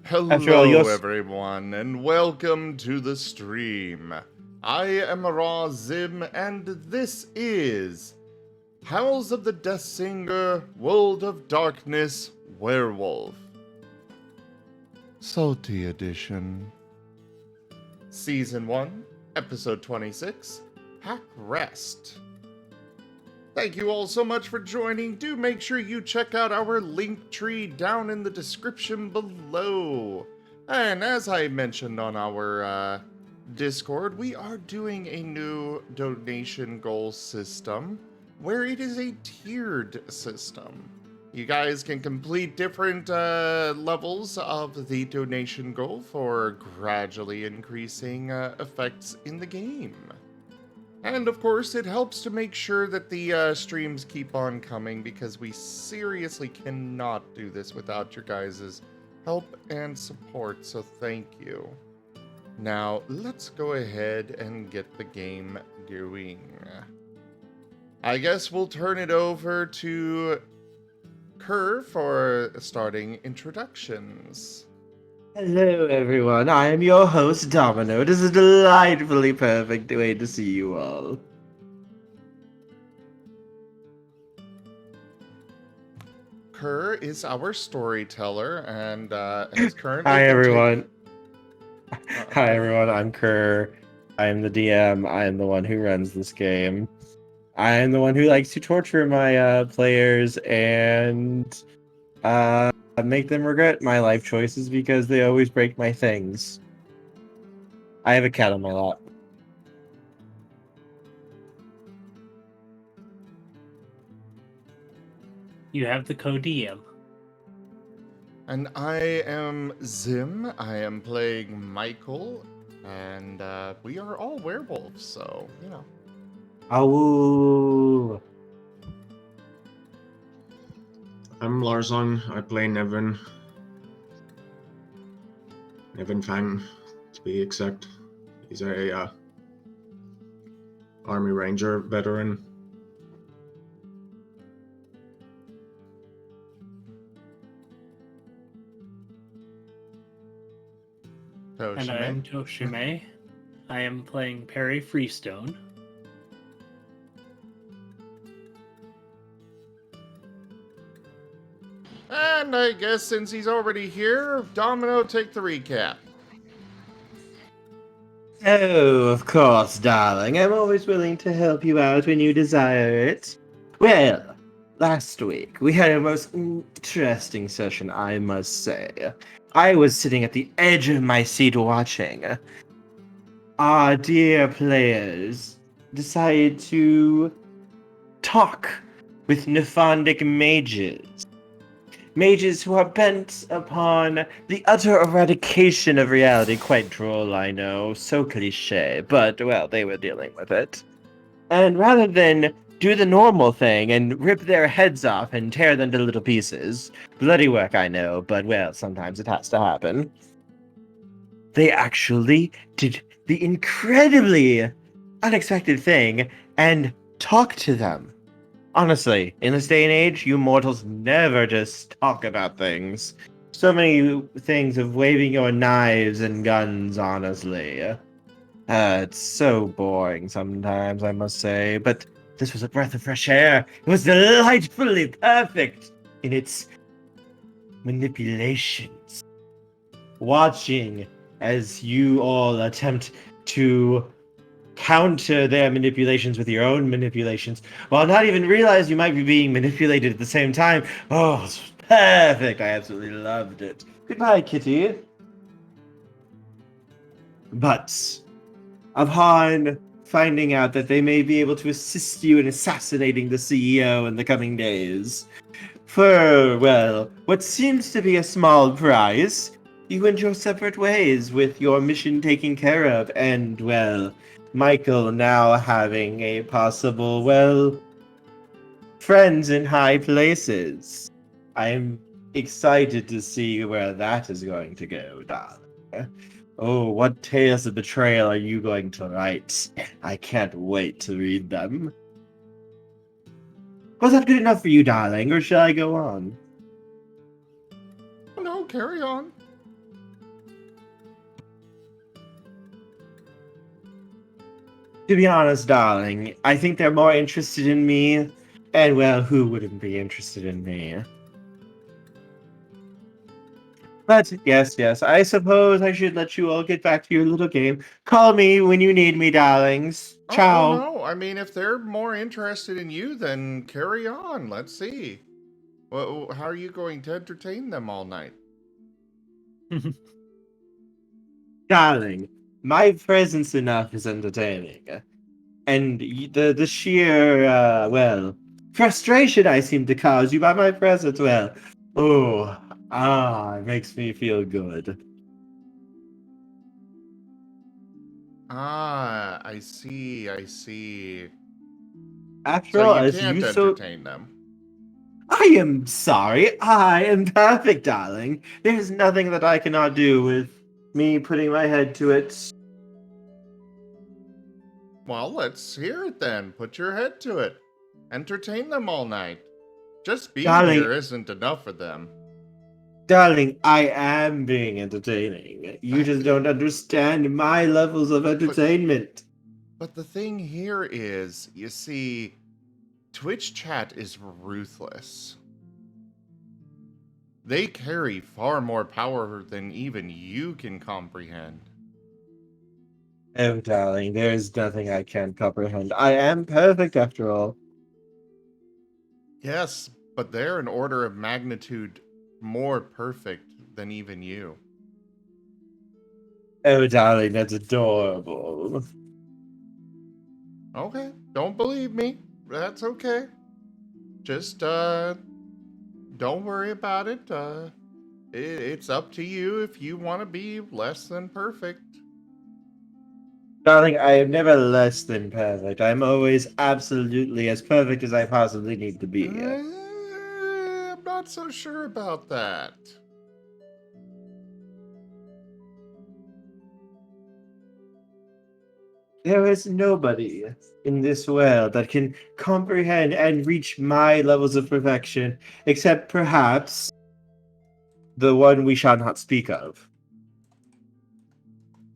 After all, Hello, yours. everyone, and welcome to the stream. I am Ra Zim, and this is Howls of the Deathsinger, World of Darkness, Werewolf. Salty Edition. Season 1, Episode 26, Hack Rest. Thank you all so much for joining. Do make sure you check out our link tree down in the description below. And as I mentioned on our Discord, we are doing a new donation goal system where it is a tiered system. You guys can complete different levels of the donation goal for gradually increasing effects in the game. And of course, it helps to make sure that the streams keep on coming because we seriously cannot do this without your guys' help and support, so thank you. Now, let's go ahead and get the game going. I guess we'll turn it over to Kerr for starting introductions. Hello, everyone. I am your host, Domino. It is a delightfully perfect way to see you all. Kerr is our storyteller and has currently Hi, been everyone. taking... Hi, everyone. I'm Kerr. I am the DM. I am the one who runs this game. I am the one who likes to torture my players and make them regret my life choices because they always break my things. I have a cat on my lap. You have the co-DM. And I am Zim. I am playing Michael, and we are all werewolves, so, you know. Ow! I'm Larzon. I play Nevin. Nevin Fang, to be exact. He's a Army Ranger veteran. And I am Toshime. I am playing Perry Freestone. And I guess since he's already here, Domino, take the recap. Oh, of course, darling. I'm always willing to help you out when you desire it. Well, last week we had a most interesting session, I must say. I was sitting at the edge of my seat watching. Our dear players decided to talk with Nephandic mages. Mages who are bent upon the utter eradication of reality. Quite droll, I know. So cliche. But, well, they were dealing with it. And rather than do the normal thing and rip their heads off and tear them to little pieces, bloody work, I know, but, well, sometimes it has to happen. They actually did the incredibly unexpected thing and talked to them. Honestly, in this day and age, you mortals never just talk about things. So many things of waving your knives and guns, honestly. It's so boring sometimes, I must say, but this was a breath of fresh air. It was delightfully perfect in its manipulations. Watching as you all attempt to counter their manipulations with your own manipulations, while not even realize you might be being manipulated at the same time. Oh, it's perfect. I absolutely loved it. Goodbye, Kitty. But upon finding out that they may be able to assist you in assassinating the CEO in the coming days, for, well, what seems to be a small prize, you went your separate ways with your mission taken care of, and, well, Michael now having a possible, well, friends in high places. I'm excited to see where that is going to go, darling. Oh, what tales of betrayal are you going to write? I can't wait to read them. Was that good enough for you, darling, or shall I go on? No, carry on. To be honest, darling, I think they're more interested in me. And well, who wouldn't be interested in me? But yes, I suppose I should let you all get back to your little game. Call me when you need me, darlings. Oh Ciao. no, I mean, if they're more interested in you, then carry on. Let's see. Well, how are you going to entertain them all night? Darling, my presence enough is entertaining. And the sheer, frustration I seem to cause you by my presence, it makes me feel good. Ah, I see, I see. After So all, you as can't you so... entertain them. I am sorry. I am perfect, darling. There's nothing that I cannot do with me putting my head to it. Well, let's hear it then. Put your head to it. Entertain them all night. Just being Darling, here isn't enough for them. darling, I am being entertaining. You just don't understand my levels of entertainment. But the thing here is, you see, Twitch chat is ruthless. They carry far more power than even you can comprehend. Oh, darling, there is nothing I can't comprehend. I am perfect after all. Yes, but they're an order of magnitude more perfect than even you. Oh, darling, that's adorable. Okay, don't believe me. That's okay. Just, don't worry about it. It's up to you if you want to be less than perfect. Darling, I am never less than perfect. I'm always absolutely as perfect as I possibly need to be. I'm not so sure about that. There is nobody in this world that can comprehend and reach my levels of perfection, except perhaps the one we shall not speak of.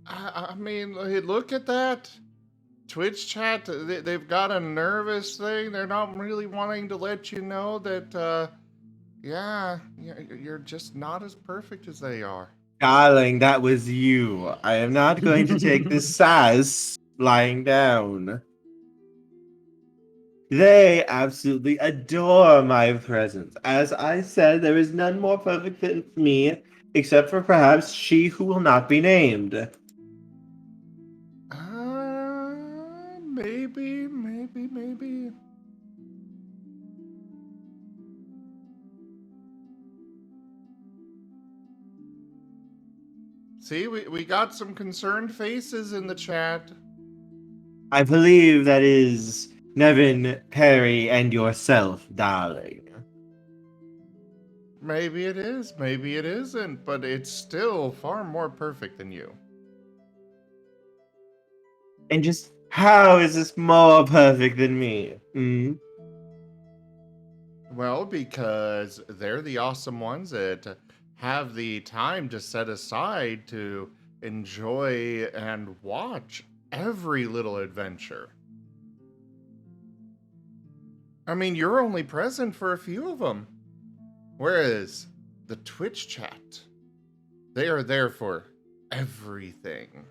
I mean, look at that. Twitch chat, they've got a nervous thing. They're not really wanting to let you know that, yeah, you're just not as perfect as they are. Darling, that was you. I am not going to take this sass lying down. They absolutely adore my presence. As I said, there is none more perfect than me, except for perhaps she who will not be named. Maybe. See, we got some concerned faces in the chat. I believe that is Nevin, Perry, and yourself, darling. Maybe it is, maybe it isn't, but it's still far more perfect than you. And just how is this more perfect than me? Hmm? Well, because they're the awesome ones that have the time to set aside to enjoy and watch every little adventure. I mean, you're only present for a few of them. Whereas the Twitch chat, they are there for everything.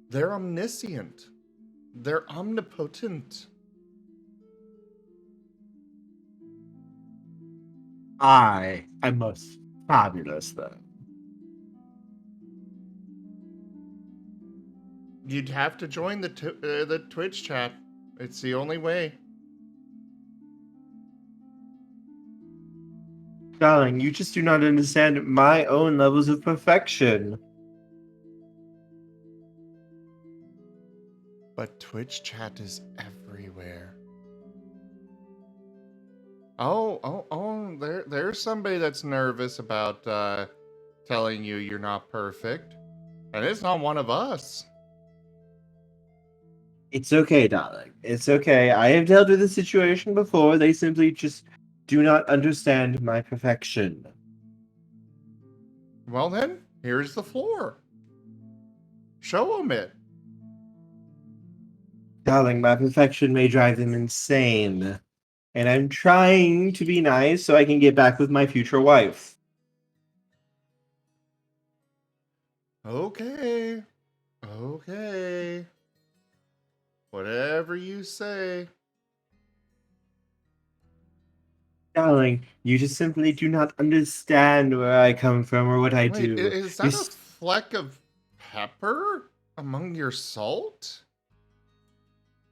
They're omniscient. They're omnipotent. I am most fabulous, though. You'd have to join the Twitch chat. It's the only way. Darling, you just do not understand my own levels of perfection. But Twitch chat is everywhere. Oh, there's somebody that's nervous about telling you you're not perfect. And it's not one of us. It's okay, darling. It's okay. I have dealt with this situation before. They simply just do not understand my perfection. Well then, Here's the floor. Show them it. Darling, my perfection may drive them insane. And I'm trying to be nice so I can get back with my future wife. Okay. Okay. Whatever you say. Darling, you just simply do not understand where I come from or what I Wait, do. is that a fleck of pepper among your salt?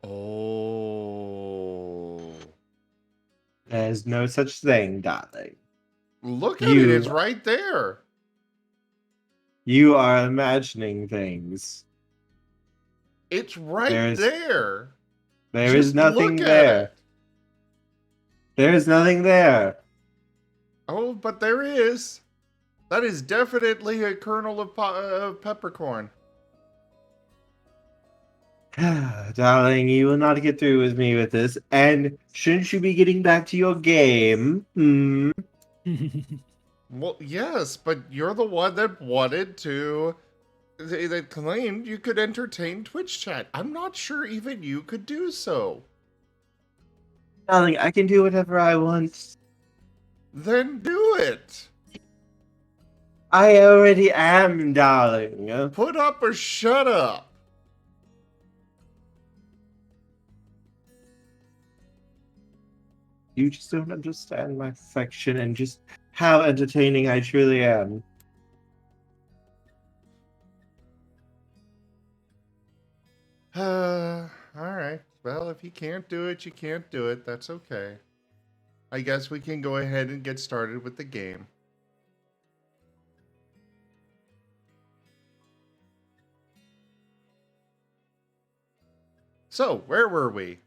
Oh. There's no such thing, darling. Look at it, it's right there. You are imagining things. It's right there. There is nothing look there. At it. There is nothing there. Oh, but there is. That is definitely a kernel of peppercorn. Darling, you will not get through with me with this. And shouldn't you be getting back to your game? Well, yes, but you're the one that wanted to... that claimed you could entertain Twitch chat. I'm not sure even you could do so. Darling, I can do whatever I want. Then do it. I already am, darling. Put up or shut up. You just don't understand my affection and just how entertaining I truly am. Alright. Well, if you can't do it, you can't do it. That's okay. I guess we can go ahead and get started with the game. So, where were we?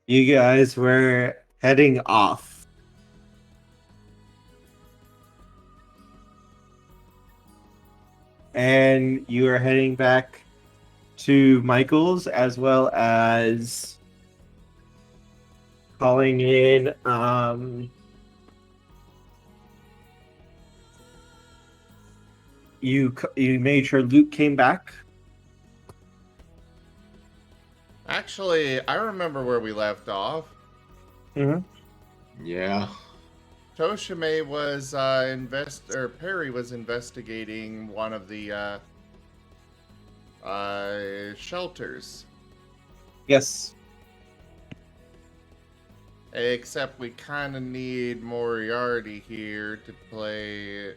You guys were heading off. And you are heading back to Michael's as well as calling in you made sure Luke came back. Actually, I remember where we left off. Mm-hmm. Yeah. Toshime was Perry was investigating one of the shelters. Yes. Except we kind of need Moriarty here to play.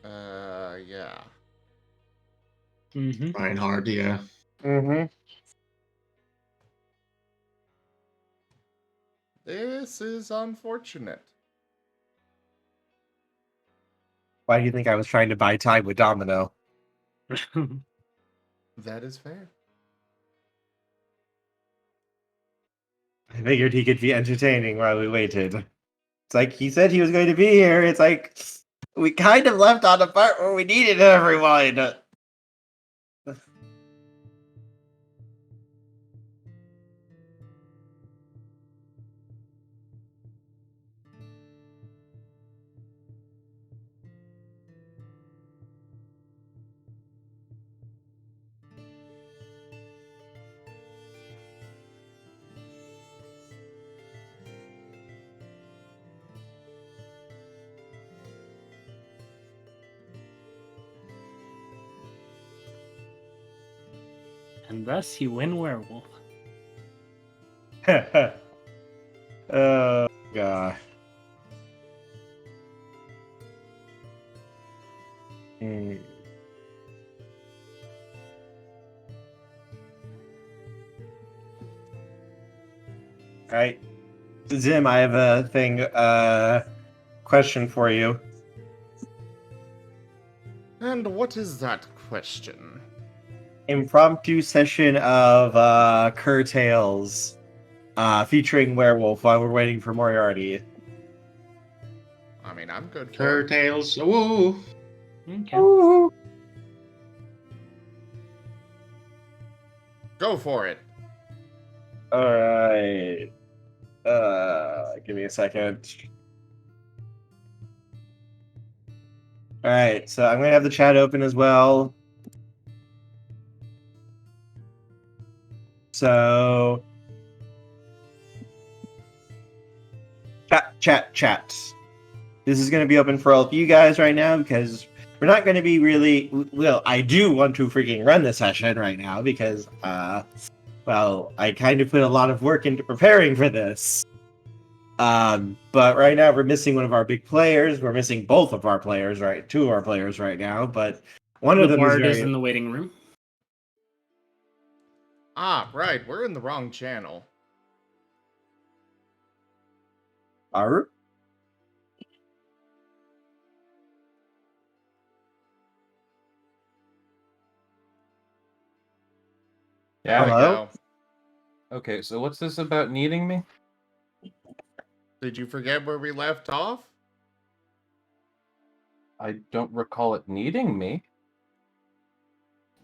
Yeah. Mm-hmm. Reinhardt, yeah. Mm-hmm. This is unfortunate. Why do you think I was trying to buy time with Domino? That is fair. I figured he could be entertaining while we waited. It's like he said he was going to be here. It's like we kind of left on the part where we needed everyone. And thus you win Werewolf. Oh god. Alright. Zim, I have a question for you. And what is that question? Impromptu session of Curtails featuring Werewolf while we're waiting for Moriarty. I mean, I'm good for it. Curtails. Woo! Okay. Ooh. Go for it. Alright. Give me a second. All right, so I'm gonna have the chat open as well. So, chat. This is gonna be open for all of you guys right now because we're not gonna be really. Well, I do want to freaking run the session right now because, well, I kind of put a lot of work into preparing for this. But right now we're missing one of our big players. We're missing both of our players, right? Two of our players right now, but one of The them is bard is very. in the waiting room. Ah, right. We're in the wrong channel. Aru? There we Hello? go. Okay, so what's this about needing me? Did you forget where we left off? I don't recall it needing me.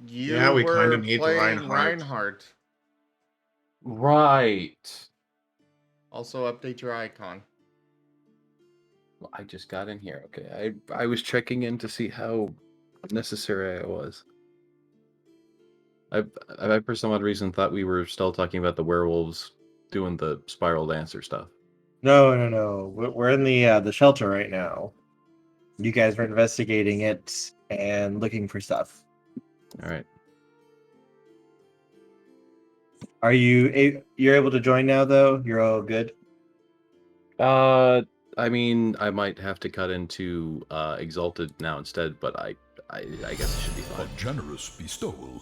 You Yeah, we were kinda need playing Reinhardt. Reinhardt. Right. Also, update your icon. Well, I just got in here. Okay, I was checking in to see how necessary I was. I for some odd reason thought we were still talking about the werewolves doing the spiral dancer stuff. No. We're in the shelter right now. You guys were investigating it and looking for stuff. All right. Are you're able to join now though? You're all good. I mean, I might have to cut into Exalted now instead, but I guess it should be fine. A generous bestowal.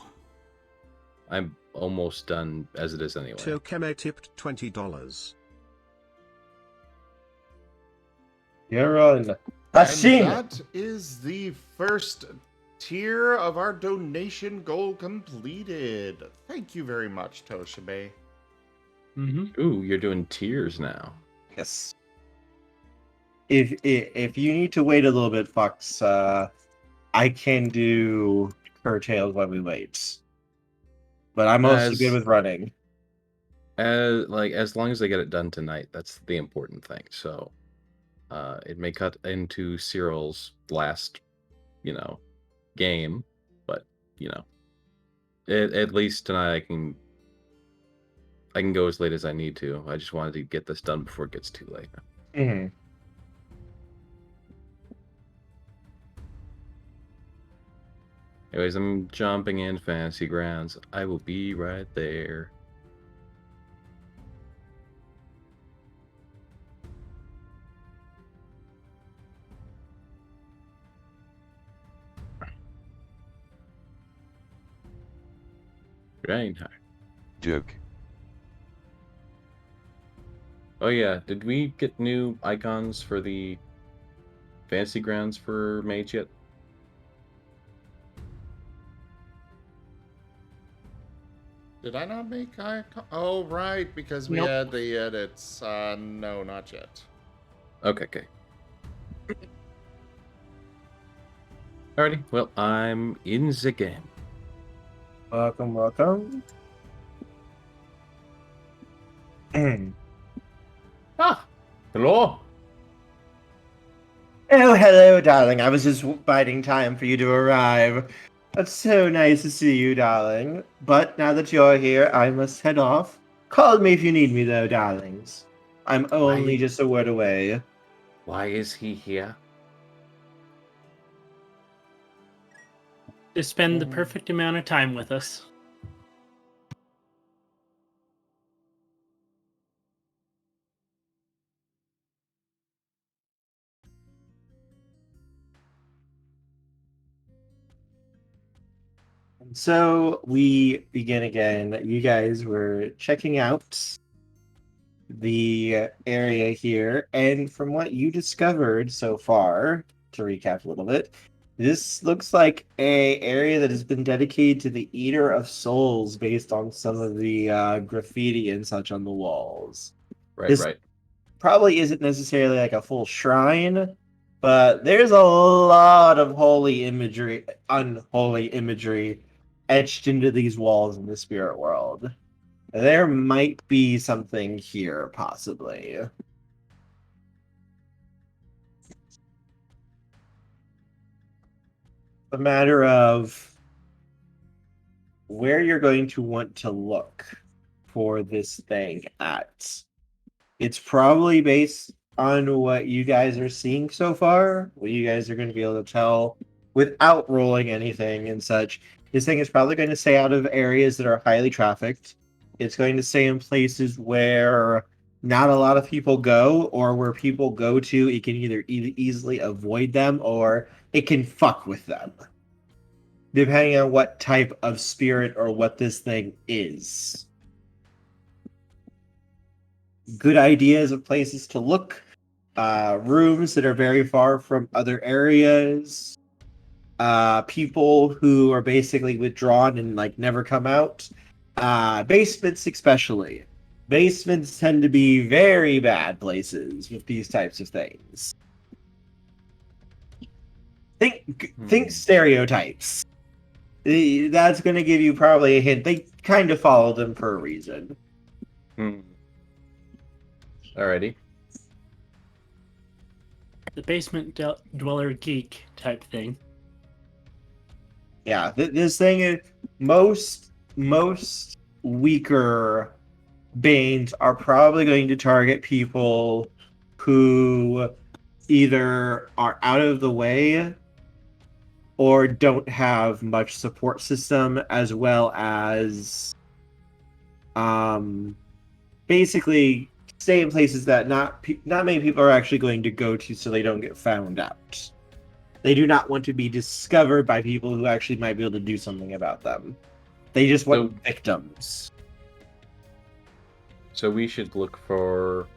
I'm almost done as it is anyway. Tokeme tipped $20. You're on. And Hashim! that is the first tier of our donation goal completed. Thank you very much, Toshibe. Mm-hmm. Ooh, you're doing tiers now. Yes. If you need to wait a little bit, Fox, I can do curtails while we wait. But I'm mostly good with running. As long as they get it done tonight, that's the important thing. So, it may cut into Cyril's last, game, but at least tonight I can go as late as I need to. I just wanted to get this done before it gets too late. Mm-hmm. Anyways, I'm jumping in Fantasy Grounds. I will be right there. Reinhardt. Joke. Oh yeah, did we get new icons for the Fantasy Grounds for Mage yet? Did I not make icon? Oh, right, because we Nope. had the edits. No, not yet. Okay. Alrighty, well, I'm in the game. Welcome. Ah, hello. Oh, hello, darling. I was just biding time for you to arrive. It's so nice to see you, darling. But now that you're here, I must head off. Call me if you need me, though, darlings. I'm only just a word away. Why is he here? To spend the perfect amount of time with us. So we begin again. You guys were checking out the area here, and from what you discovered so far, to recap a little bit, this looks like a area that has been dedicated to the Eater of Souls based on some of the graffiti and such on the walls. Right. Probably isn't necessarily like a full shrine, but there's a lot of unholy imagery etched into these walls in the spirit world. There might be something here, possibly. All a matter of where you're going to want to look for this thing at. It's probably based on what you guys are seeing so far, what you guys are going to be able to tell without rolling anything and such. This thing is probably going to stay out of areas that are highly trafficked. It's going to stay in places where not a lot of people go, or where people go to, it can either easily avoid them or it can fuck with them, depending on what type of spirit or what this thing is. Good ideas of places to look, rooms that are very far from other areas, people who are basically withdrawn and like never come out, basements especially. Basements tend to be very bad places with these types of things. Think stereotypes. That's going to give you probably a hint. They kind of follow them for a reason. Alrighty. The basement dweller geek type thing. Yeah, this thing is most weaker Banes are probably going to target people who either are out of the way or don't have much support system, as well as basically stay in places that not many people are actually going to go to, so they don't get found out. They do not want to be discovered by people who actually might be able to do something about them. They just want victims. So we should look for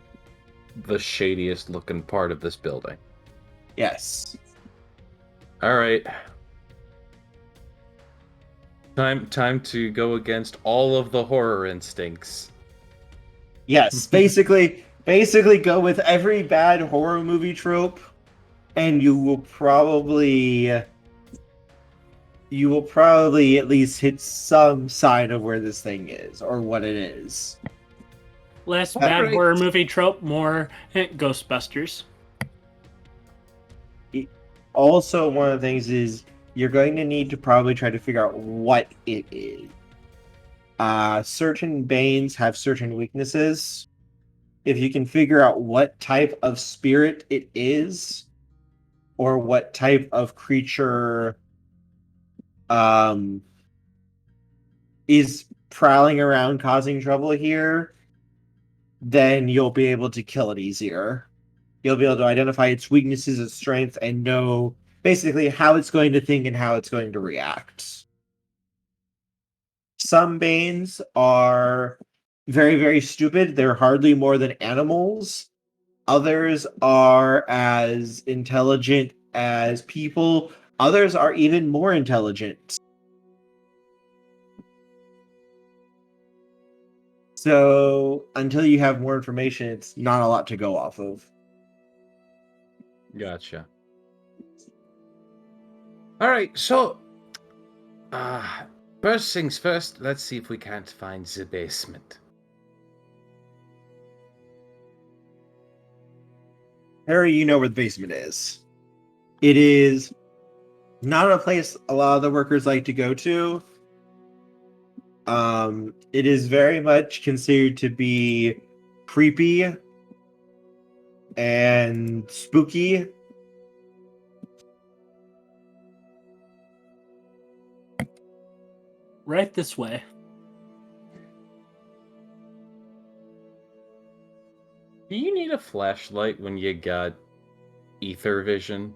the shadiest looking part of this building. Yes. All right. Time to go against all of the horror instincts. Yes, basically go with every bad horror movie trope, and you will probably at least hit some sign of where this thing is or what it is. Less bad horror movie trope, more Ghostbusters. Also, one of the things is you're going to need to probably try to figure out what it is. Certain Banes have certain weaknesses. If you can figure out what type of spirit it is, or what type of creature is prowling around causing trouble here, then you'll be able to kill it easier. You'll be able to identify its weaknesses, its strengths, and know basically how it's going to think and how it's going to react. Some Banes are very, very stupid. They're hardly more than animals. Others are as intelligent as people. Others are even more intelligent. So, until you have more information, it's not a lot to go off of. Gotcha. All right, so first things first, let's see if we can't find the basement. Harry, you know where the basement is. It is not a place a lot of the workers like to go to. It is very much considered to be creepy and spooky. Right this way. Do you need a flashlight when you got ether vision?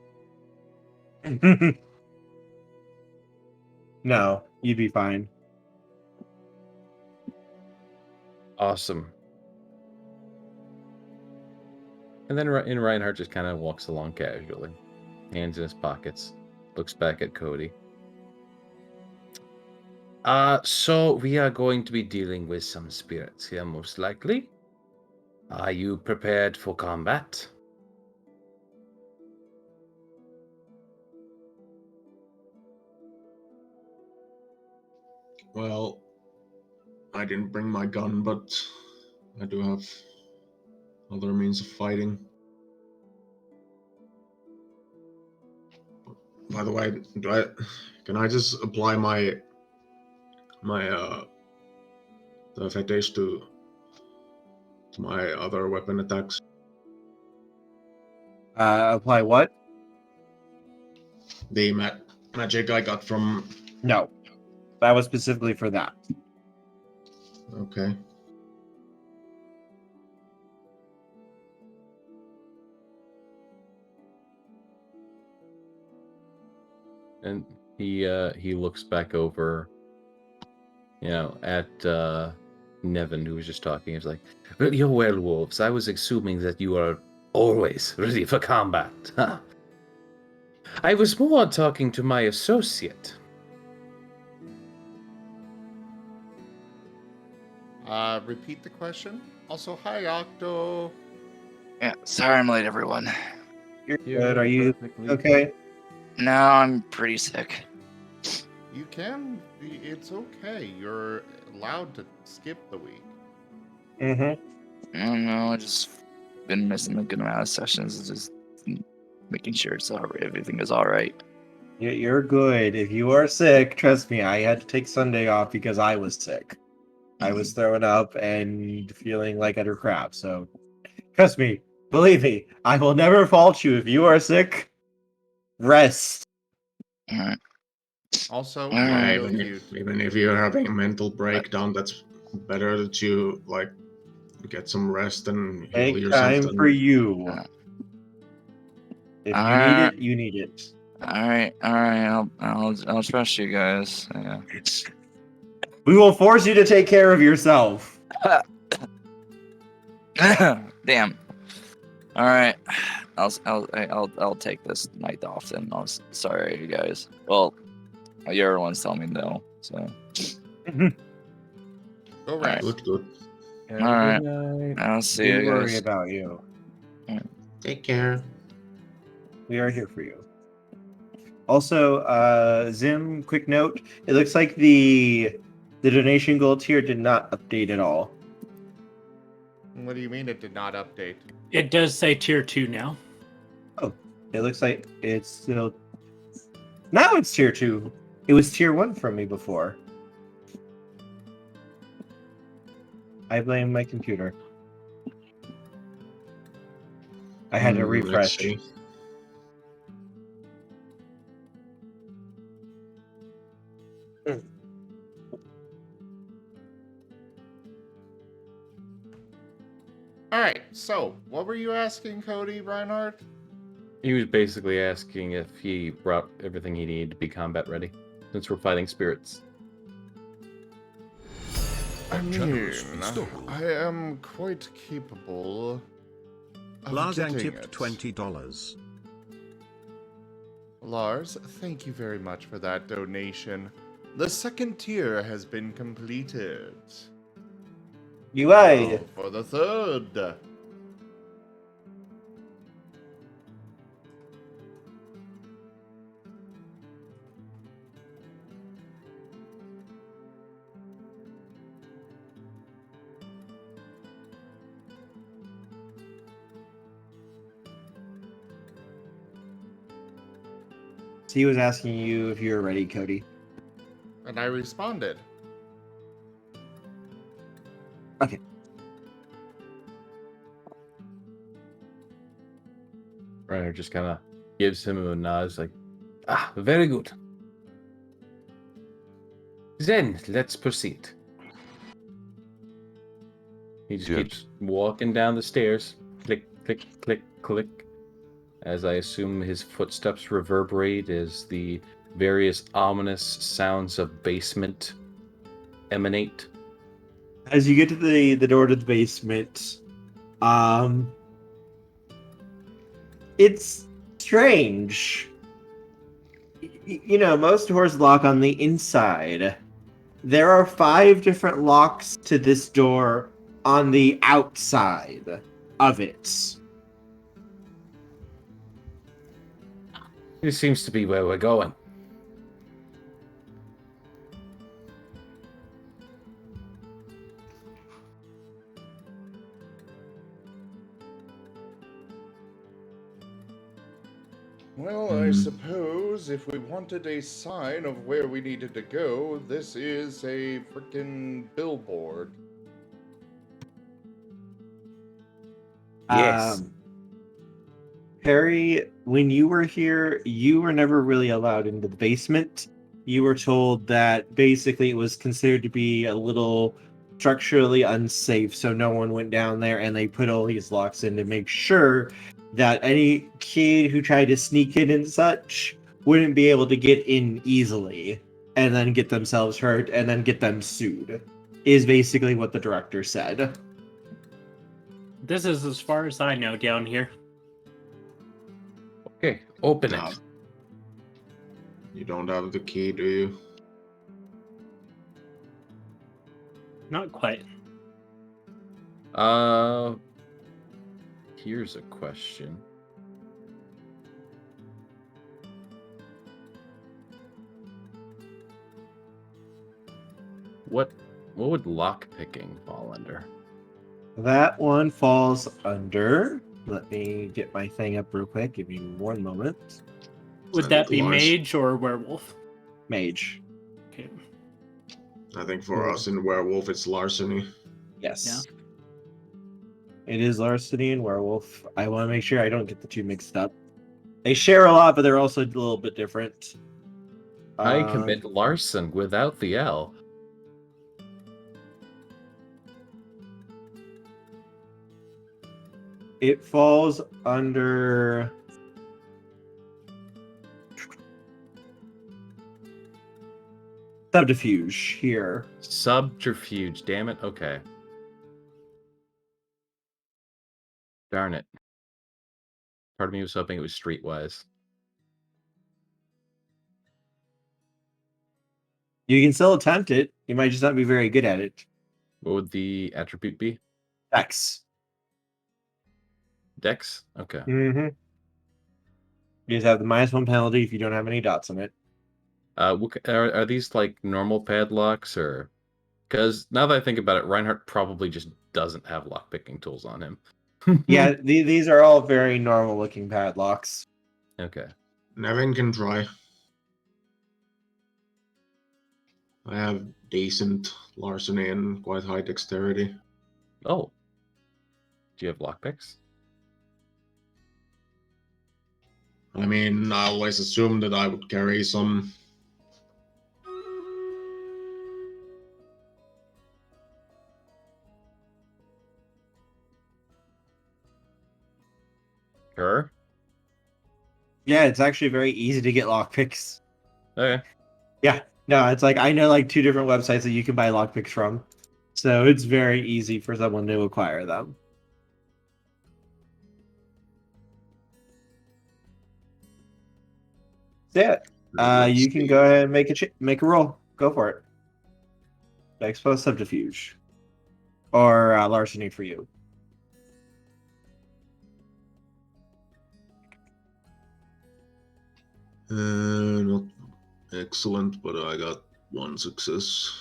No, you'd be fine. Awesome. And then Reinhardt just kind of walks along casually, hands in his pockets, looks back at Cody. So we are going to be dealing with some spirits here, most likely. Are you prepared for combat? Well, I didn't bring my gun, but I do have other means of fighting. By the way, can I just apply my the fetish to my other weapon attacks? Apply what? The magic I got from. No. That was specifically for that. Okay. And he looks back over, at Nevin, who was just talking. He's like, "Well, you're werewolves. I was assuming that you are always ready for combat. Huh? I was more talking to my associate." Repeat the question. Also, hi, Octo. Yeah, sorry I'm late, everyone. You're good. Are you okay? No, I'm pretty sick. You can. It's okay. You're allowed to skip the week. Mm-hmm. I don't know. I just been missing a good amount of sessions. Just making sure it's all right. Everything is all right. You're good. If you are sick, trust me, I had to take Sunday off because I was sick. I was throwing up and feeling like utter crap. So, trust me, believe me, I will never fault you. If you are sick, rest. All right. Also, Yeah, feel even if you're having a mental breakdown, that's better that you get some rest and heal Take yourself. time for you. If you need it, you need it. All right. I'll trust you guys. Yeah. We will force you to take care of yourself. Damn. All right. I'll take this night off then. Sorry, you guys. Well, everyone's telling me no. So. Go rest. Good. All right. I'll see you Don't worry guys. about you. Take care. We are here for you. Also, Zim, quick note. It looks like the donation goal tier did not update at all. What do you mean it did not update? It does say tier 2 now. Oh, it looks like it's still... Now it's tier 2. It was tier 1 from me before. I blame my computer. I had to refresh. Let's see. All right. So, what were you asking, Cody Reinhardt? He was basically asking if he brought everything he needed to be combat ready, since we're fighting spirits. I Generous mean, bestowal. I am quite capable of Lazang getting tipped it. $20. Lars, thank you very much for that donation. The second tier has been completed. UI. Now for the third. He was asking you if you're ready, Cody. And I responded. Okay. Reiner just kind of gives him a nod. He's like, very good. Then, let's proceed. He just Good. keeps walking down the stairs. Click, click, click, click. As I assume his footsteps reverberate as the various ominous sounds of basement emanate. As you get to the door to the basement, it's strange. Most doors lock on the inside. There are 5 different locks to this door on the outside of it. This seems to be where we're going. Well, I suppose if we wanted a sign of where we needed to go, this is a freaking billboard. Yes. Harry, when you were here, you were never really allowed into the basement. You were told that basically it was considered to be a little structurally unsafe, so no one went down there, and they put all these locks in to make sure that any kid who tried to sneak in and such wouldn't be able to get in easily and then get themselves hurt and then get them sued, is basically what the director said. This is as far as I know down here. Okay, open No. it. You don't have the key, do you? Not quite. Here's a question. What would lock picking fall under? That one falls under. Let me get my thing up real quick. Give me 1 moment. Would I that think be Lars- mage or werewolf? Mage. Okay. I think for us in Werewolf, it's larceny. Yes. It is larceny and werewolf. I want to make sure I don't get the two mixed up. They share a lot, but they're also a little bit different. I commit larceny without the L. It falls under subterfuge here. Subterfuge, damn it. Okay. Darn it. Part of me was hoping it was streetwise. You can still attempt it. You might just not be very good at it. What would the attribute be? X. Dex? Okay. Mm-hmm. You just have the -1 penalty if you don't have any dots on it. Are these like normal padlocks or? Because now that I think about it, Reinhardt probably just doesn't have lockpicking tools on him. Yeah, these are all very normal looking padlocks. Okay. Nevin can try. I have decent larceny and quite high dexterity. Oh. Do you have lockpicks? I mean, I always assumed that I would carry some. Sure. Yeah, it's actually very easy to get lockpicks. Okay. Yeah, no, it's like I know like 2 different websites that you can buy lockpicks from, so it's very easy for someone to acquire them. So yeah, you can go ahead and make a roll. Go for it. Dex plus subterfuge, or larceny for you. Not excellent, but I got 1 success.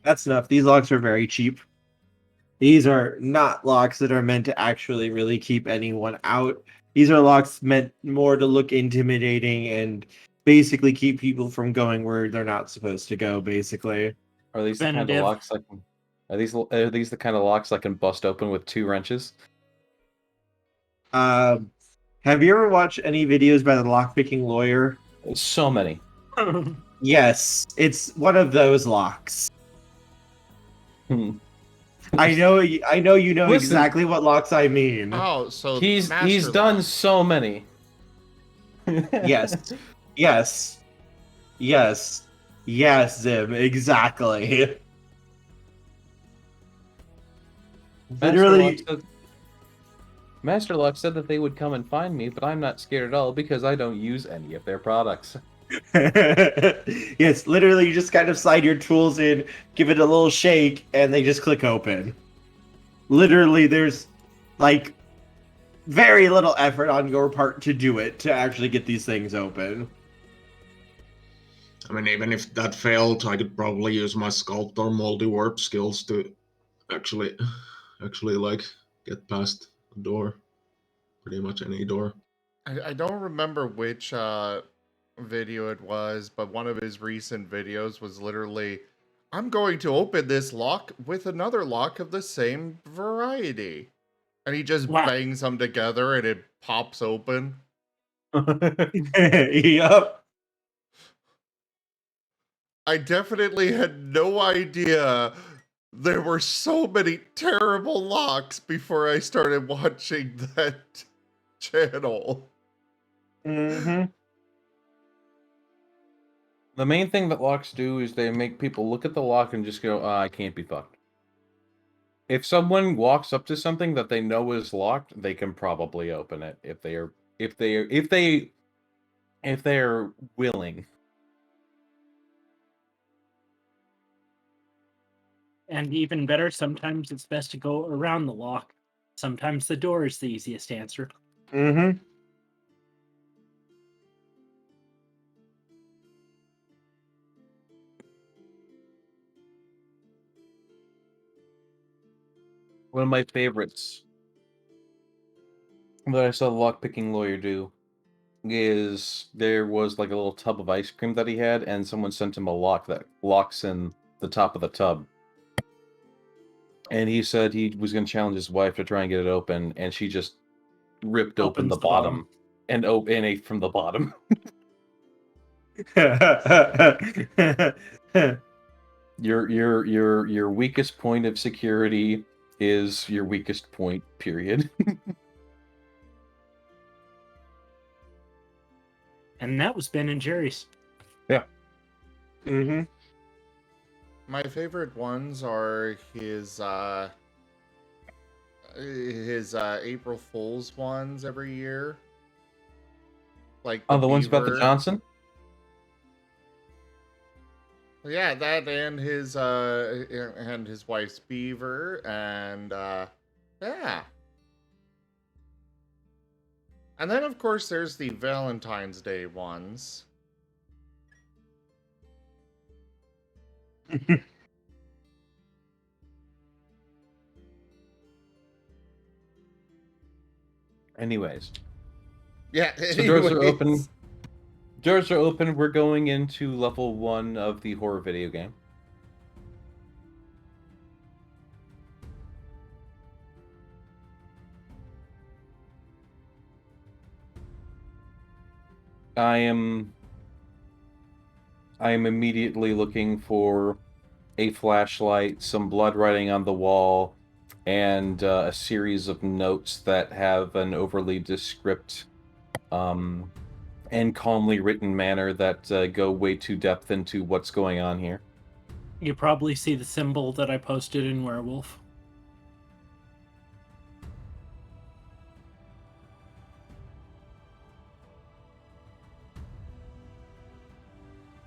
That's enough. These locks are very cheap. These are not locks that are meant to actually really keep anyone out. These are locks meant more to look intimidating and basically keep people from going where they're not supposed to go, basicly. Are these the kind of Preventative. locks I can? Are these the kind of locks I can bust open with 2 wrenches? Have you ever watched any videos by the lockpicking lawyer? So many. Yes, it's one of those locks. Hmm. I know you know Listen. exactly what locks I mean. Oh, so He's master done lock. so many. Yes. Yes. Yes. Yes, Zim, exactly. Literally. Master Lock said that they would come and find me, but I'm not scared at all because I don't use any of their products. Yes, literally you just kind of slide your tools in, give it a little shake, and they just click open. Literally, there's like very little effort on your part to do it, to actually get these things open. I mean, even if that failed, I could probably use my sculpt or multi-warp skills to actually like get past the door. Pretty much any door. I don't remember which video it was, but one of his recent videos was literally, I'm going to open this lock with another lock of the same variety. And he just Wow. bangs them together and it pops open. Yup. I definitely had no idea there were so many terrible locks before I started watching that channel. Mm-hmm. The main thing that locks do is they make people look at the lock and just go, I can't be fucked. If someone walks up to something that they know is locked, they can probably open it if they're willing. And even better, sometimes it's best to go around the lock. Sometimes the door is the easiest answer. Mm-hmm. One of my favorites that I saw the lockpicking lawyer do is there was like a little tub of ice cream that he had, and someone sent him a lock that locks in the top of the tub. And he said he was going to challenge his wife to try and get it open, and she just ripped open Opens the the bottom. and ate from the bottom. Your weakest point of security is your weakest point, period. And that was Ben and Jerry's. Yeah. Mm-hmm. My favorite ones are his April Fool's ones every year. Like The ones about the beaver. Johnson? Yeah, that and his wife's beaver and yeah. And then of course there's the Valentine's Day ones. Anyways. Yeah, So doors are open. Doors are open. We're going into level 1 of the horror video game. I am immediately looking for a flashlight, some blood writing on the wall, and a series of notes that have an overly descript and calmly written manner that go way too depth into what's going on here. You probably see the symbol that I posted in Werewolf.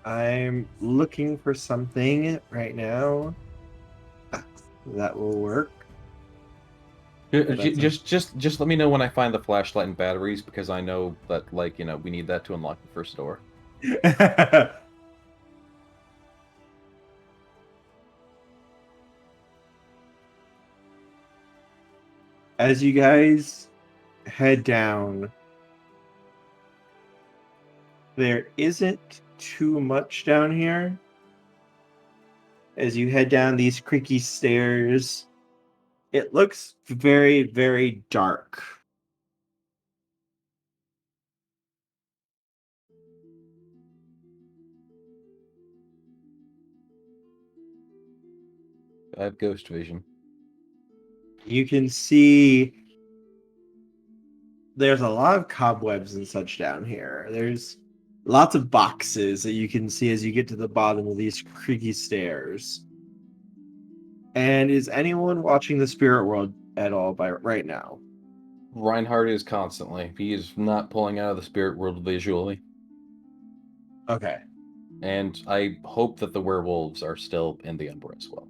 I'm looking for something right now that will work. Just let me know when I find the flashlight and batteries, because I know that, like, we need that to unlock the first door. As you guys head down, there isn't too much down here. As you head down these creaky stairs, it looks very, very dark. I have ghost vision. You can see there's a lot of cobwebs and such down here. There's lots of boxes that you can see as you get to the bottom of these creaky stairs. And is anyone watching the spirit world at all by right now? Reinhardt is constantly. He is not pulling out of the spirit world visually. Okay. And I hope that the werewolves are still in the Umbra as well.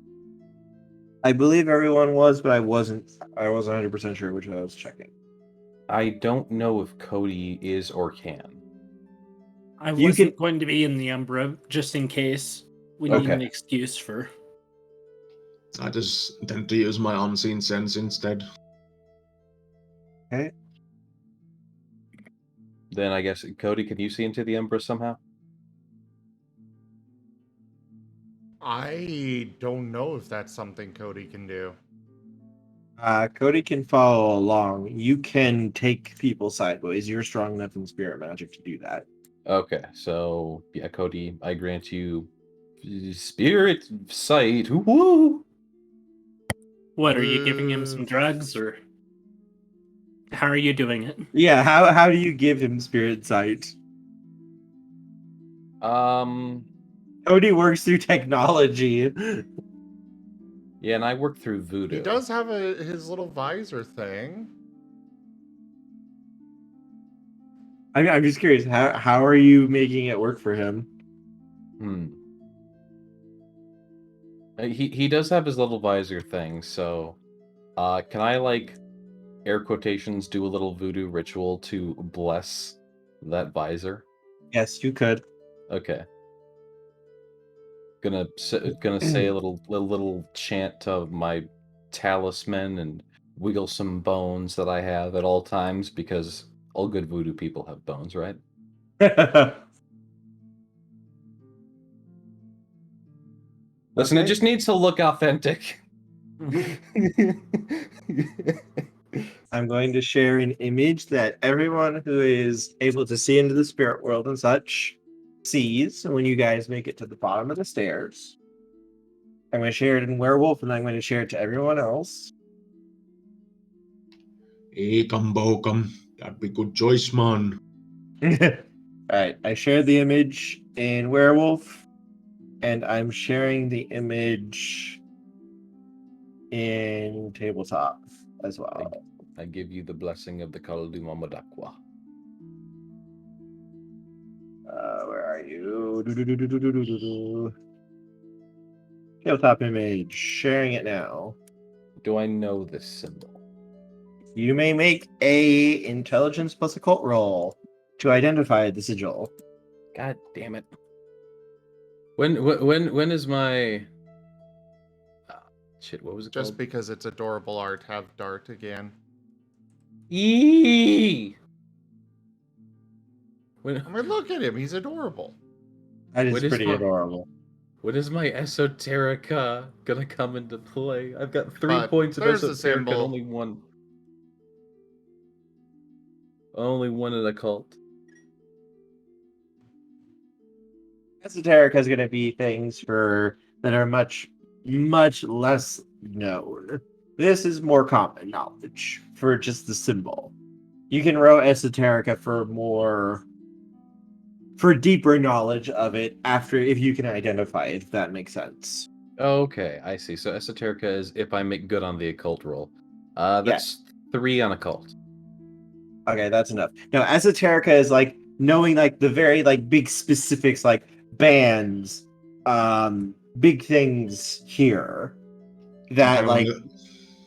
I believe everyone was, but I wasn't 100% sure which I was checking. I don't know if Cody is or can. I wasn't going to be in the Umbra, just in case. We need an excuse for... I just tend to use my unseen sense instead. Okay. Then I guess Cody, can you see into the Umbra somehow? I don't know if that's something Cody can do. Cody can follow along. You can take people sideways. You're strong enough in spirit magic to do that. Okay, so yeah, Cody, I grant you spirit sight. Woo! What, are you giving him some drugs, or how are you doing it? Yeah, how do you give him spirit sight? Yeah, Cody works through technology. and I work through voodoo. He does have his little visor thing. I'm just curious, how are you making it work for him? He does have his little visor thing, so can I, like, air quotations, do a little voodoo ritual to bless that visor? Yes, you could. Okay. Gonna say a little chant of my talisman and wiggle some bones that I have at all times, because all good voodoo people have bones, right? Listen, it Okay. just needs to look authentic. I'm going to share an image that everyone who is able to see into the spirit world and such sees when you guys make it to the bottom of the stairs. I'm going to share it in Werewolf, and I'm going to share it to everyone else. Eekam Bokam. That'd be good choice, man. Alright, I shared the image in Werewolf, and I'm sharing the image in Tabletop as well. I give you the blessing of the Kaldu Mamadakwa. Where are you? Tabletop image. Sharing it now. Do I know this symbol? You may make a intelligence plus occult roll to identify the sigil. God damn it! When is my shit? What was it Just called? because it's adorable art, have Dart again. Eee! When I mean, look at him. He's adorable. That is What is pretty my- adorable. when is my esoterica gonna come into play? I've got 3 But points of there's the esoterica and symbol. only one in occult. Esoterica is going to be things that are much less known. This is more common knowledge for just the symbol. You can row esoterica for deeper knowledge of it after, if you can identify it, if that makes sense. Okay, I see. So esoterica is if I make good on the occult roll. That's 3 on occult. Okay, that's enough. No, esoterica is like knowing like the very like big specifics, like bands, big things here that Okay, like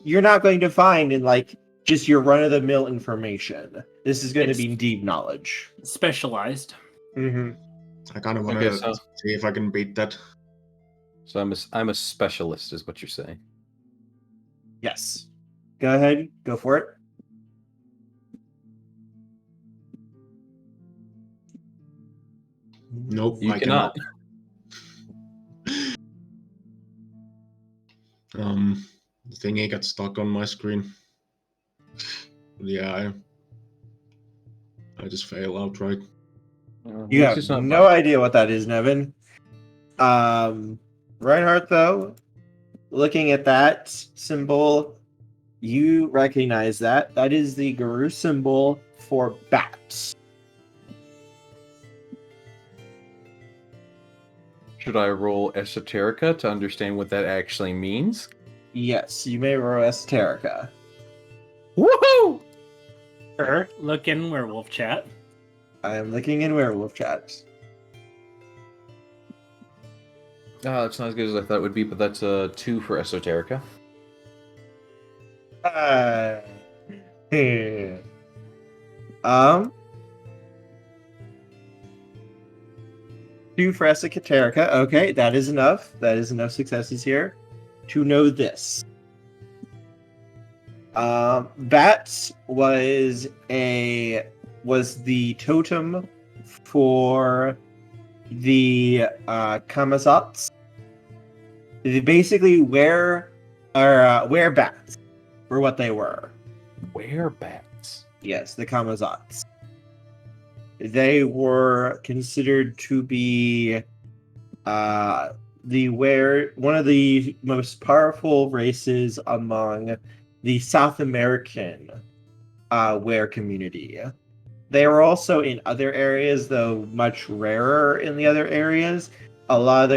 you're not going to find in like just your run-of-the-mill information. This is going to It's- be deep knowledge. Specialized. Mm-hmm. I kind of want Okay, to so- see if I can beat that. So I'm a specialist, is what you're saying. Yes. Go ahead. Go for it. Nope, You I cannot. The thingy got stuck on my screen. Yeah, I just fail outright. You It's have just not no much. idea what that is, Nevin. Reinhardt, though, looking at that symbol, you recognize that. That is the Guru symbol for bats. Should I roll esoterica to understand what that actually means? Yes, you may roll esoterica. Woohoo! Sure. Look in werewolf chat. I am looking in werewolf chat. Oh, that's not as good as I thought it would be, but that's a 2 for esoterica. Um, 2 for esoterica. Okay, that is enough. That is enough successes here to know this. Bats was a was the totem for the Kamazats. They basically werebats were what they were. Werebats. Yes, the Kamazats. They were considered to be one of the most powerful races among the South American were community. They were also in other areas, though much rarer in the other areas. A lot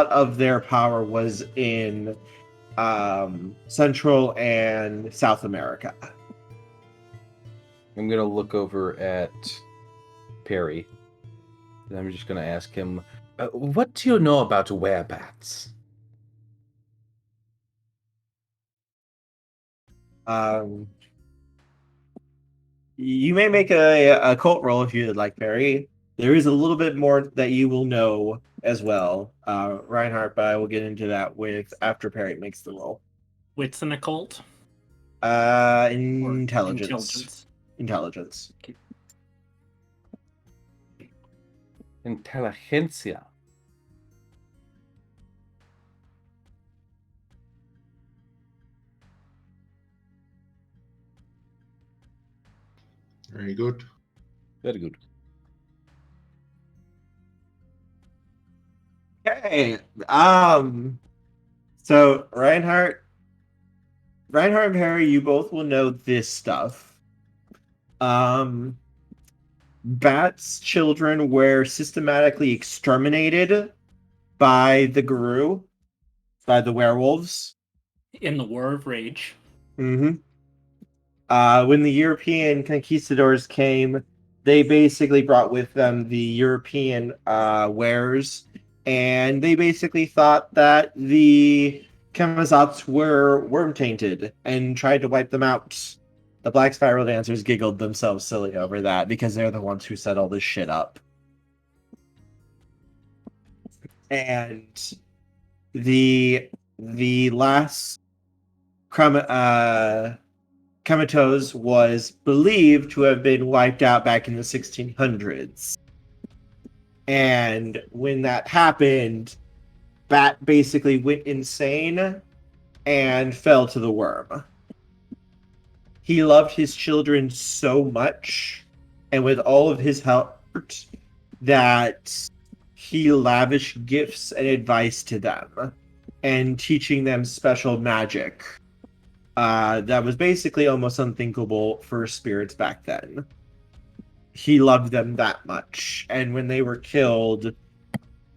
of their power was in Central and South America. I'm gonna look over at Perry. And I'm just gonna ask him, what do you know about werebats? You may make a cult roll if you'd like, Perry. There is a little bit more that you will know as well, Reinhardt, but I will get into that with after Perry makes the roll. Wits and occult? Intelligence. Intelligence. Okay. Inteligencia. Very good. Very good. Okay. So Reinhardt and Perry, you both will know this stuff. Bats' children were systematically exterminated by the Guru, by the werewolves. In the War of Rage. Mm-hmm. When the European conquistadors came, they basically brought with them the European wares, and they basically thought that the Kamazats were worm-tainted and tried to wipe them out. The Black Spiral Dancers giggled themselves silly over that because they're the ones who set all this shit up. And the last Comatose was believed to have been wiped out back in the 1600s. And when that happened, Bat basically went insane and fell to the worm. He loved his children so much, and with all of his heart, that he lavished gifts and advice to them, and teaching them special magic. That was basically almost unthinkable for spirits back then. He loved them that much, and when they were killed,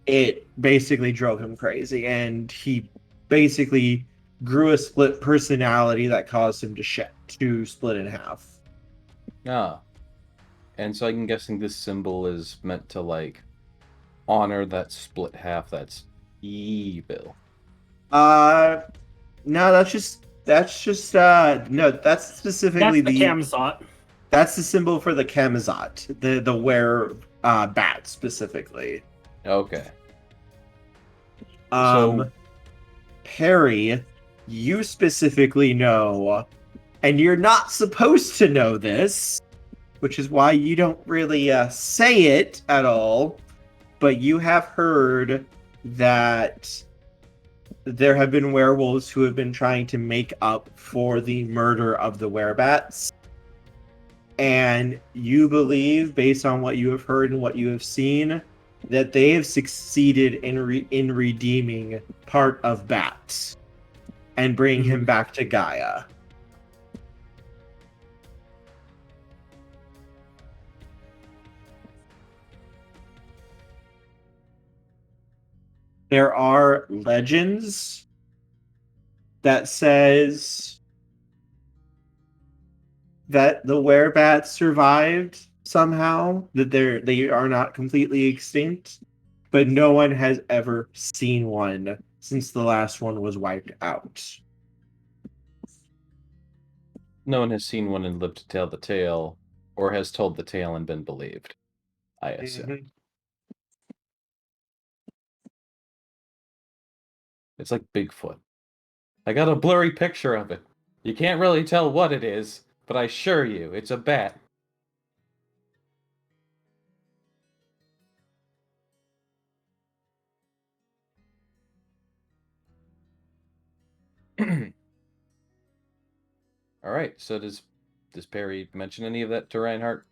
it basically drove him crazy, and he basically grew a split personality that caused him to split in half. Ah. And so I'm guessing this symbol is meant to, like, honor that split half that's evil. No, that's specifically That's the Kamazat. That's the symbol for the Kamazat, the were bat specifically. Okay. Perry, you specifically know, and you're not supposed to know this, which is why you don't really say it at all, but you have heard that there have been werewolves who have been trying to make up for the murder of the werebats. And you believe, based on what you have heard and what you have seen, that they have succeeded in redeeming part of Bat and bringing him back to Gaia. There are legends that says that the werebats survived somehow, that they are not completely extinct, but no one has ever seen one since the last one was wiped out. No one has seen one and lived to tell the tale, or has told the tale and been believed, I assume. Mm-hmm. It's like Bigfoot. I got a blurry picture of it. You can't really tell what it is, but I assure you, it's a bat. All right. So does Perry mention any of that to Reinhardt?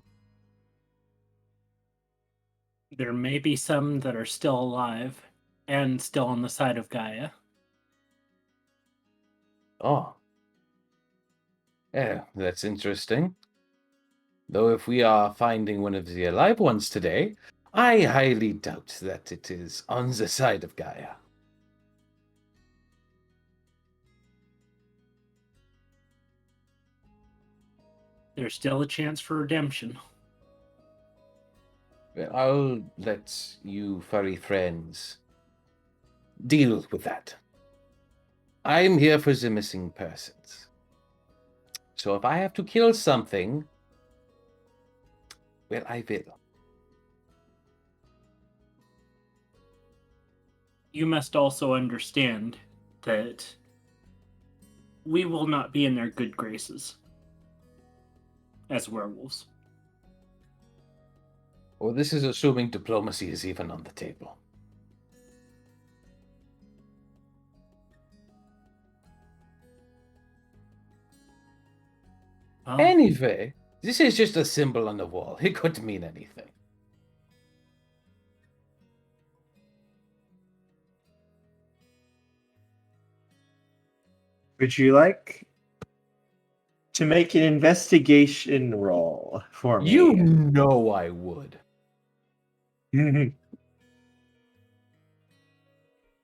There may be some that are still alive and still on the side of Gaia. Oh. Yeah, that's interesting. Though if we are finding one of the alive ones today, I highly doubt that it is on the side of Gaia. There's still a chance for redemption. Well, I'll let you furry friends deal with that. I'm here for the missing persons. So if I have to kill something, well, I will. You must also understand that we will not be in their good graces as werewolves. Well, this is assuming diplomacy is even on the table. Well, Anyway, this is just a symbol on the wall. It could mean anything. Would you like to make an investigation roll for me? You know I would.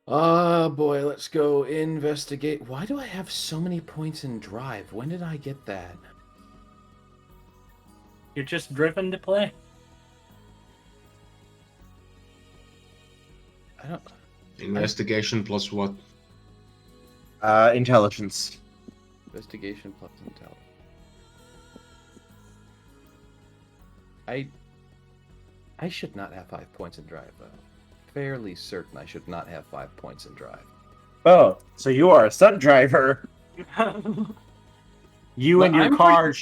Boy, let's go investigate. Why do I have so many points in drive? When did I get that? you're just driven to play. I don't. Investigation plus what? Intelligence. Investigation plus intel. I should not have 5 points in drive, though. Fairly certain I should not have 5 points in drive. Oh, so you are a stunt driver. You Well, and your I'm car.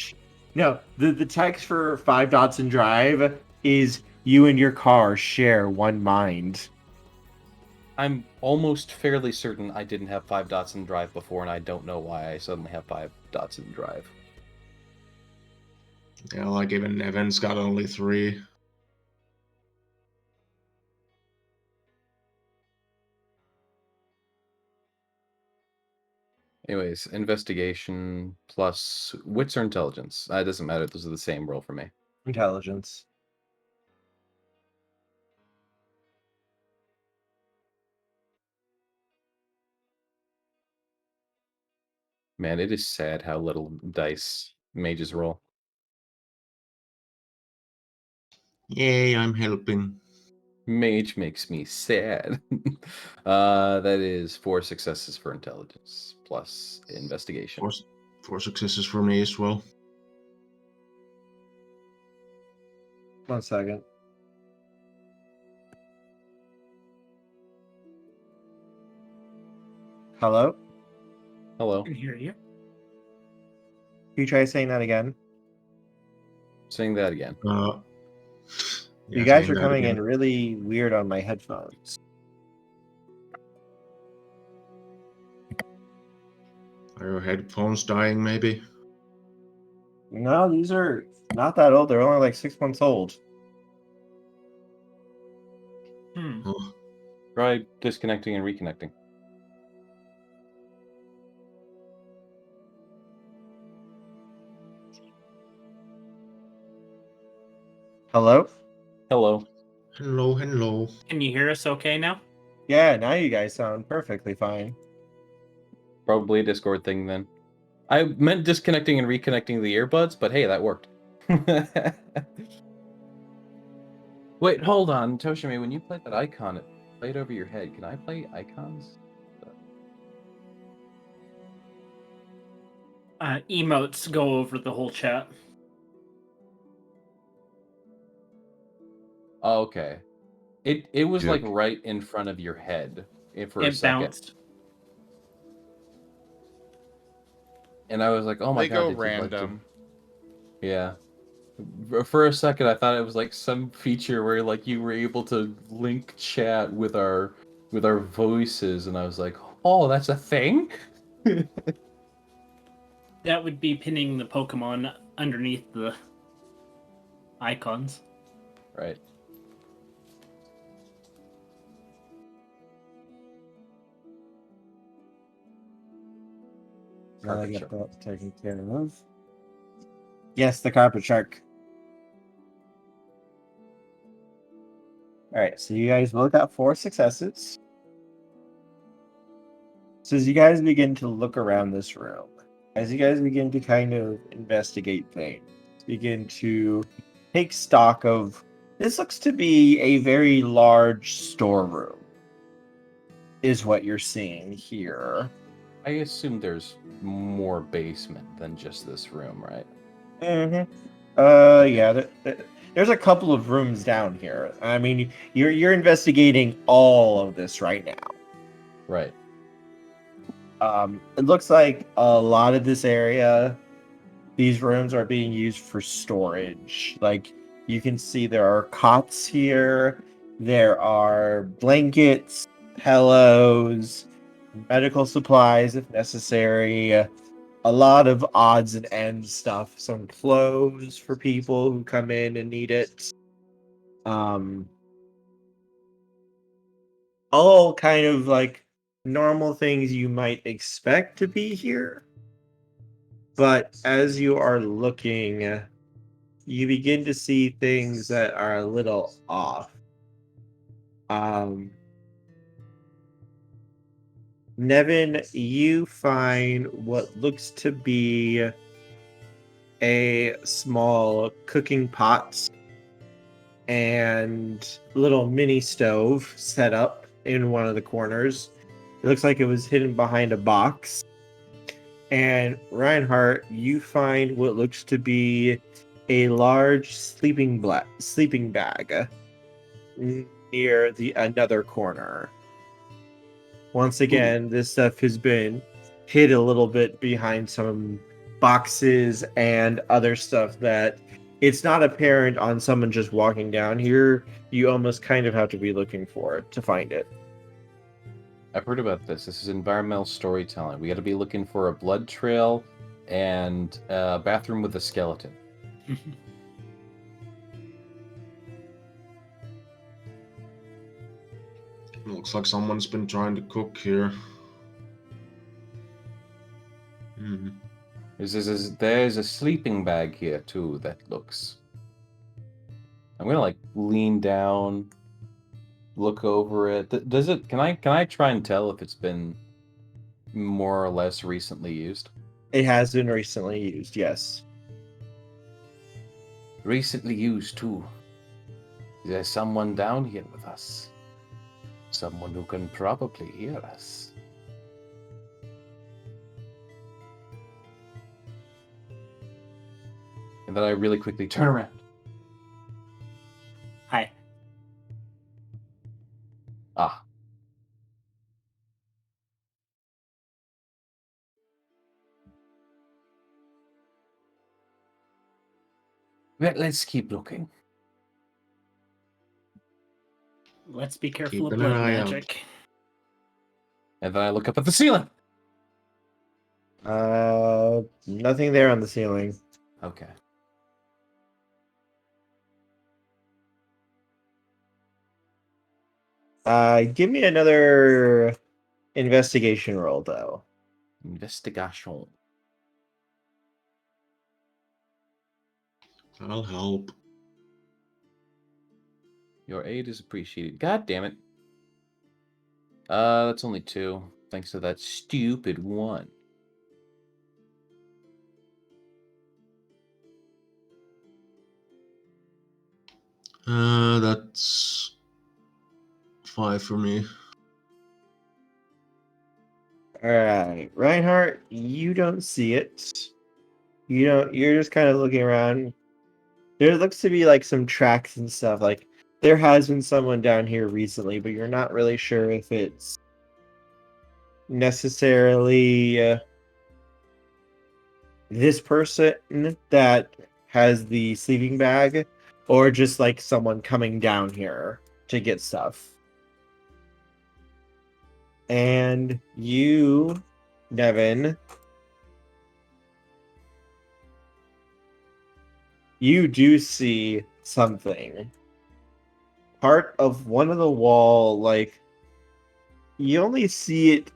No, the text for 5 dots in drive is you and your car share one mind. I'm almost fairly certain I didn't have 5 dots in drive before, and I don't know why I suddenly have 5 dots in drive. Yeah, like even Evan's got only 3. Anyways, investigation plus wits or intelligence. It doesn't matter. Those are the same roll for me. Intelligence. Man, it is sad how little dice mages roll. Yay, I'm helping. Mage makes me sad. That is 4 successes for intelligence plus investigation. 4 successes for me as well. 1 second. Hello? Hello. I can hear you. Can you try saying that again? Saying that again. You guys are coming in really weird on my headphones. Are your headphones dying, maybe? No, these are not that old. They're only like 6 months old. Oh, Try disconnecting and reconnecting. Hello? Hello. hello, hello. Can you hear us okay now? Yeah, now you guys sound perfectly fine. Probably a Discord thing then. I meant disconnecting and reconnecting the earbuds, but hey, that worked. Wait, hold on, Toshimi. When you played that icon, it played over your head. Can I play icons? Emotes go over the whole chat. Oh, okay. It was like Jerk. right in front of your head for a It second. bounced. And I was like, oh my They god. go did you like to- random. Yeah. For a second, I thought it was like some feature where like you were able to link chat with our voices, and I was like, oh, that's a thing? That would be pinning the Pokemon underneath the icons. Right. Now I Carpet get shark. that taken care of. Yes, the carpet shark. Alright, so you guys both got 4 successes. So as you guys begin to look around this room, as you guys begin to kind of investigate things, begin to take stock of this looks to be a very large storeroom, is what you're seeing here. I assume there's more basement than just this room, right? Mm-hmm. Yeah. There's a couple of rooms down here. I mean, you're investigating all of this right now. Right. It looks like a lot of this area, these rooms are being used for storage. Like, you can see there are cots here, there are blankets, pillows, medical supplies if necessary, a lot of odds and ends stuff, some clothes for people who come in and need it. All kind of like normal things you might expect to be here. But as you are looking, you begin to see things that are a little off. Nevin, you find what looks to be a small cooking pot and little mini stove set up in one of the corners. It looks like it was hidden behind a box. And Reinhardt, you find what looks to be a large sleeping bag near the another corner. Once again, this stuff has been hid a little bit behind some boxes and other stuff that it's not apparent on someone just walking down here. You almost kind of have to be looking for it to find it. I've heard about this. This is environmental storytelling. We got to be looking for a blood trail and a bathroom with a skeleton. Looks like someone's been trying to cook here. There's a sleeping bag here too that looks. I'm gonna like lean down, look over it. Does it? Can I try and tell if it's been more or less recently used? It has been recently used, yes. Recently used too. Is there someone down here with us? Someone who can probably hear us. And then I really quickly turn around. Hi. Ah. Let's keep looking. Let's be careful Keep of an blood eye out. magic. And then I look up at the ceiling. Nothing there on the ceiling. Okay. Give me another investigation roll, though. Investigation. I'll help. Your aid is appreciated. God damn it. That's only 2. Thanks to that stupid 1. That's 5 for me. Alright, Reinhardt, you don't see it. You're just kind of looking around. There looks to be like some tracks and stuff. Like, there has been someone down here recently, but you're not really sure if it's necessarily this person that has the sleeping bag, or just like someone coming down here to get stuff. And you Devin, you do see something. Part of one of the wall, like, you only see it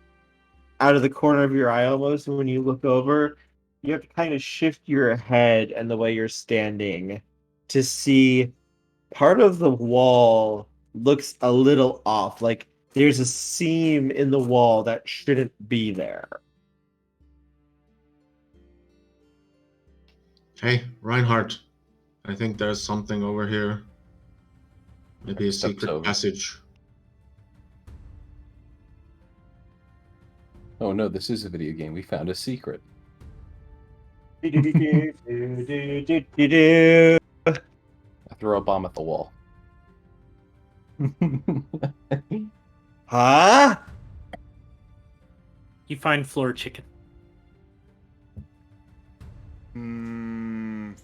out of the corner of your eye almost, and when you look over, you have to kind of shift your head and the way you're standing to see part of the wall looks a little off. Like, there's a seam in the wall that shouldn't be there. Hey, Reinhardt. I think there's something over here. Maybe a Steps secret over. passage. Oh no, this is a video game. We found a secret. I throw a bomb at the wall. Huh? You find floor chicken.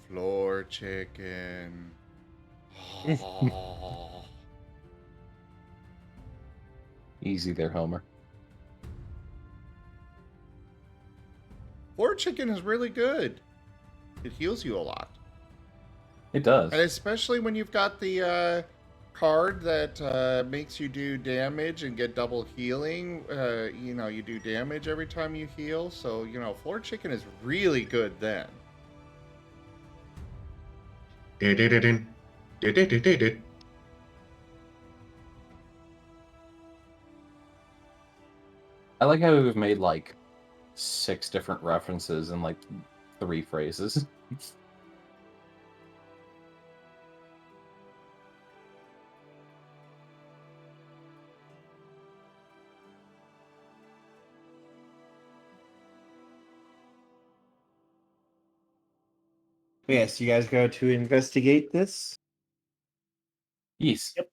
Floor chicken. Oh. Easy there, Homer. Floor chicken is really good. It heals you a lot. It does. And especially when you've got the card that makes you do damage and get double healing. You do damage every time you heal. So, floor chicken is really good then. Did. I like how we've made like 6 different references in like 3 phrases. Yes, you guys go to investigate this? Yes. Yep.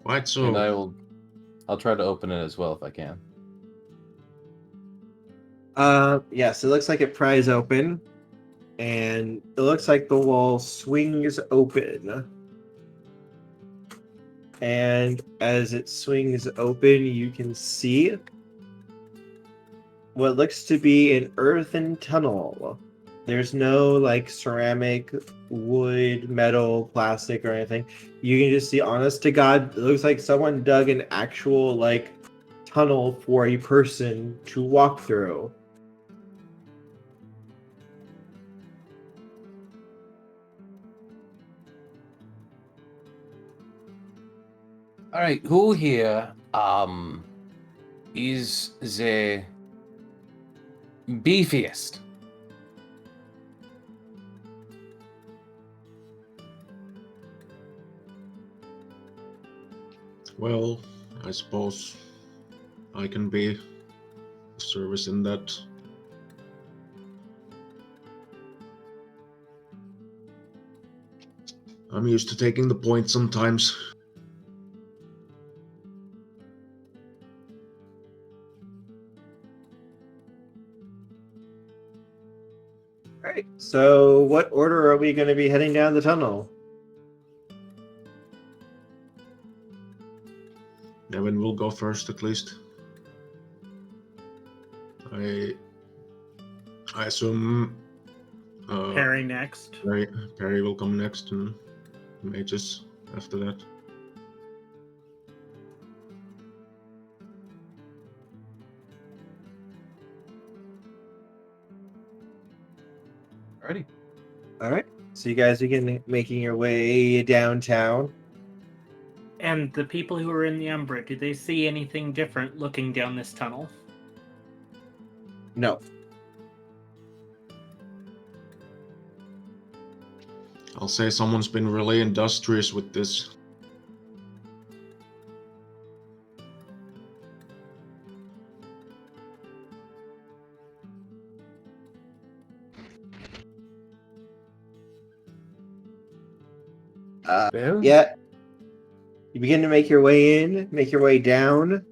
Quite so. And I'll try to open it as well if I can. Yes, it looks like it pries open, and it looks like the wall swings open. And as it swings open, you can see what looks to be an earthen tunnel. There's no like ceramic, wood, metal, plastic, or anything. You can just see, honest to God, it looks like someone dug an actual like tunnel for a person to walk through. All right, who here is the beefiest? Well, I suppose I can be of service in that. I'm used to taking the point sometimes. Right. So, what order are we going to be heading down the tunnel? Devin will go first, at least. I assume Perry next. Perry will come next, and mages after that. Alrighty. All right. So you guys begin making your way downtown. And the people who are in the Umbra, do they see anything different looking down this tunnel? No. I'll say someone's been really industrious with this. Yeah. You begin to make your way in, make your way down,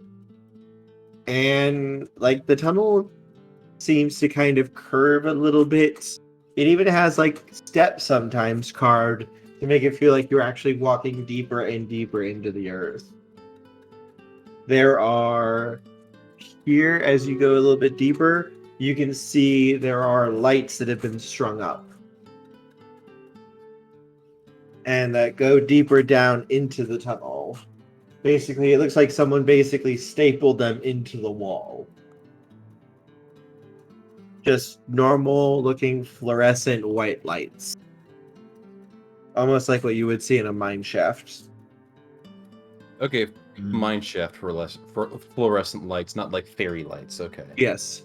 and like the tunnel seems to kind of curve a little bit. It even has like steps sometimes carved to make it feel like you're actually walking deeper and deeper into the earth. There are here, as you go a little bit deeper, you can see there are lights that have been strung up. And that go deeper down into the tunnel. Basically, it looks like someone basically stapled them into the wall. Just normal looking fluorescent white lights. Almost like what you would see in a mine shaft. Okay, mine shaft for fluorescent lights, not like fairy lights. Okay. Yes.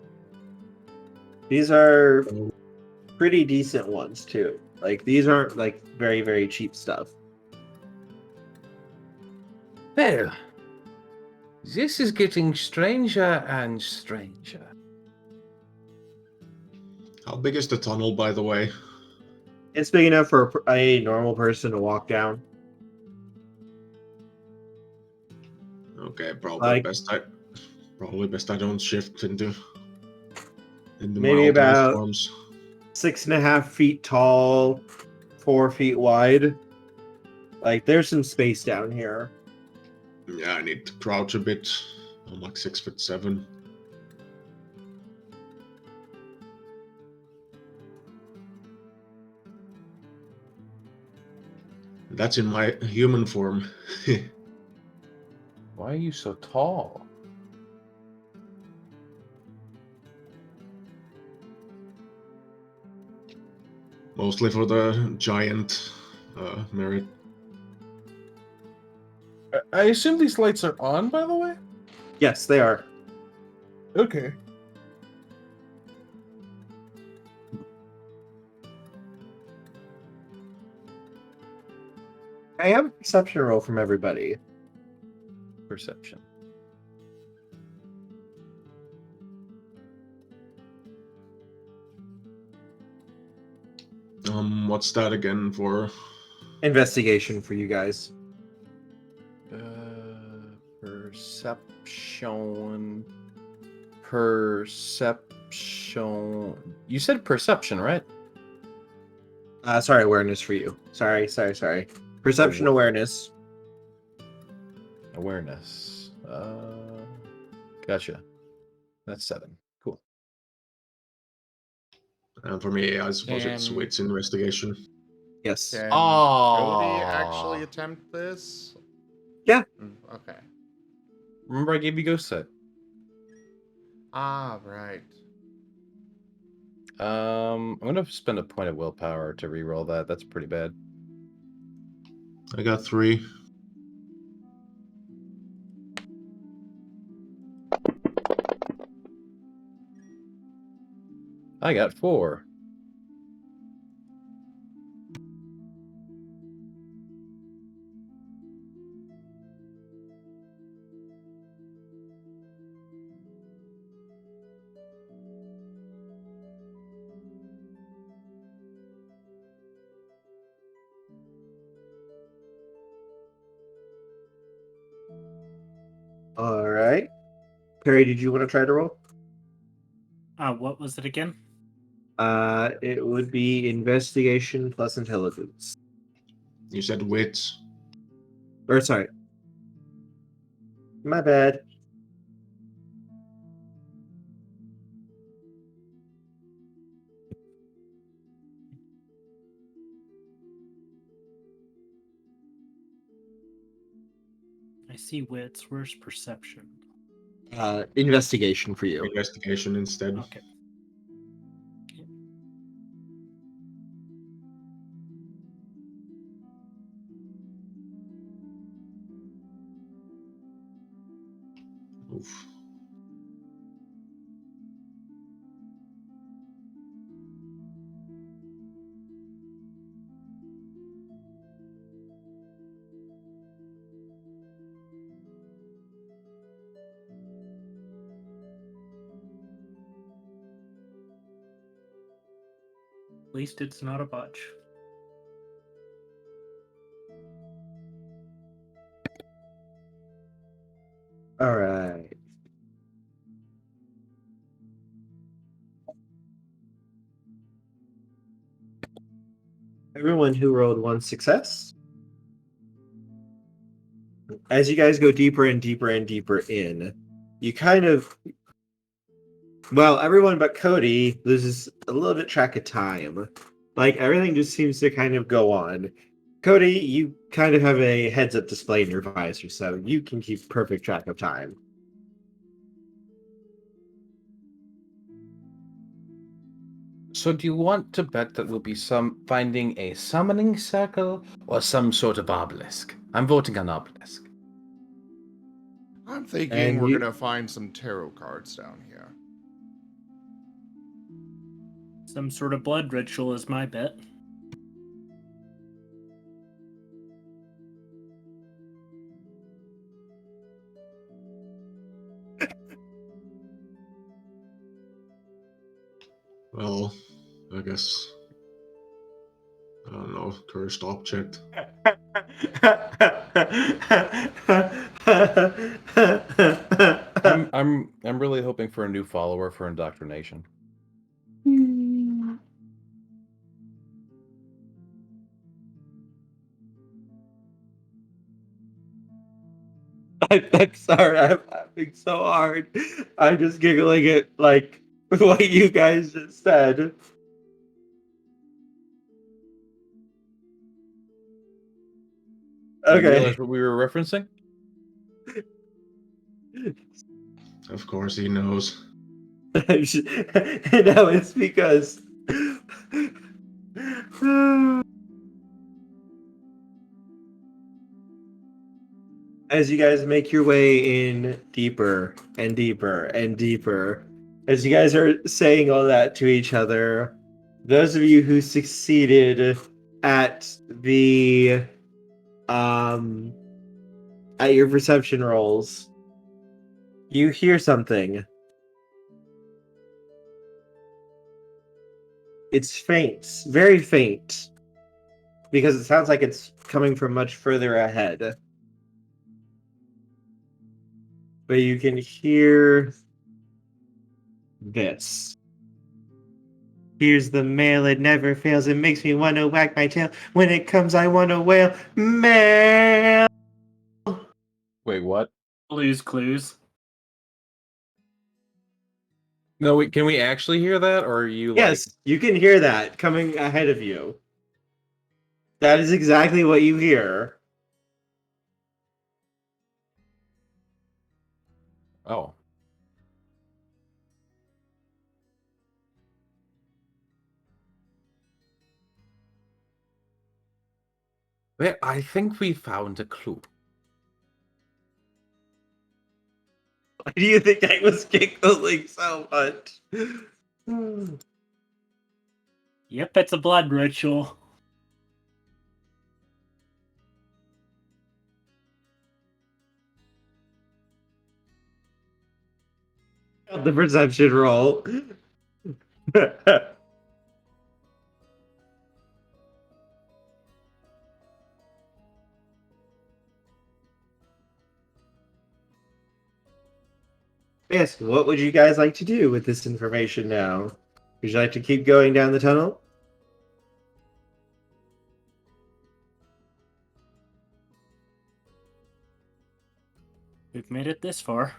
These are pretty decent ones too. Like these aren't like very, very cheap stuff. Well, this is getting stranger and stranger. How big is the tunnel, by the way? It's big enough for a normal person to walk down. Okay, probably Like- best I don't shift into Maybe mild life about- forms. 6.5 feet tall, 4 feet wide. Like there's some space down here. Yeah, I need to crouch a bit. I'm like 6'7". That's in my human form. Why are you so tall? Mostly for the giant merit. I assume these lights are on, by the way? Yes, they are. Okay. I have a perception roll from everybody. Perception. What's that again for? Investigation for you guys. Perception. Perception. You said perception, right? Sorry, awareness for you. Sorry. Perception awareness. Awareness. Gotcha. That's 7. Cool. And for me, I suppose it's Can- wits investigation. Yes. Can Oh. Cody actually attempt this? Yeah. Okay. Remember I gave you ghost sight. Ah, right. I'm gonna spend a point of willpower to reroll that. That's pretty bad. I got 3. I got 4. All right. Perry, did you want to try to roll? What was it again? It would be investigation plus intelligence. You said wits. Or sorry. My bad. I see wits. Where's perception? Investigation for you. Investigation instead. Okay. Oof. At least it's not a botch. All right. Everyone who rolled 1 success. As you guys go deeper and deeper and deeper in, you kind of Well, everyone but Cody loses a little bit track of time. Like, everything just seems to kind of go on. Cody, you kind of have a heads-up display in your visor, so you can keep perfect track of time. So do you want to bet that we'll be finding a summoning circle or some sort of obelisk? I'm voting on obelisk. I'm thinking And we're you- gonna find some tarot cards down here. Some sort of blood ritual is my bet. Well, I guess. I don't know, cursed object. I'm really hoping for a new follower for indoctrination. I'm sorry, I'm laughing so hard. I'm just giggling at like what you guys just said. You Okay. realize what we were referencing? Of course he knows. And now it's because as you guys make your way in deeper and deeper and deeper, as you guys are saying all that to each other, those of you who succeeded at the at your perception rolls, you hear something. It's faint, very faint, because it sounds like it's coming from much further ahead. But you can hear this. Here's the mail, it never fails. It makes me want to wag my tail. When it comes, I want to wail. Mail! Wait, what? Blue's Clues. No, can we actually hear that, or are you Yes, you can hear that coming ahead of you. That is exactly what you hear. like, oh, well, I think we found a clue. Why do you think I was giggling so much? Yep, it's a blood ritual. The perception roll. Yes, what would you guys like to do with this information now? Would you like to keep going down the tunnel? We've made it this far.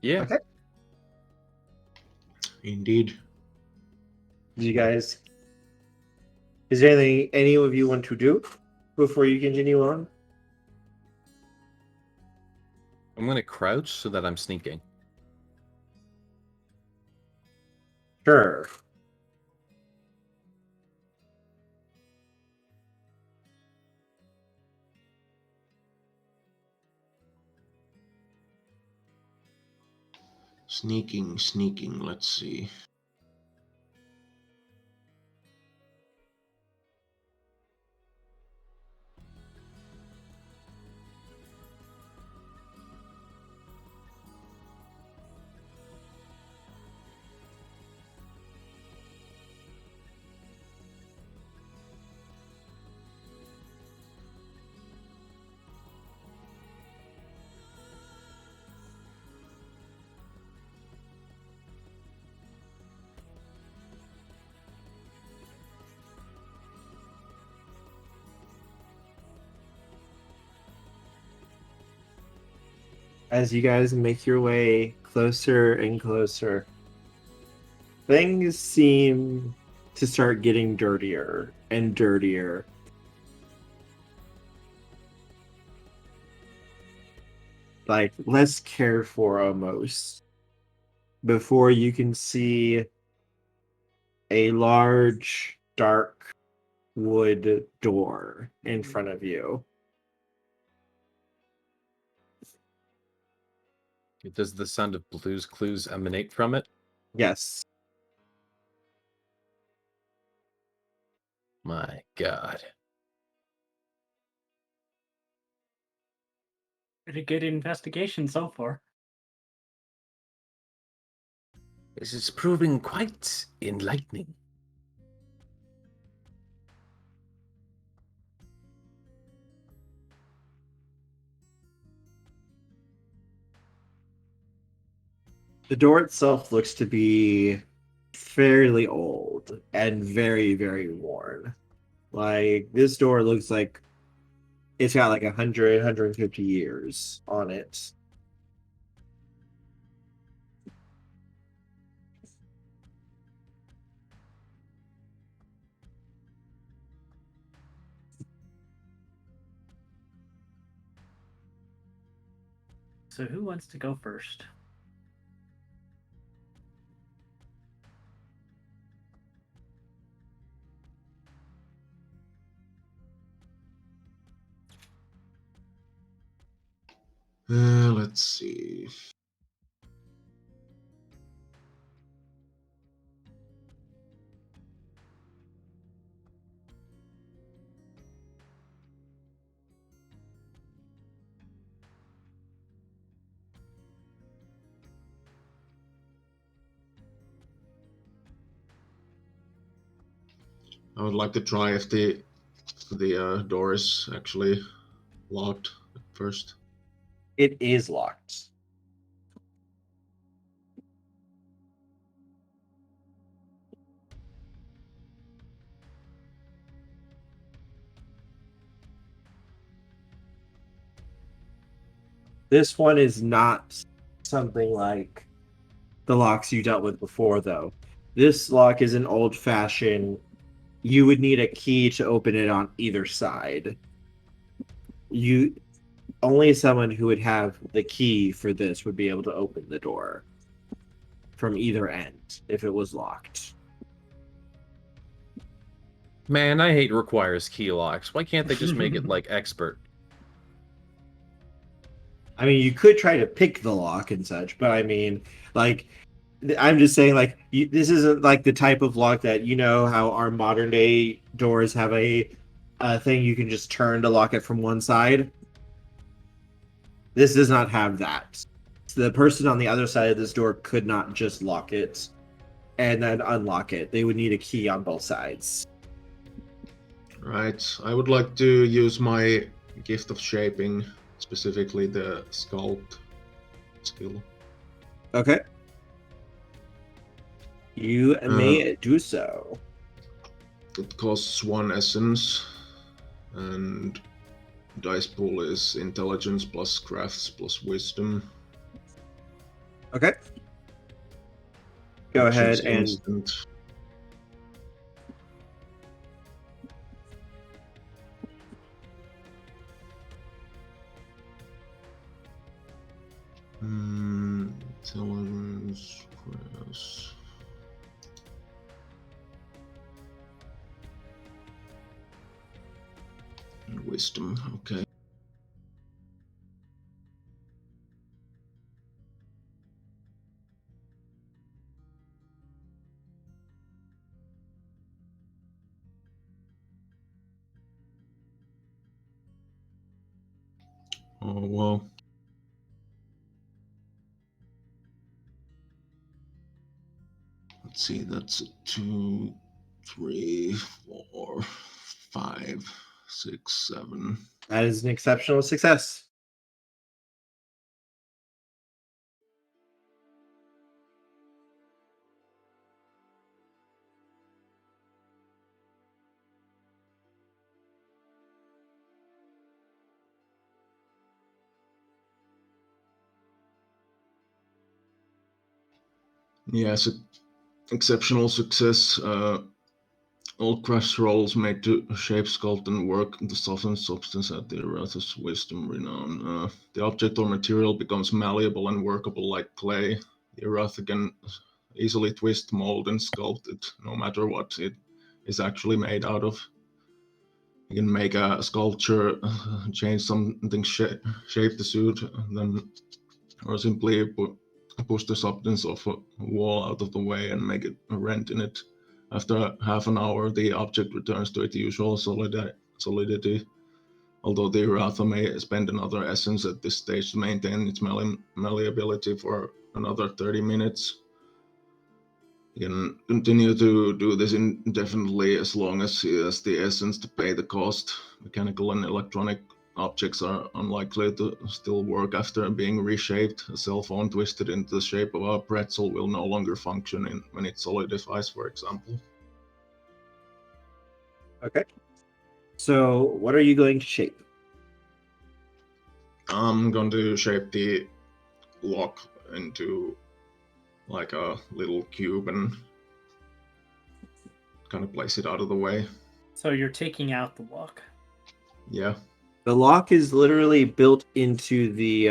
Yeah. Okay. Indeed. Do you guys... Is there anything any of you want to do before you continue on? I'm gonna crouch so that I'm sneaking. Sure. Sneaking, let's see. as you guys make your way closer and closer, things seem to start getting dirtier and dirtier. Like less cared for almost. Before you can see a large, dark wood door in front of you. Does the sound of Blue's Clues emanate from it? Yes. My God. Pretty good investigation so far. This is proving quite enlightening. The door itself looks to be fairly old and very, very worn. Like, this door looks like it's got like 150 years on it. So who wants to go first? Let's see. I would like to try if the door is actually locked at first. It is locked. This one is not something like the locks you dealt with before, though. This lock is an old-fashioned. You would need a key to open it on either side. You only someone who would have the key for this would be able to open the door from either end if it was locked. Man, I hate requires key locks. Why can't they just make it like expert? I mean, you could try to pick the lock and such, but I mean, like, I'm just saying, like, this isn't like the type of lock that, you know, how our modern day doors have a thing you can just turn to lock it from one side. This does not have that. So the person on the other side of this door could not just lock it and then unlock it. They would need a key on both sides. Right. I would like to use my gift of shaping, specifically the sculpt skill. Okay. You may do so. It costs 1 essence, and dice pool is intelligence plus crafts plus wisdom. Okay. Go ahead Actions and instant. Intelligence, crafts. And wisdom, okay. Oh, well. Let's see, that's a 2, 3, 4, 5, 6, 7. that is an exceptional success. Yes, exceptional success. All crash rolls made to shape, sculpt, and work the softened substance at the Erath's wisdom renown. The object or material becomes malleable and workable like clay. The Erath can easily twist, mold, and sculpt it, no matter what it is actually made out of. You can make a sculpture, change something, shape the suit, then, or simply push the substance of a wall out of the way and make it a rent in it. After half an hour, the object returns to its usual solidity, although the Ratha may spend another essence at this stage to maintain its malleability for another 30 minutes. You can continue to do this indefinitely as long as he has the essence to pay the cost. Mechanical and electronic objects are unlikely to still work after being reshaped. A cell phone twisted into the shape of a pretzel will no longer function when it solidifies, for example. Okay. So, what are you going to shape? I'm going to shape the lock into like a little cube and kind of place it out of the way. So you're taking out the lock. Yeah. The lock is literally built into the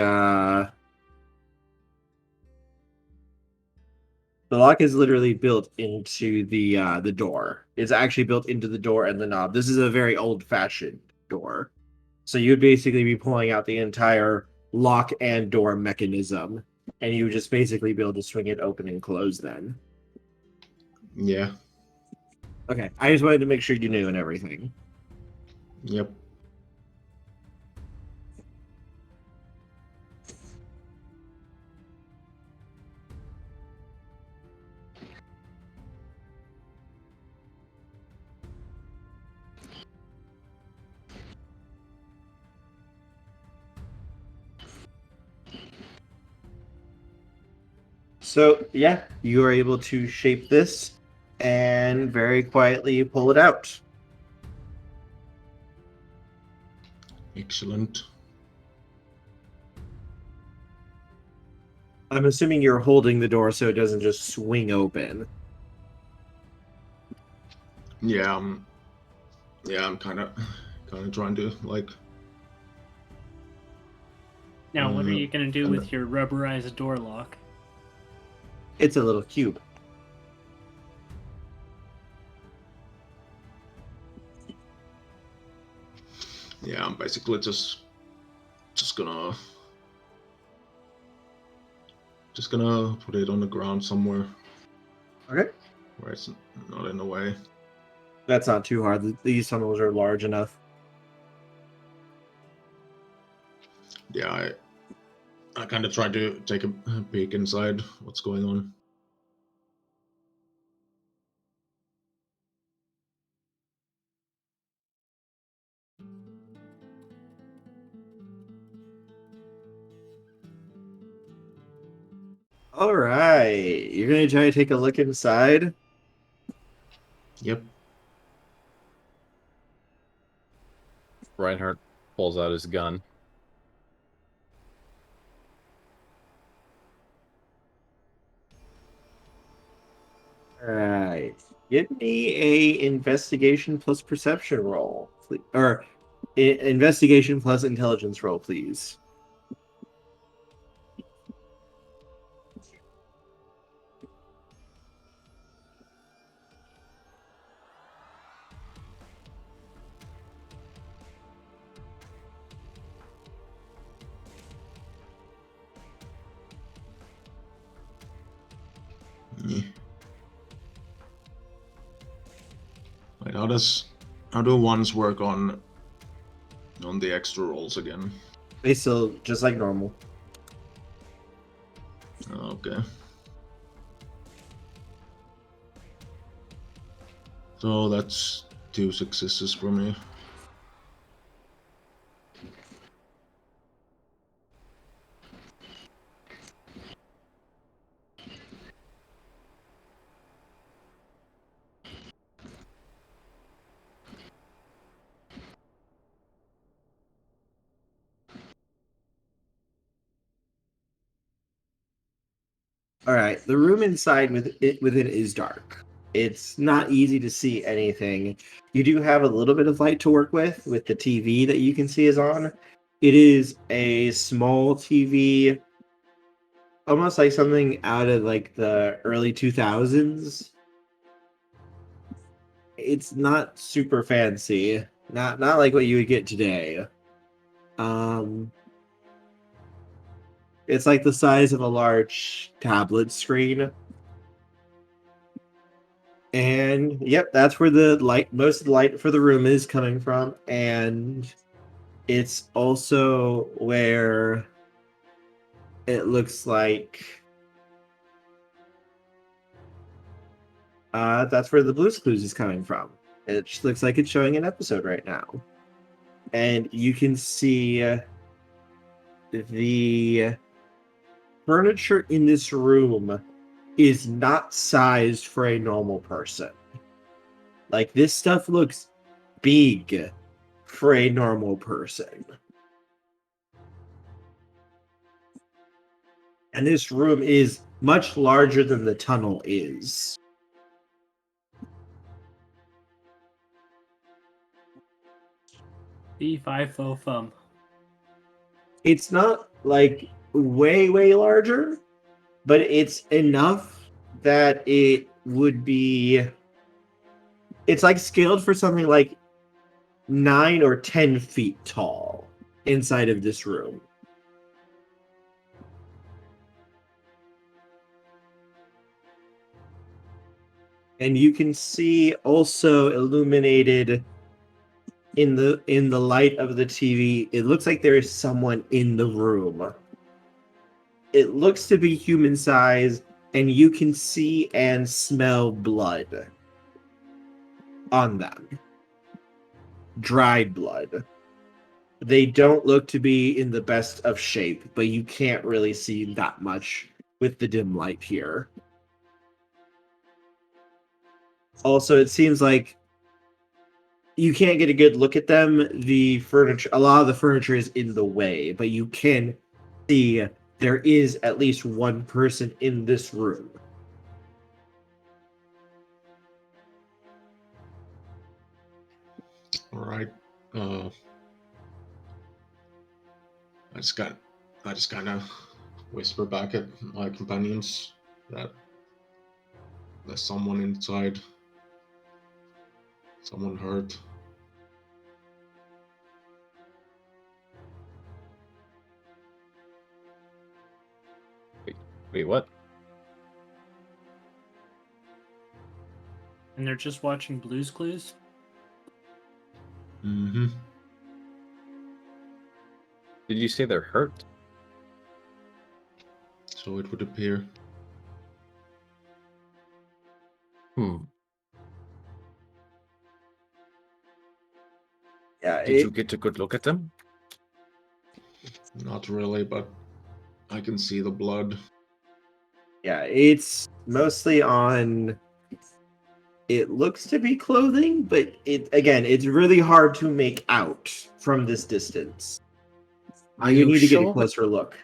lock is literally built into the door. It's actually built into the door and the knob. This is a very old-fashioned door. So you'd basically be pulling out the entire lock and door mechanism, and you would just basically be able to swing it open and close then. Yeah. Okay, I just wanted to make sure you knew and everything. Yep. So, yeah, you are able to shape this and very quietly pull it out. Excellent. I'm assuming you're holding the door so it doesn't just swing open. Yeah, I'm kind of trying to like. Now, what are you going to do and- with your rubberized door lock? It's a little cube. Yeah, I'm basically just gonna put it on the ground somewhere Okay. where it's not in the way. That's not too hard. These tunnels are large enough. Yeah, I kind of tried to take a peek inside what's going on. All right. You're going to try to take a look inside. Yep. Reinhardt pulls out his gun. All right. Give me a investigation plus perception roll, please. Or investigation plus intelligence roll, please. Yeah. Wait, how do ones work on the extra rolls again? They still just like normal. Okay. So that's 2 successes for me. All right, the room inside within is dark. It's not easy to see anything. You do have a little bit of light to work with the TV that you can see is on. It is a small TV, almost like something out of like the early 2000s. It's not super fancy, not like what you would get today. It's like the size of a large tablet screen. And yep, that's where the light, most of the light for the room is coming from. And it's also where it looks like that's where the Blue's Clues is coming from. It just looks like it's showing an episode right now. And you can see the furniture in this room is not sized for a normal person. Like, this stuff looks big for a normal person. And this room is much larger than the tunnel is. B5 It's not like way larger, but it's enough that it would be, it's like scaled for something like 9 or 10 feet tall inside of this room. And you can see also illuminated in the light of the TV, it looks like there is someone in the room. It looks to be human size, and you can see and smell blood on them. Dried blood. They don't look to be in the best of shape, but you can't really see that much with the dim light here. Also, it seems like you can't get a good look at them. The furniture, a lot of the furniture is in the way, but you can see there is at least one person in this room. All right. I just kind of whisper back at my companions that there's someone inside. Someone hurt. Wait, what? And they're just watching Blue's Clues? Mm-hmm. Did you say they're hurt? So it would appear. Yeah, Did you get a good look at them? Not really, but I can see the blood. Yeah, it's mostly on. It looks to be clothing, but it's really hard to make out from this distance. You need to get a closer look.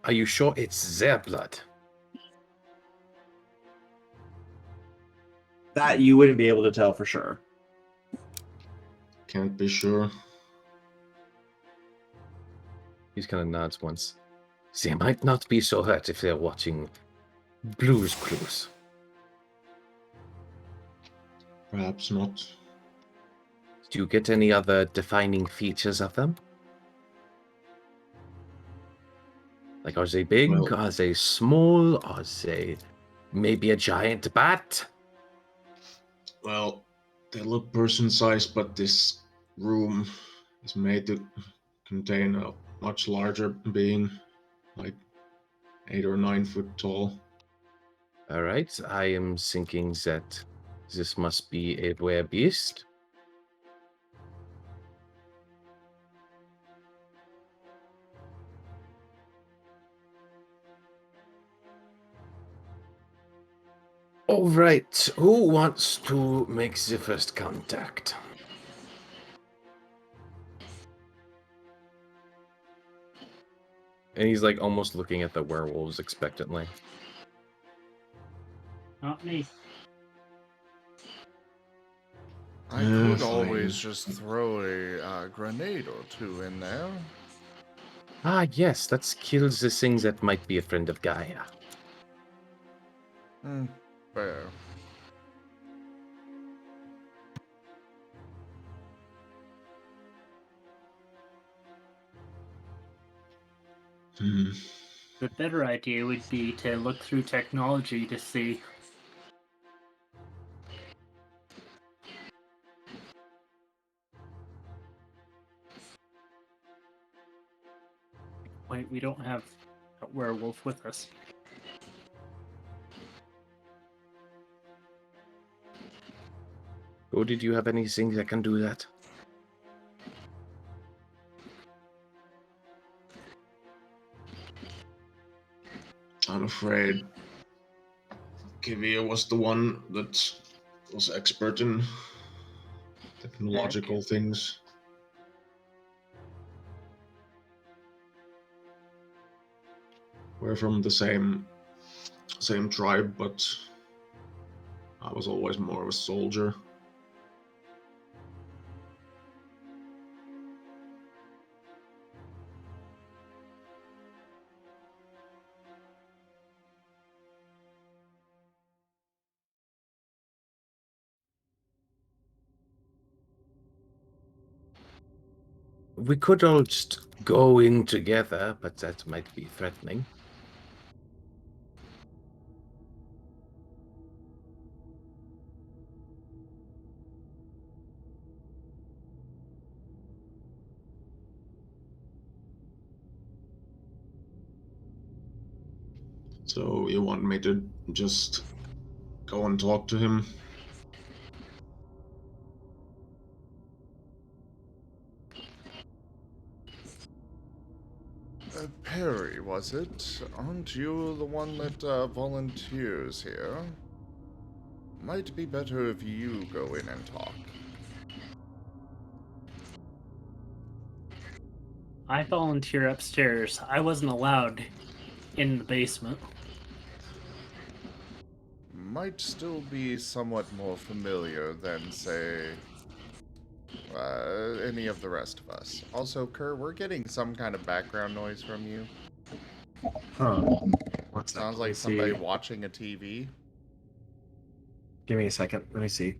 Are you sure it's their blood? That you wouldn't be able to tell for sure. Can't be sure. He kind of nods once. They might not be so hurt if they're watching Blue's Clues. Perhaps not. Do you get any other defining features of them? Like, are they big? Well, Are they small? Are they maybe a giant bat? Well, they look person-sized, but this room is made to contain a much larger being, like 8 or 9 foot tall. All right, I am thinking that this must be a werebeast. All right, who wants to make the first contact? And he's like almost looking at the werewolves expectantly. Not me. I could Fine. always just throw a grenade or two in there. Ah, yes, that kills the things that might be a friend of Gaia. Fair. Hmm. The better idea would be to look through technology to see. Wait, we don't have a werewolf with us. Or did you have anything that can do that? I'm afraid Kivia was the one that was expert in technological things. We're from the same tribe, but I was always more of a soldier. We could all just go in together, but that might be threatening. So you want me to just go and talk to him? Perry, was it? Aren't you the one that volunteers here? Might be better if you go in and talk. I volunteer upstairs. I wasn't allowed in the basement. Might still be somewhat more familiar than, say, any of the rest of us. Also, Kerr, we're getting some kind of background noise from you. Huh. What's that? Sounds Let me like somebody see. watching a TV. Give me a second. Let me see.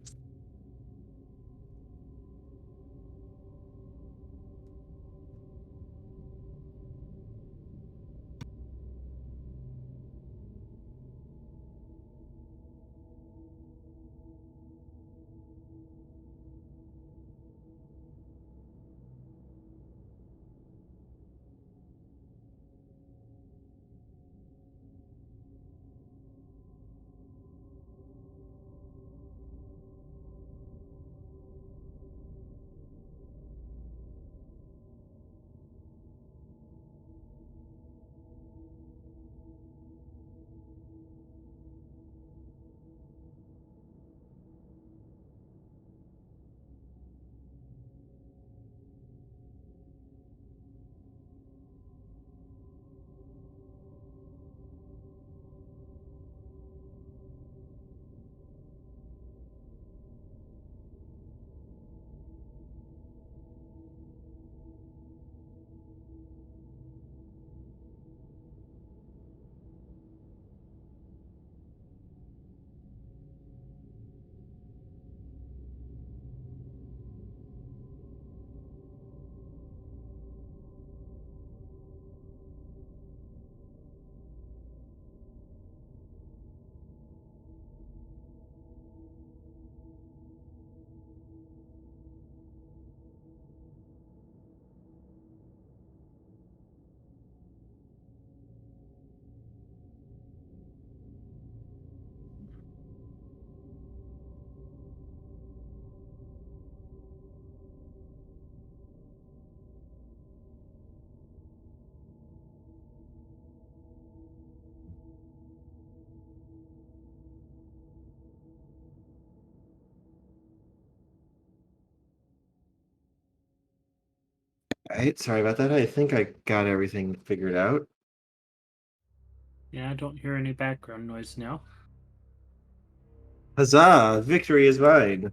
Right, sorry about that. I think I got everything figured out. Yeah, I don't hear any background noise now. Huzzah! Victory is mine.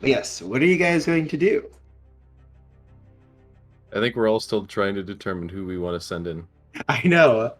Yes, what are you guys going to do? I think we're all still trying to determine who we want to send in. I know.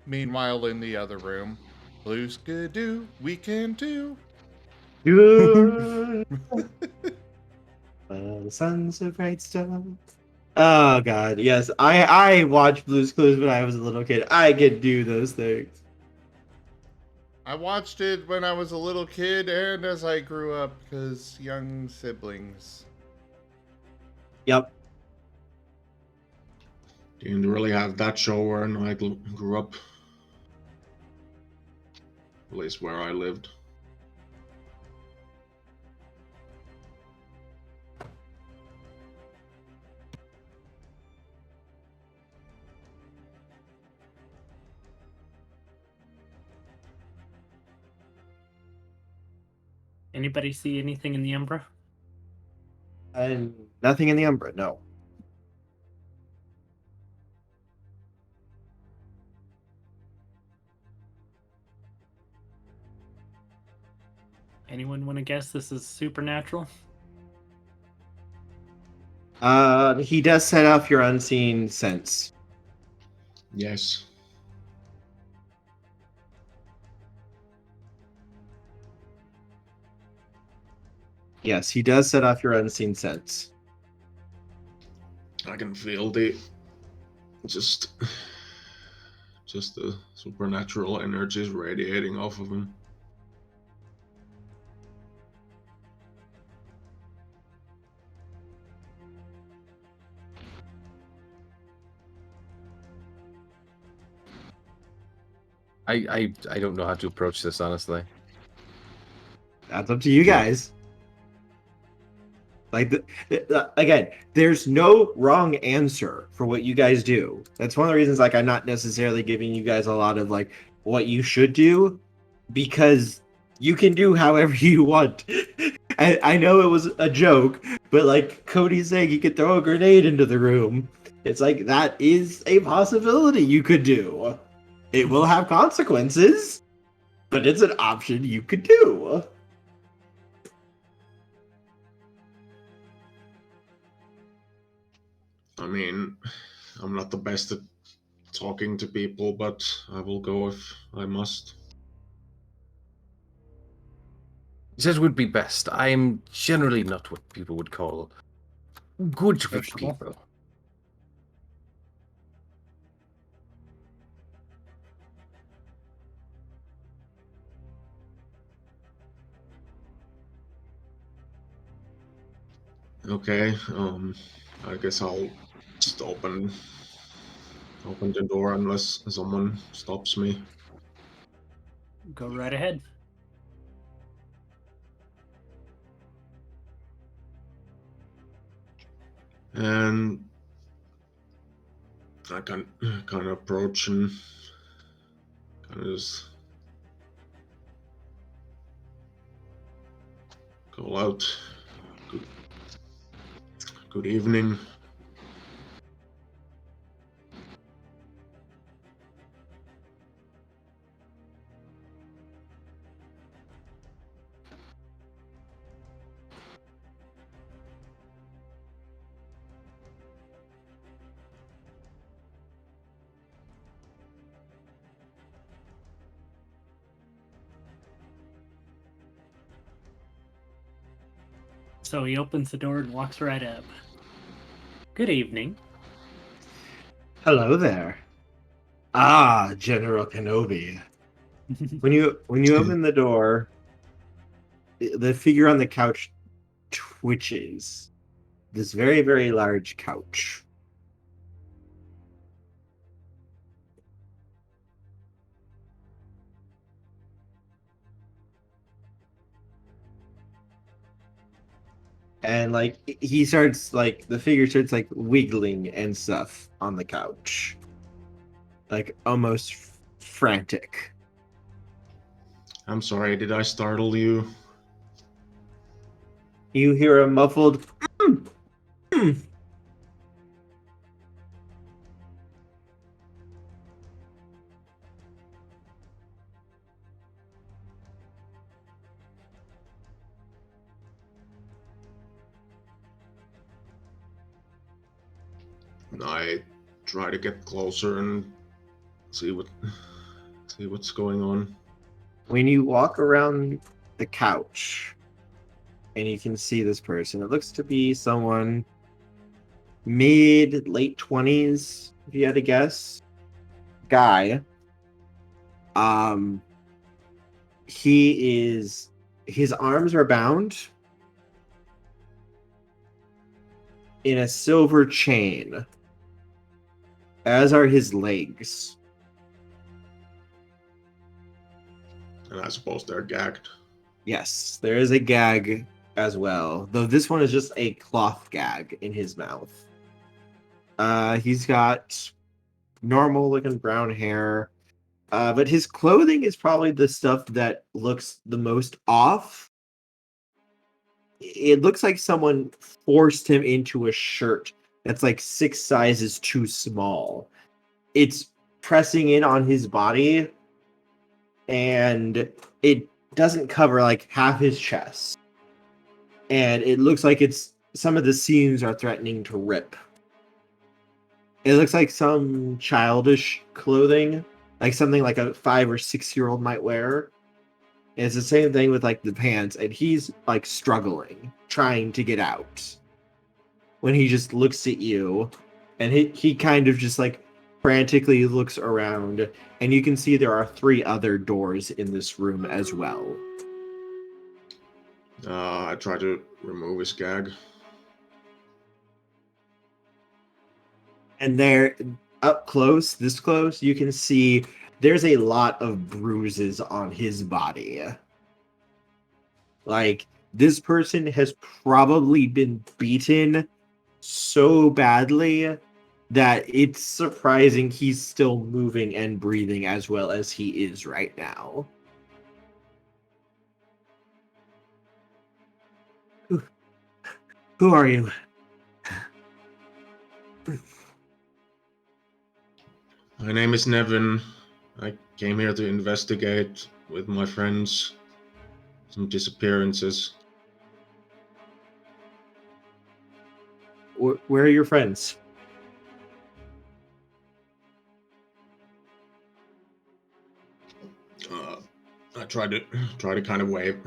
Meanwhile, in the other room, blue skidoo, we can do. Good. The sun's a bright star. Oh god, yes. I watched Blue's Clues when I was a little kid. I could do those things. I watched it when I was a little kid and as I grew up, because young siblings. Yep. Didn't really have that show when I grew up. At least where I lived. Anybody see anything in the Umbra? And nothing in the Umbra, no. Anyone want to guess this is supernatural? He does set off your unseen sense. Yes. Yes, he does set off your unseen sense. I can feel the just the supernatural energies radiating off of him. I don't know how to approach this, honestly. That's up to you guys. Like, again, there's no wrong answer for what you guys do. That's one of the reasons, like, I'm not necessarily giving you guys a lot of, like, what you should do, because you can do however you want. I know it was a joke, but, like, Cody's saying he could throw a grenade into the room. It's like, that is a possibility you could do. It will have consequences, but it's an option you could do. I mean, I'm not the best at talking to people, but I will go if I must. This would be best. I'm generally not what people would call good with Sociable. people. Okay, I guess I'll just open the door unless someone stops me. Go right ahead. And I can kind of approach and kind of just call out, good evening. So he opens the door and walks right up. Good evening. Hello there. Ah, General Kenobi. When you open the door, the figure on the couch twitches. This very, very large couch. And like he starts like the figure starts like wiggling and stuff on the couch. Like almost frantic. I'm sorry, did I startle you? You hear a muffled "Mm, mm." I try to get closer and see what's going on. When you walk around the couch and you can see this person, it looks to be someone mid late 20s, if you had to guess. Guy. Um his arms are bound in a silver chain, as are his legs. And I suppose they're gagged. Yes, there is a gag as well, though this one is just a cloth gag in his mouth. He's got normal looking brown hair, but his clothing is probably the stuff that looks the most off. It looks like someone forced him into a shirt that's like 6 sizes too small. It's pressing in on his body, and it doesn't cover like half his chest. And it looks like it's some of the seams are threatening to rip. It looks like some childish clothing, like something like a 5 or 6-year-old might wear. And it's the same thing with like the pants, and he's like struggling, trying to get out. When he just looks at you, and he kind of just like frantically looks around, and you can see there are 3 other doors in this room as well. I try to remove his gag. And there, up close, this close, you can see there's a lot of bruises on his body. Like, this person has probably been beaten so badly that it's surprising he's still moving and breathing as well as he is right now. Who are you? My name is Nevin. I came here to investigate with my friends some disappearances. Where are your friends? I try to kind of wave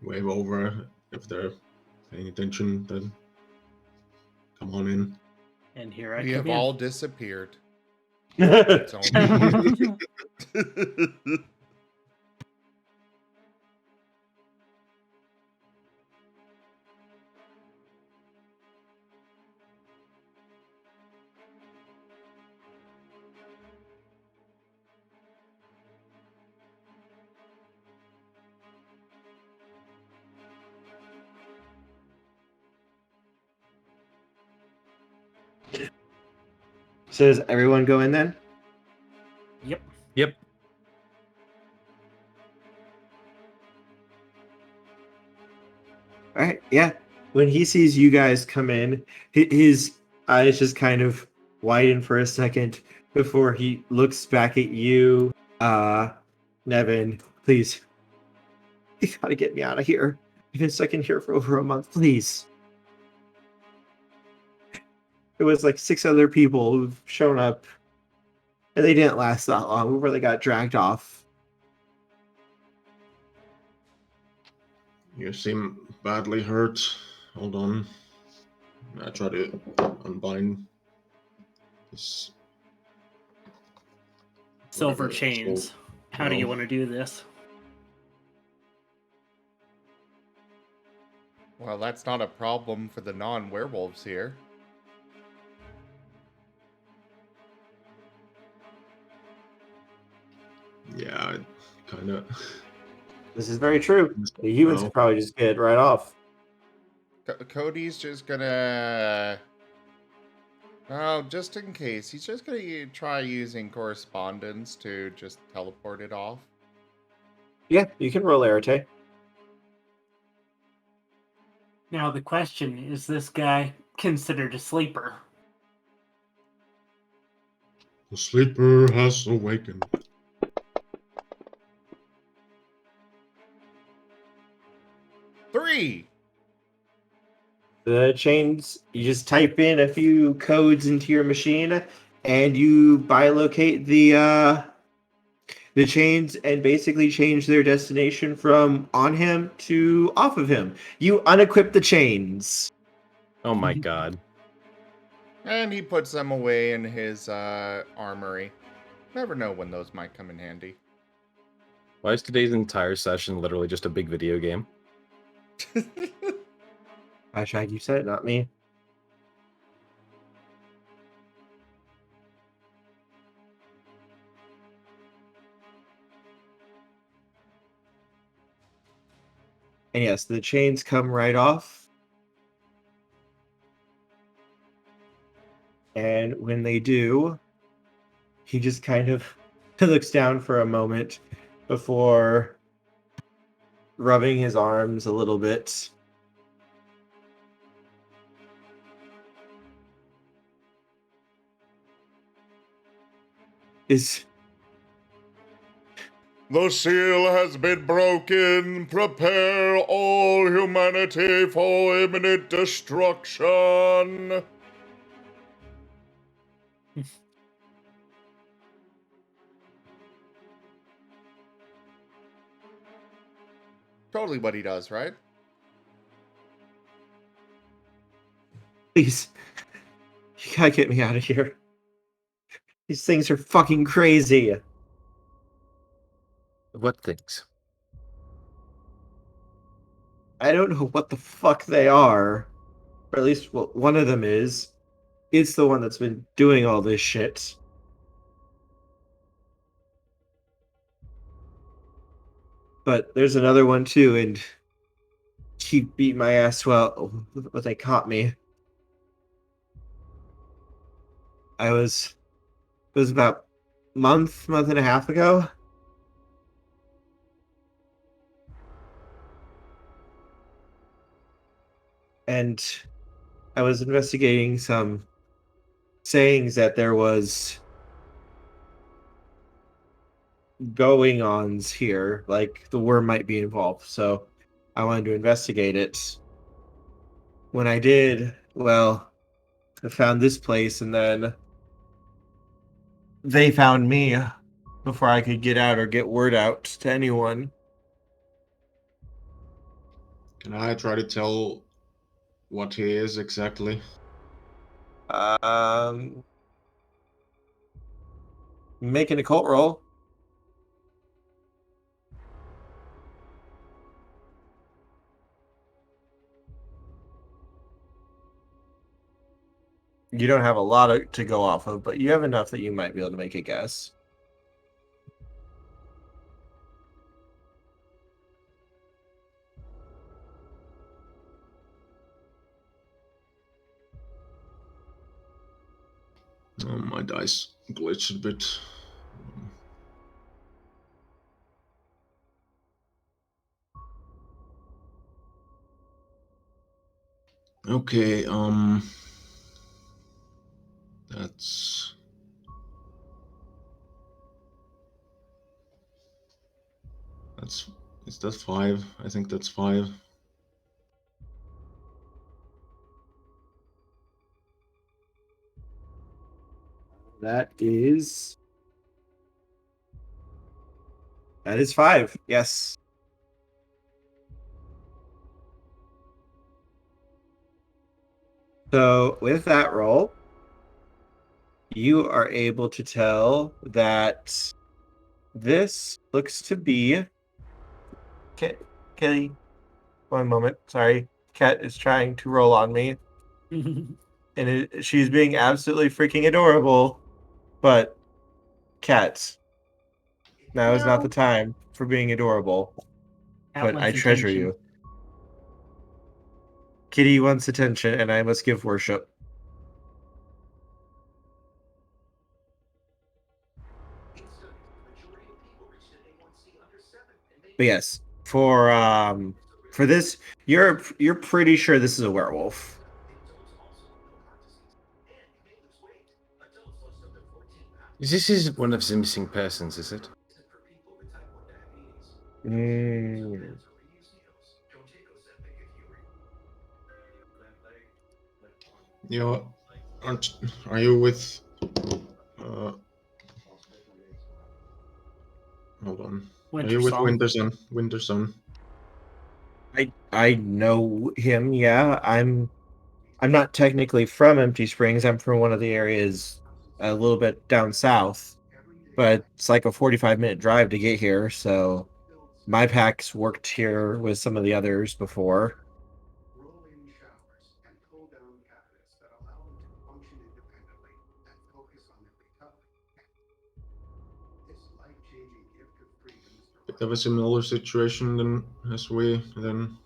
over if they're paying attention. Then come on in. And here I We come have in. all disappeared. It's only- So does everyone go in then? Yep. Yep. All right, yeah. When he sees you guys come in, his eyes just kind of widen for a second before he looks back at you. Nevin, please. You gotta get me out of here. I've been stuck in here for over a month, please. There was like 6 other people who've shown up, and they didn't last that long before they got dragged off. You seem badly hurt. Hold on. I try to unbind this. Silver whatever, chains. so- How do you no. want to do this? Well, that's not a problem for the non-werewolves here. Yeah, kind of. This is very true. The humans could probably just get right off. Cody's just gonna. Oh, just in case, he's just gonna try using correspondence to just teleport it off. Yeah, you can roll Arete. Now the question, is this guy considered a sleeper? The sleeper has awakened. Three. The chains, you just type in a few codes into your machine, and you bilocate the chains and basically change their destination from on him to off of him. You unequip the chains. Oh my god. And he puts them away in his armory. Never know when those might come in handy. Why is today's entire session literally just a big video game? Hashtag, you said it, not me. And yes, the chains come right off. And when they do, he just kind of looks down for a moment before rubbing his arms a little bit. The seal has been broken. Prepare all humanity for imminent destruction. Totally what he does, right? Please, you gotta get me out of here. These things are fucking crazy. What things? I don't know what the fuck they are. Or at least one of them is. It's the one that's been doing all this shit. But there's another one too, and he beat my ass but they caught me. It was about month and a half ago. And I was investigating some sayings that there was going-ons here, like the worm might be involved. So I wanted to investigate it. When I did, well, I found this place, and then they found me before I could get out or get word out to anyone. Can I try to tell what he is exactly? Make an occult roll. You don't have a lot to go off of, but you have enough that you might be able to make a guess. My dice glitched a bit. Okay, that's is that 5? I think that's 5. That is 5. Yes. So with that roll, you are able to tell that this looks to be Kelly. One moment. Sorry. Cat is trying to roll on me. And she's being absolutely freaking adorable. But Cat, now is not the time for being adorable. But I treasure you. Kitty wants attention, and I must give worship. But yes, for this, you're pretty sure this is a werewolf. This is one of the missing persons, is it? Mm. Yeah, are you with? Hold on. Are you with Winterson. Winterson? I know him. Yeah, I'm not technically from Empty Springs. I'm from one of the areas a little bit down south, but it's like a 45-minute drive to get here. So my pack's worked here with some of the others before. Bit of a similar situation than as we then.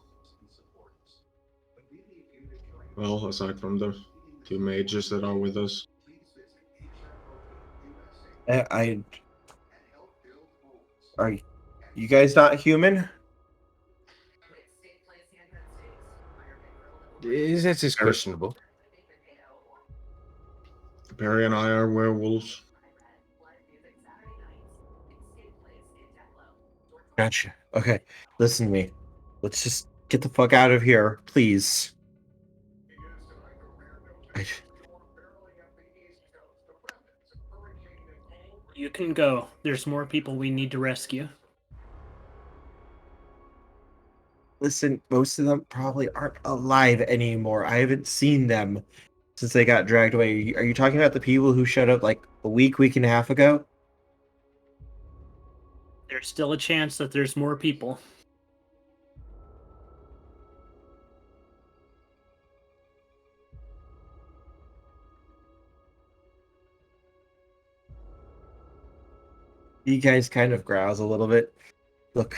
Well, aside from the two mages that are with us. I are you guys not human? That is questionable. Barry and I are werewolves. Gotcha. Okay, listen to me. Let's just get the fuck out of here, please. You can go. There's more people we need to rescue. Listen, most of them probably aren't alive anymore. I haven't seen them since they got dragged away. Are you talking about the people who showed up like a week and a half ago? There's still a chance that there's more people. You guys kind of growls a little bit. Look,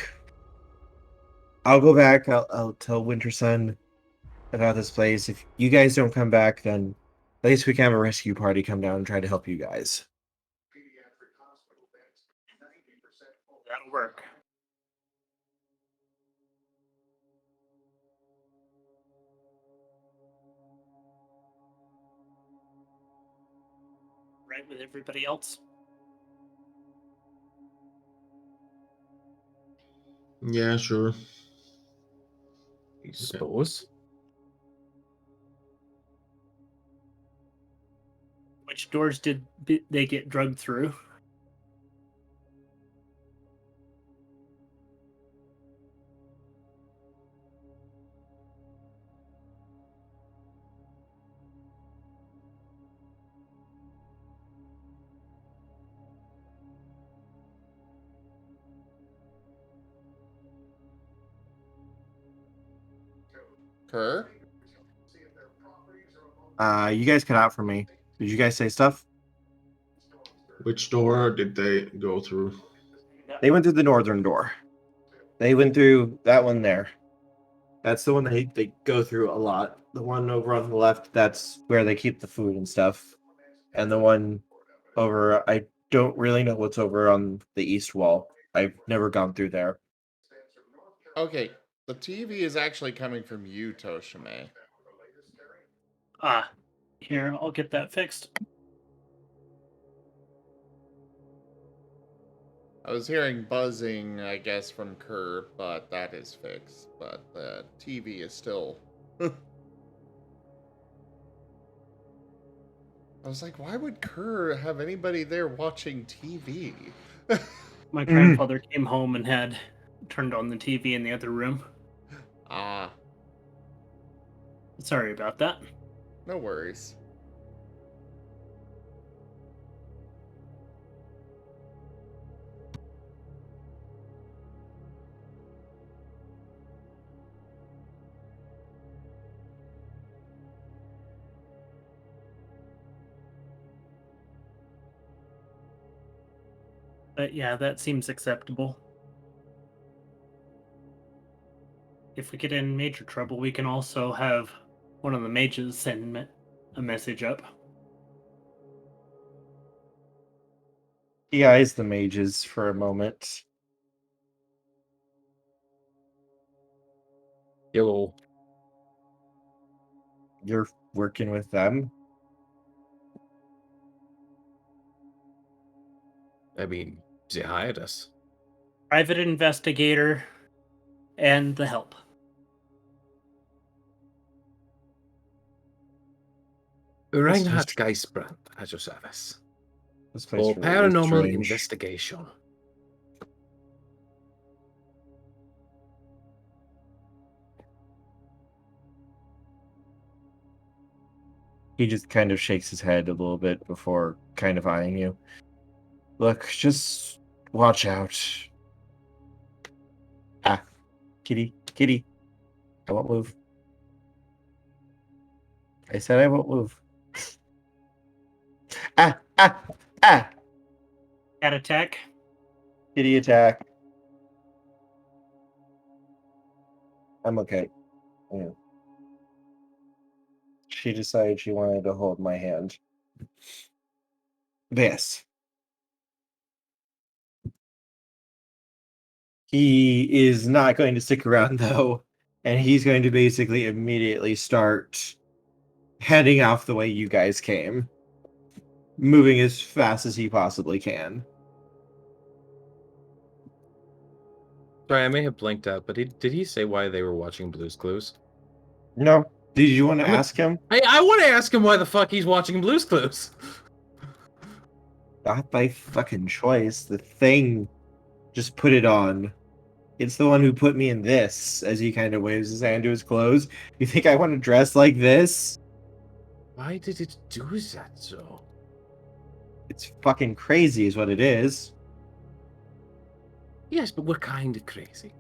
I'll go back. I'll tell Wintersun about this place. If you guys don't come back, then at least we can have a rescue party come down and try to help you guys. That'll work. Right with everybody else? Yeah, sure. I suppose. Which doors did they get drugged through? Kerr? You guys cut out for me. Did you guys say stuff? Which door did they go through? They went through the northern door. They went through that one there. That's the one they go through a lot. The one over on the left, that's where they keep the food and stuff. And the one over, I don't really know what's over on the east wall. I've never gone through there. Okay, the TV is actually coming from you, Toshime. Ah, here, I'll get that fixed. I was hearing buzzing, I guess, from Kerr, but that is fixed. But the TV is still... I was like, why would Kerr have anybody there watching TV? My grandfather came home and had turned on the TV in the other room. Ah, Sorry about that. no worries. But yeah, that seems acceptable. if we get in major trouble, we can also have one of the mages send a message up. He eyes the mages for a moment. Hello. You're working with them? I mean, they hired us. Private investigator and the help. Reinhard Geisbrand at your service. This place For really is paranormal strange. investigation. He just kind of shakes his head a little bit before kind of eyeing you. Look, just watch out. Ah, kitty, kitty. I won't move. I said I won't move. Ah, ah, ah! Cat attack. Kitty attack. I'm okay. Yeah. She decided she wanted to hold my hand. This. He is not going to stick around, though, and he's going to basically immediately start heading off the way you guys came, moving as fast as he possibly can. Sorry, I may have blanked out, but did he say why they were watching Blue's Clues? No. Did you want to I'm a- ask him? Hey, I want to ask him why the fuck he's watching Blue's Clues. Not by fucking choice. The thing just put it on. It's the one who put me in this, as he kind of waves his hand to his clothes. You think I want to dress like this? Why did it do that, though? It's fucking crazy is what it is. Yes, but we're kind of crazy.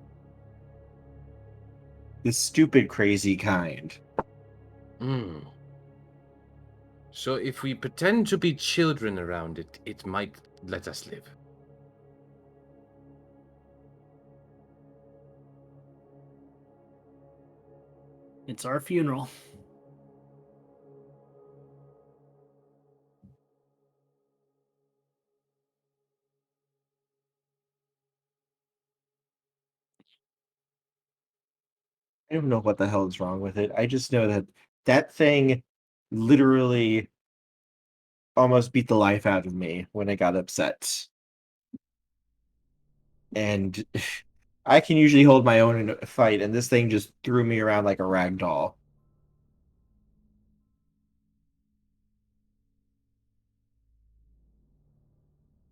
The stupid crazy kind. Hmm. So if we pretend to be children around it, it might let us live. It's our funeral. I don't know what the hell is wrong with it. I just know that that thing literally almost beat the life out of me when it got upset. And I can usually hold my own in a fight, and this thing just threw me around like a rag doll.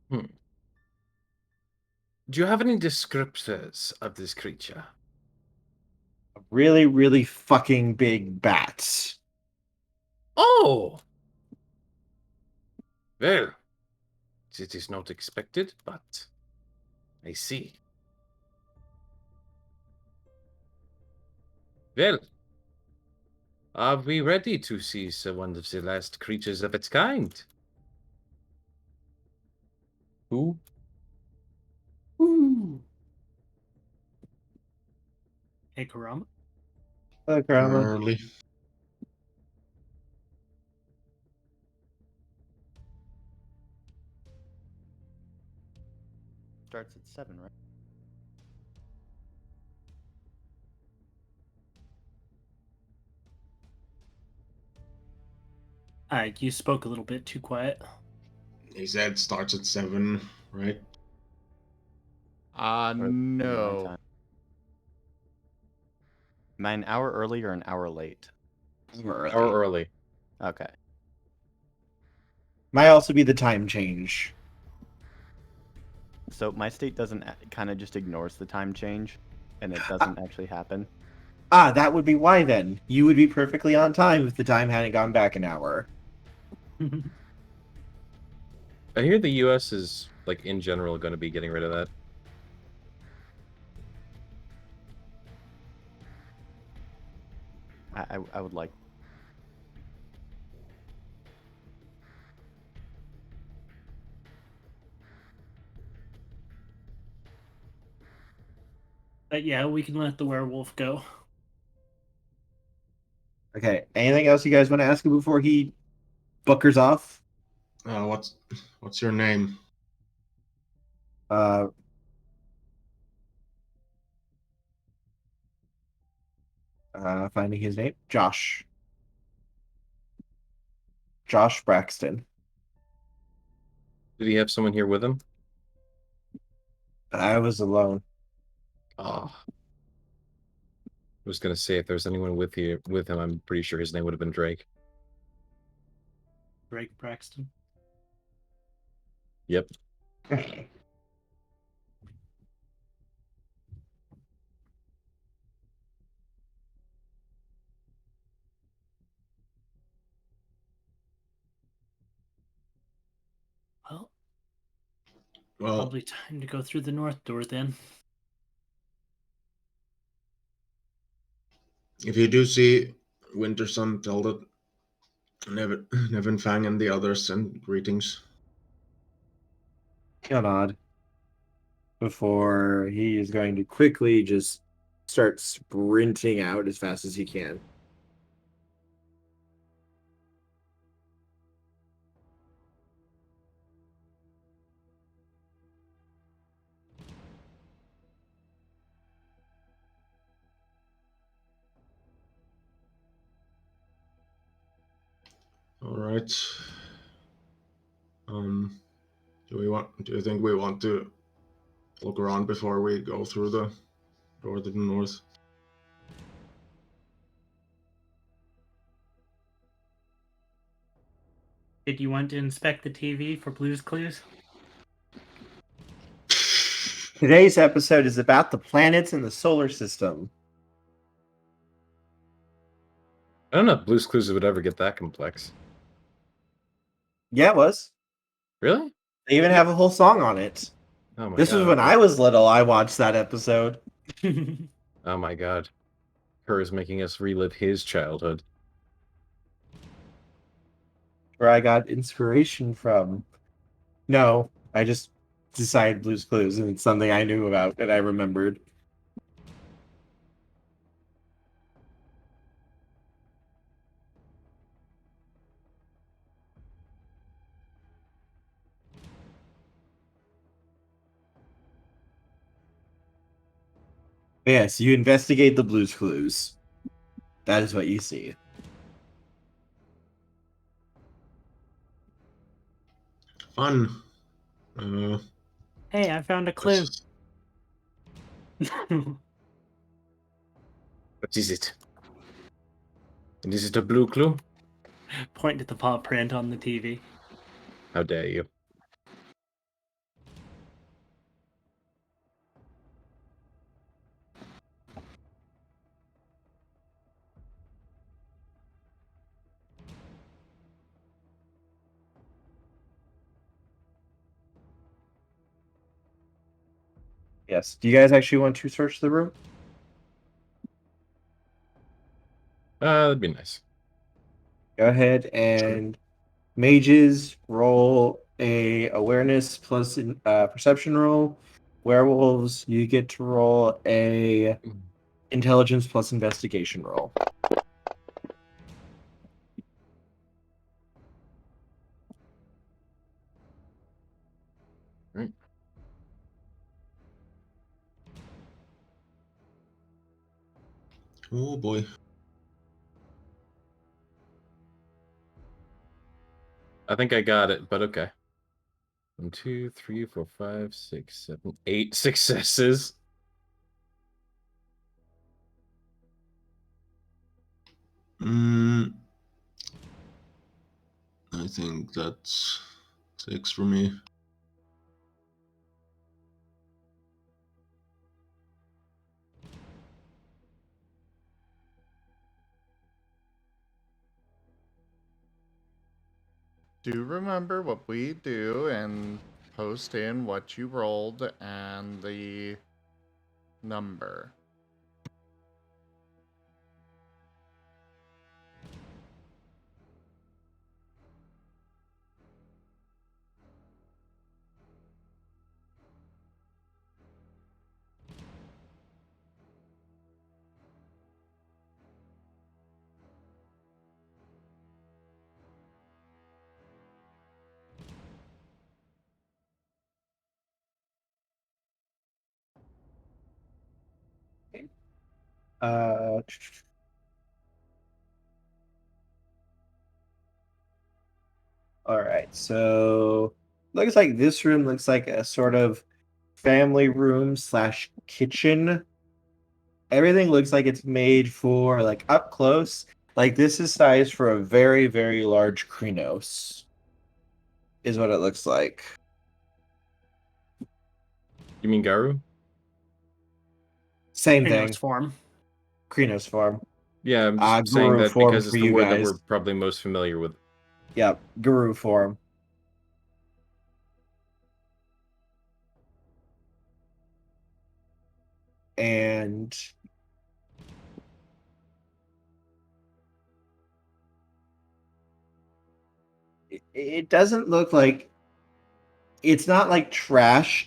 Hmm. Do you have any descriptors of this creature? A really, really fucking big bat. Oh! Well, it is not expected, but I see. Well, are we ready to see one of the last creatures of its kind? Who? Woo! Hey, Karama. Look, Grandma. Early. Starts at 7, right? You spoke a little bit too quiet. He said starts at 7, right? Or my No. time. Am I an hour early or an hour late? Or early. Okay. Might also be the time change. So my state doesn't kind of just ignores the time change, and it doesn't actually happen. Ah, that would be why then. You would be perfectly on time if the time hadn't gone back an hour. I hear the U.S. is, like, in general, going to be getting rid of that. I would like. But yeah, we can let the werewolf go. Okay. Anything else you guys want to ask him before he buckers off? What's your name? Uh, finding his name, Josh. Josh Braxton. Did he have someone here with him? I was alone. Oh. I was gonna say if there's anyone with him, I'm pretty sure his name would have been Drake. Drake Braxton. Yep. Well, Well, probably time to go through the north door then. if you do see Winter Sun, tell that Nevin Fang and the others send greetings. He'll nod before he is going to quickly just start sprinting out as fast as he can. All right. Do you think we want to look around before we go through the door to the north? Did you want to inspect the TV for Blue's Clues? Today's episode is about the planets in the solar system. I don't know if Blue's Clues would ever get that complex. Yeah, it was. Really? They even have a whole song on it. Oh my This god. was when okay. I was little. I watched that episode. Oh my god. Her is making us relive his childhood. Where I got inspiration from. No, I just decided Blue's Clues, and it's something I knew about and I remembered. Yes, you investigate the Blue's Clues. That is what you see. Fun. Uh, Hey, I found a clue. What is it? And is it a blue clue? Point to the paw print on the TV. How dare you? Yes. Do you guys actually want to search the room? That'd be nice. Go ahead and mages roll a awareness plus perception roll. Werewolves, you get to roll a intelligence plus investigation roll. Right. oh boy. I think I got it, but okay. 1, 2, 3, 4, 5, 6, 7, 8 successes. I think that's 6 for me. Do remember what we do and post in what you rolled and the number. Uh, all right, so looks like this room looks like a sort of family room slash kitchen. Everything looks like it's made for like up close. Like this is sized for a very, very large Krynos, is what it looks like. You mean Garu? Same Krynos thing. form. Krynos form. Yeah, I'm just saying Guru that form because it's for the you word that guys. we're probably most familiar with. Yep, Guru form. And it doesn't look like it's not like trash,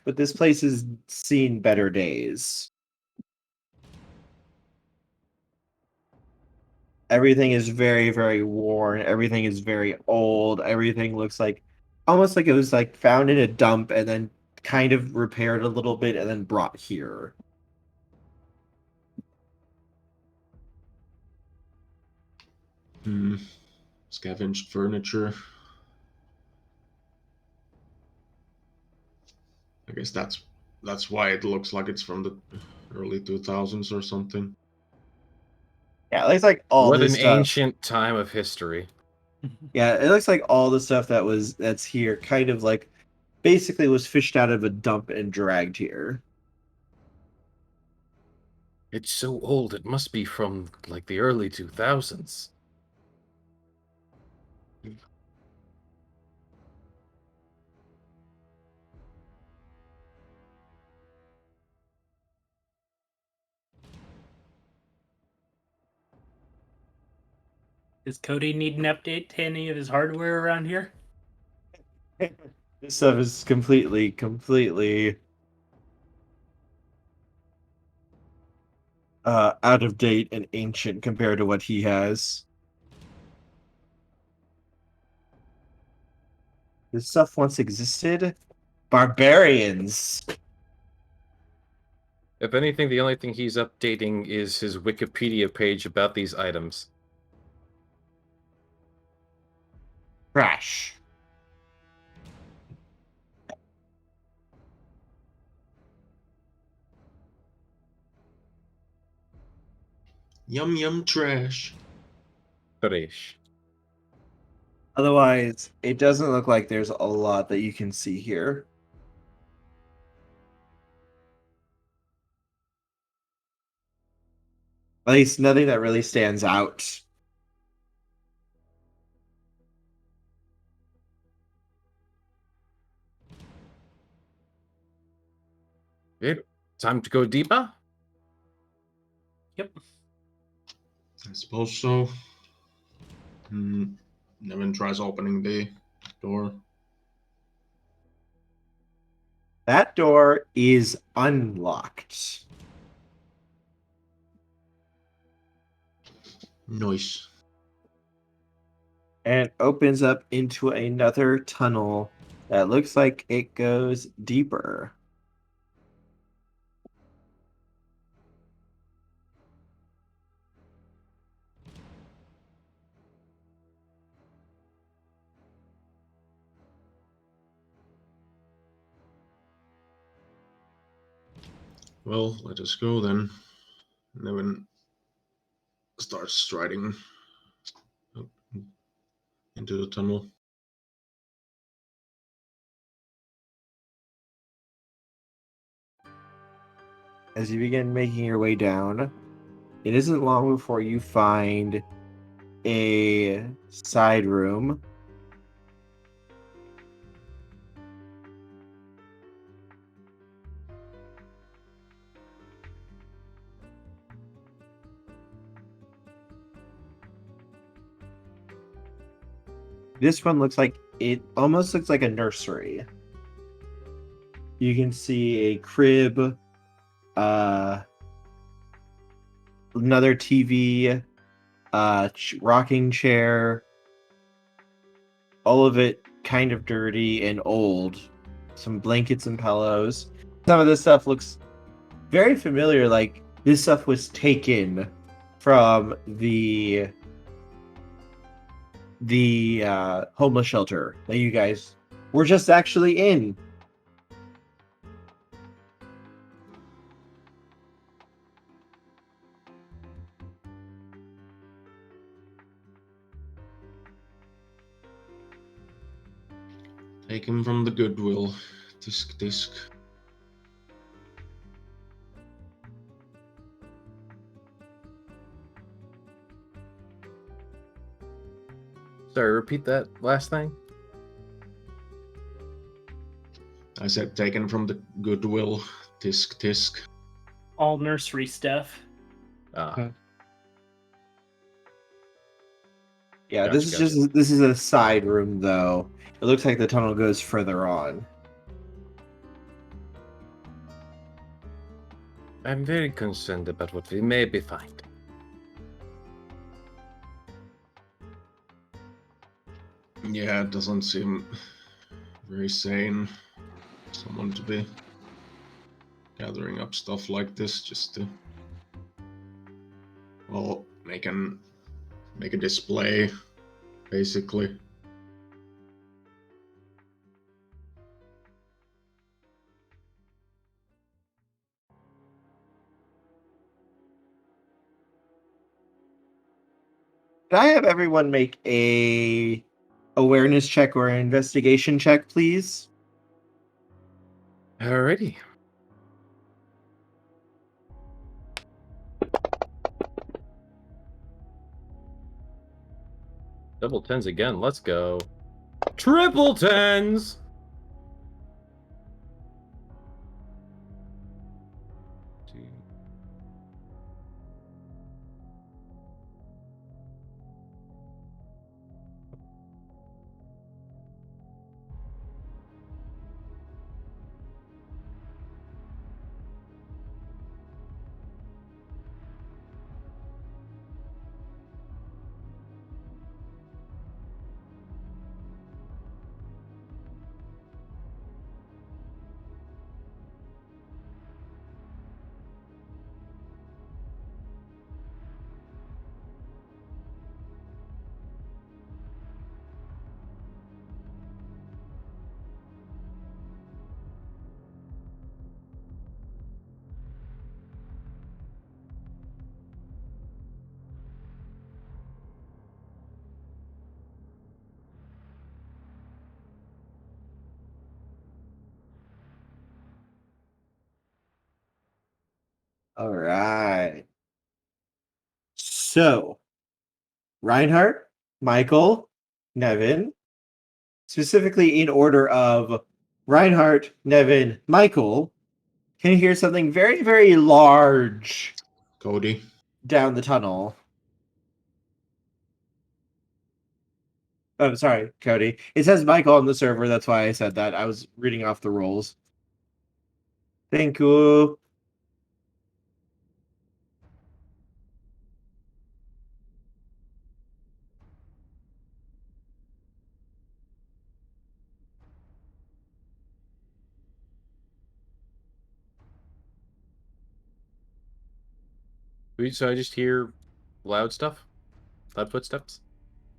but this place has seen better days. Everything is very, very worn. Everything is very old. Everything looks like almost like it was like found in a dump and then kind of repaired a little bit and then brought here. Scavenged furniture. I guess that's why it looks like it's from the early 2000s or something. Yeah, it looks like all What this an stuff. ancient time of history. Yeah, it looks like all the stuff that's here kind of like basically was fished out of a dump and dragged here. It's so old, it must be from like the early 2000s. Does Cody need an update to any of his hardware around here? This stuff is completely out of date and ancient compared to what he has. This stuff once existed. Barbarians. If anything, the only thing he's updating is his Wikipedia page about these items. Trash. Yum yum trash. Fresh. Otherwise, it doesn't look like there's a lot that you can see here. At least nothing that really stands out. Okay, time to go deeper? Yep. I suppose so. Nevin tries opening the door. That door is unlocked. Nice. And opens up into another tunnel that looks like it goes deeper. Well, let us go then. Nevin starts striding up into the tunnel. As you begin making your way down, it isn't long before you find a side room. This one looks like it almost looks like a nursery. You can see a crib, another TV, rocking chair, all of it kind of dirty and old. Some blankets and pillows. Some of this stuff looks very familiar, like this stuff was taken from the homeless shelter that you guys were just actually in. Taken from the Goodwill. Disc. Sorry, repeat that last thing. I said taken from the Goodwill. Disc. All nursery stuff. Ah, Yeah, Gotcha, this is a side room though. It looks like the tunnel goes further on. I'm very concerned about what we may be finding. Yeah, it doesn't seem very sane. Someone to be gathering up stuff like this just to, well, make a display, basically. Can I have everyone make a awareness check or an investigation check, please? Alrighty. Double tens again. Let's go. Triple tens. All right. So, Reinhardt, Michael, Nevin, specifically in order of Reinhardt, Nevin, Michael, can hear something very, very large Cody. down the tunnel. Oh, sorry, Cody. It says Michael on the server. That's why I said that. I was reading off the rules. Thank you. So I just hear loud stuff? Loud footsteps?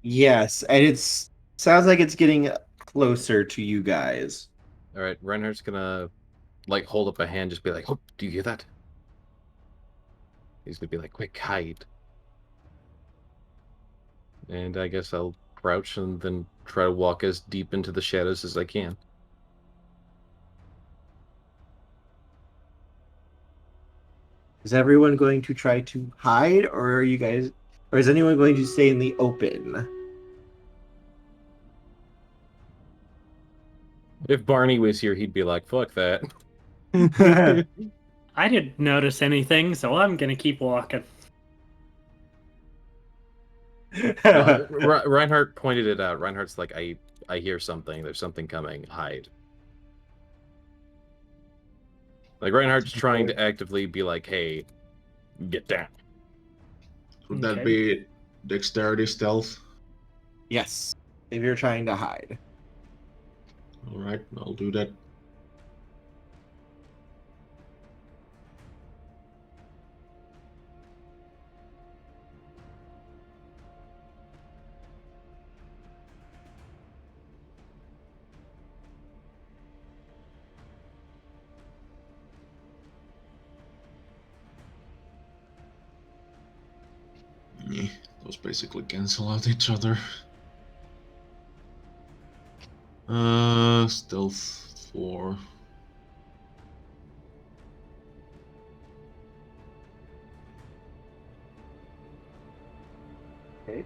Yes, and it's sounds like it's getting closer to you guys. Alright, Reinhardt's gonna, like, hold up a hand, just be like, oh, do you hear that? He's gonna be like, quick, hide. And I guess I'll crouch and then try to walk as deep into the shadows as I can. Is everyone going to try to hide, or are you guys, or is anyone going to stay in the open? If Barney was here, he'd be like, fuck that. I didn't notice anything, so I'm gonna keep walking. No, Reinhardt pointed it out. Reinhardt's like, I hear something. There's something coming. Hide. Like, Reinhardt's trying to actively be like, hey, get down. Would that Okay. be dexterity stealth? Yes, if you're trying to hide. Alright, I'll do that. Those basically cancel out each other. Stealth 4. Okay.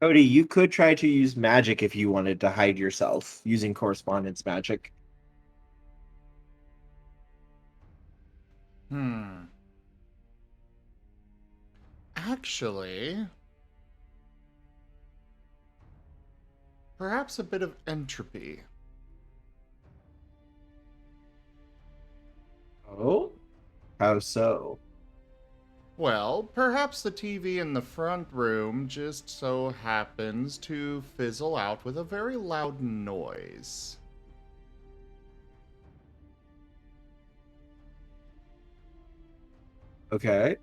Cody, you could try to use magic if you wanted to hide yourself using correspondence magic. Actually, perhaps a bit of entropy. Oh? How so? Well, perhaps the TV in the front room just so happens to fizzle out with a very loud noise. Okay.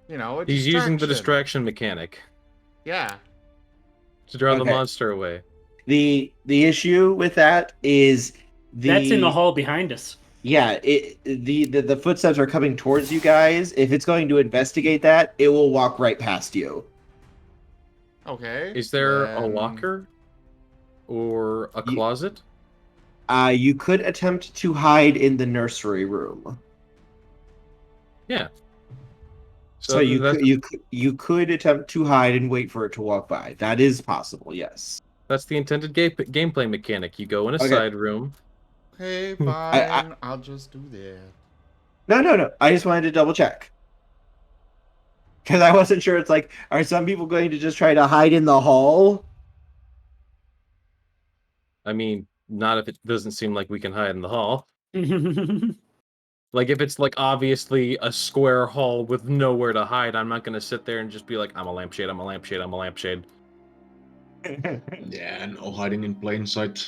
You know, a He's using the distraction. distraction mechanic Yeah. to draw the Okay. monster away. The issue with that is That's in the hall behind us. Yeah, the footsteps are coming towards you guys. If it's going to investigate that, it will walk right past you. Okay. Is there a then- locker or a You- closet? You could attempt to hide in the nursery room. Yeah. So you that's, you could attempt to hide and wait for it to walk by. That is possible. Yes. that's the intended gameplay mechanic. You go in a Okay. side room. Okay, fine. I- I'll just do that. No. I just wanted to double check because I wasn't sure. It's like, are some people going to just try to hide in the hall? I mean, not if it doesn't seem like we can hide in the hall. Like, if it's, like, obviously a square hall with nowhere to hide, I'm not going to sit there and just be like, I'm a lampshade, I'm a lampshade, I'm a lampshade. Yeah, no hiding in plain sight.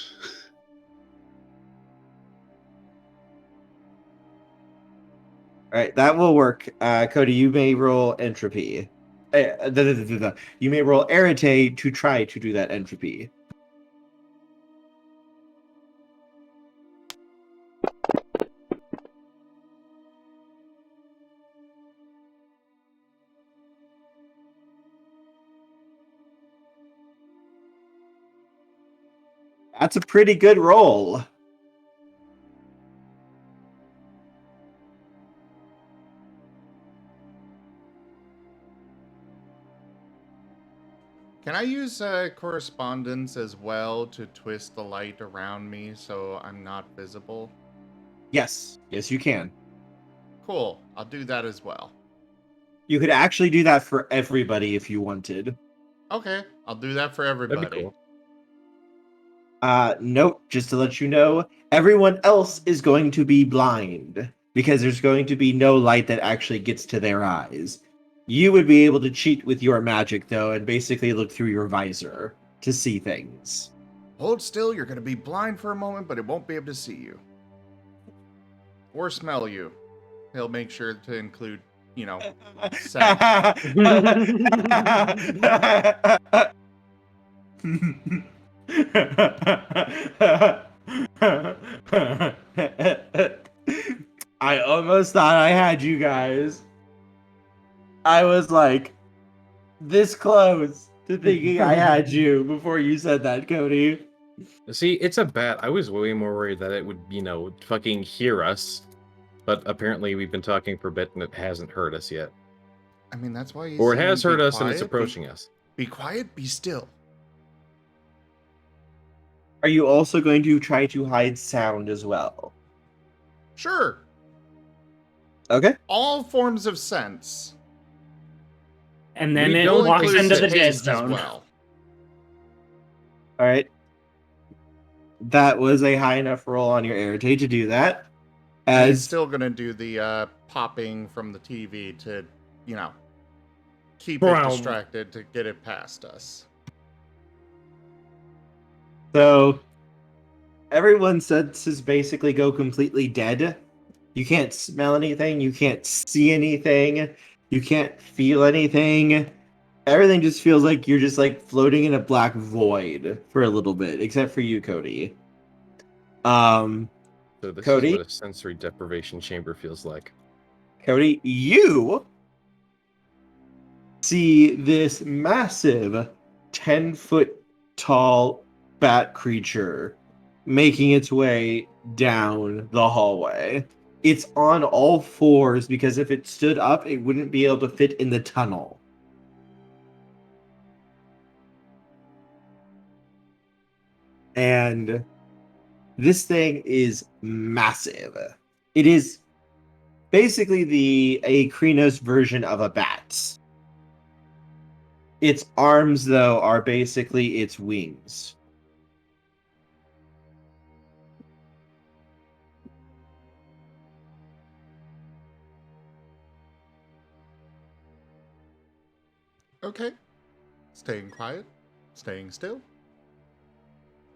All right, that will work. Cody, you may roll entropy. You may roll arete to try to do that entropy. That's a pretty good roll. Can I use correspondence as well to twist the light around me so I'm not visible? Yes, you can. Cool. I'll do that as well. You could actually do that for everybody if you wanted. Okay, I'll do that for everybody. That'd be cool. Note, just to let you know, everyone else is going to be blind because there's going to be no light that actually gets to their eyes. You would be able to cheat with your magic, though, and basically look through your visor to see things. Hold still, you're going to be blind for a moment, but it won't be able to see you. Or smell you. He'll make sure to include, you know, scent. I almost thought I had you guys. I was like this close to thinking I had you before you said that, Cody. See, it's a bat. I was way more worried that it would, fucking hear us. But apparently we've been talking for a bit and it hasn't heard us yet. I mean, that's why he's Or it saying has be heard us and it's quiet, approaching us. Be quiet, be still. Are you also going to try to hide sound as well? Sure. Okay. All forms of sense. And then We it don't walks include into the taste dead as zone. well. All right. That was a high enough roll on your arete to do that. And he's As still gonna do the popping from the TV to, you know, keep Brown. it distracted to get it past us. so, everyone's senses basically go completely dead You can't smell anything. You can't see anything. You can't feel anything. Everything just feels like you're just like floating in a black void for a little bit, except for you, Cody. So this Cody? is what a sensory deprivation chamber feels like. Cody, you see this massive 10-foot tall bat creature making its way down the hallway. It's on all fours because if it stood up, it wouldn't be able to fit in the tunnel. And this thing is massive. It is basically a Krynos version of a bat. Its arms, though, are basically its wings. Okay. Staying quiet, staying still,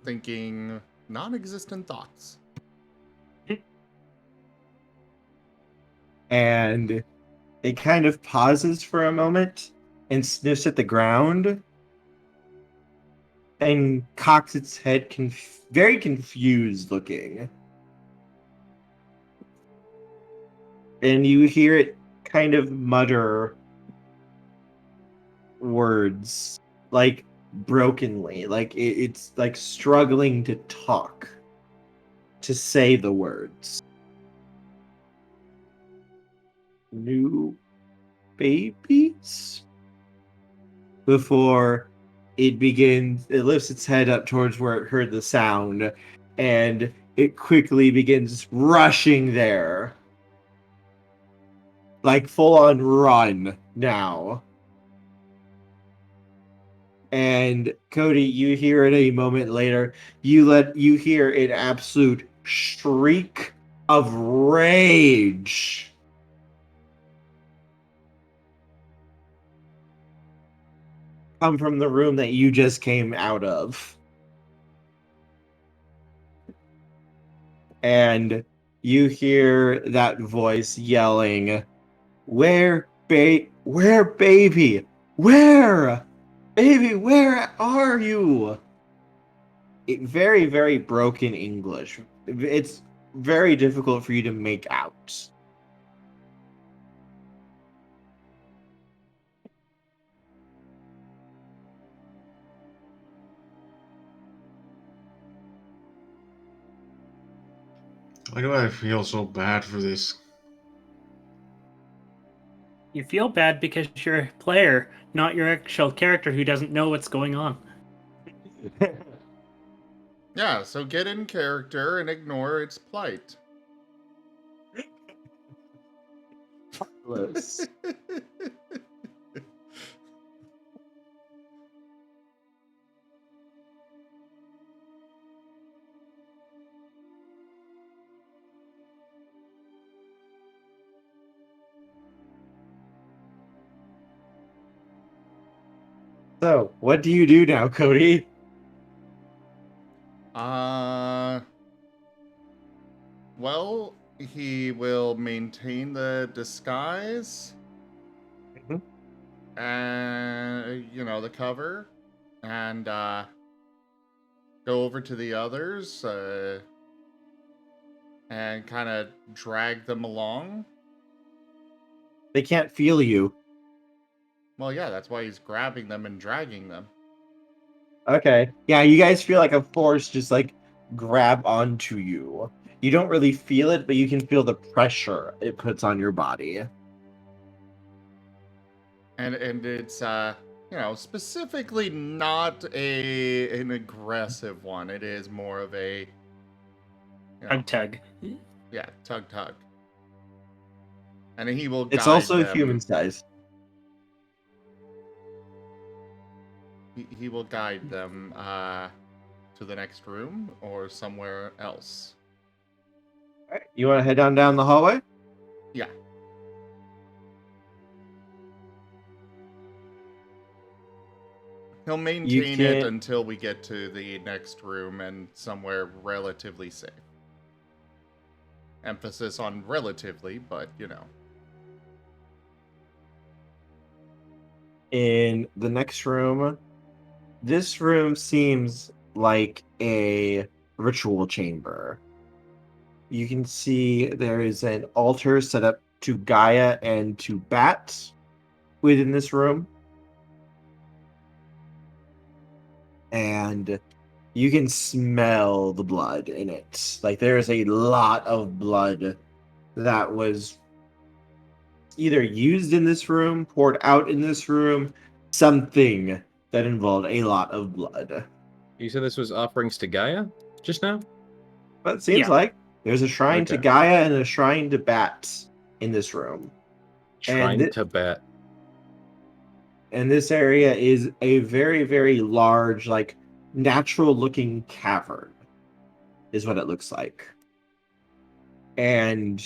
thinking non-existent thoughts. And it kind of pauses for a moment and sniffs at the ground and cocks its head, very confused looking. And you hear it kind of mutter words, like brokenly, like it's like struggling to talk, to say the words. New babies? Before it lifts its head up towards where it heard the sound, and it quickly begins rushing there. Like full on run now. And Cody, you hear it a moment later. You hear an absolute shriek of rage. Come from the room that you just came out of. And you hear that voice yelling, Where baby? Where? Baby, where are you? Very, very broken English. It's very difficult for you to make out. Why do I feel so bad for this? You feel bad because you're a player, not your actual character who doesn't know what's going on. Yeah, so get in character and ignore its plight. Close. So, what do you do now, Cody? Well, he will maintain the disguise. Mhm. And, the cover. And, go over to the others, and kind of drag them along. They can't feel you. Well, yeah, that's why he's grabbing them and dragging them. Okay. Yeah, you guys feel like a force just like grab onto you. You don't really feel it, but you can feel the pressure it puts on your body. And it's specifically not an aggressive one. It is more of a Tug. Yeah, tug. And he will guide It's also them. human size. He will guide them to the next room or somewhere else. All right. You want to head on down the hallway? Yeah. He'll maintain it until we get to the next room and somewhere relatively safe. Emphasis on relatively, but you know. In the next room, this room seems like a ritual chamber. You can see there is an altar set up to Gaia and to Bat within this room. And you can smell the blood in it. Like, there is a lot of blood that was either used in this room, poured out in this room, something that involved a lot of blood. You said this was offerings to Gaia just now? But it seems Yeah. like there's a shrine to Okay. Gaia and a shrine to Bat in this room. Shrine to Bat. And this area is a very, very large, like, natural-looking cavern, is what it looks like. And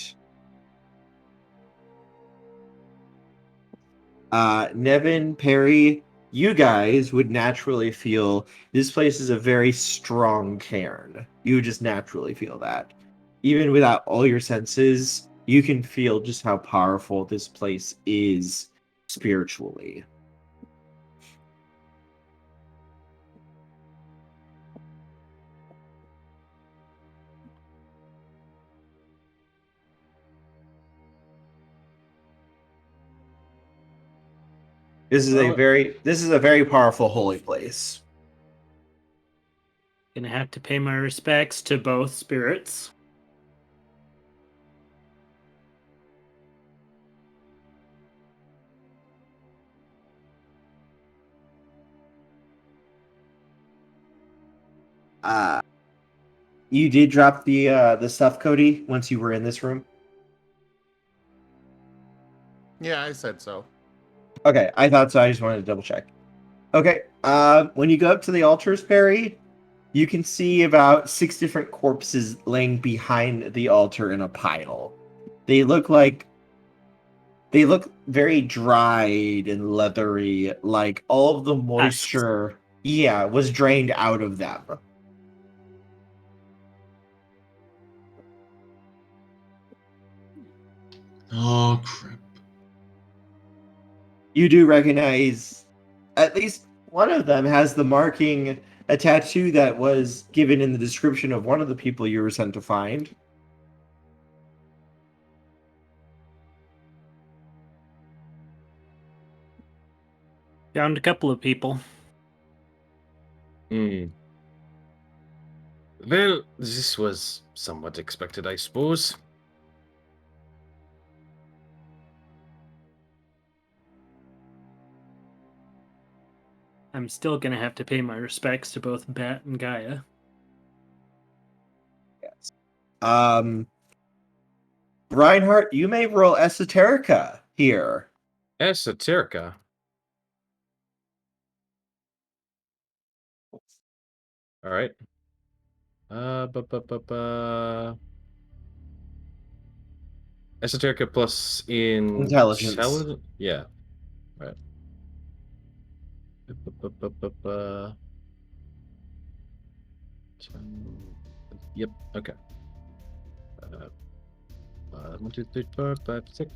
Nevin, Perry, you guys would naturally feel this place is a very strong cairn. You would just naturally feel that. Even without all your senses, you can feel just how powerful this place is spiritually. This is a very powerful holy place. Gonna have to pay my respects to both spirits. You did drop the stuff, Cody, once you were in this room? Yeah, I said so. Okay, I thought so. I just wanted to double check. Okay, when you go up to the altars, Perry, you can see about 6 different corpses laying behind the altar in a pile. They look very dried and leathery, like all of the moisture, was drained out of them. Oh, crap. You do recognize at least one of them has the marking, a tattoo that was given in the description of one of the people you were sent to find. Found a couple of people. Well, this was somewhat expected, I suppose. I'm still gonna have to pay my respects to both Bat and Gaia. Yes. Reinhardt, you may roll Esoterica here. Esoterica. All right. Esoterica plus Intelligence. Yeah. Right. Yep. Okay. 1, 2, 3, 4, 5, 6.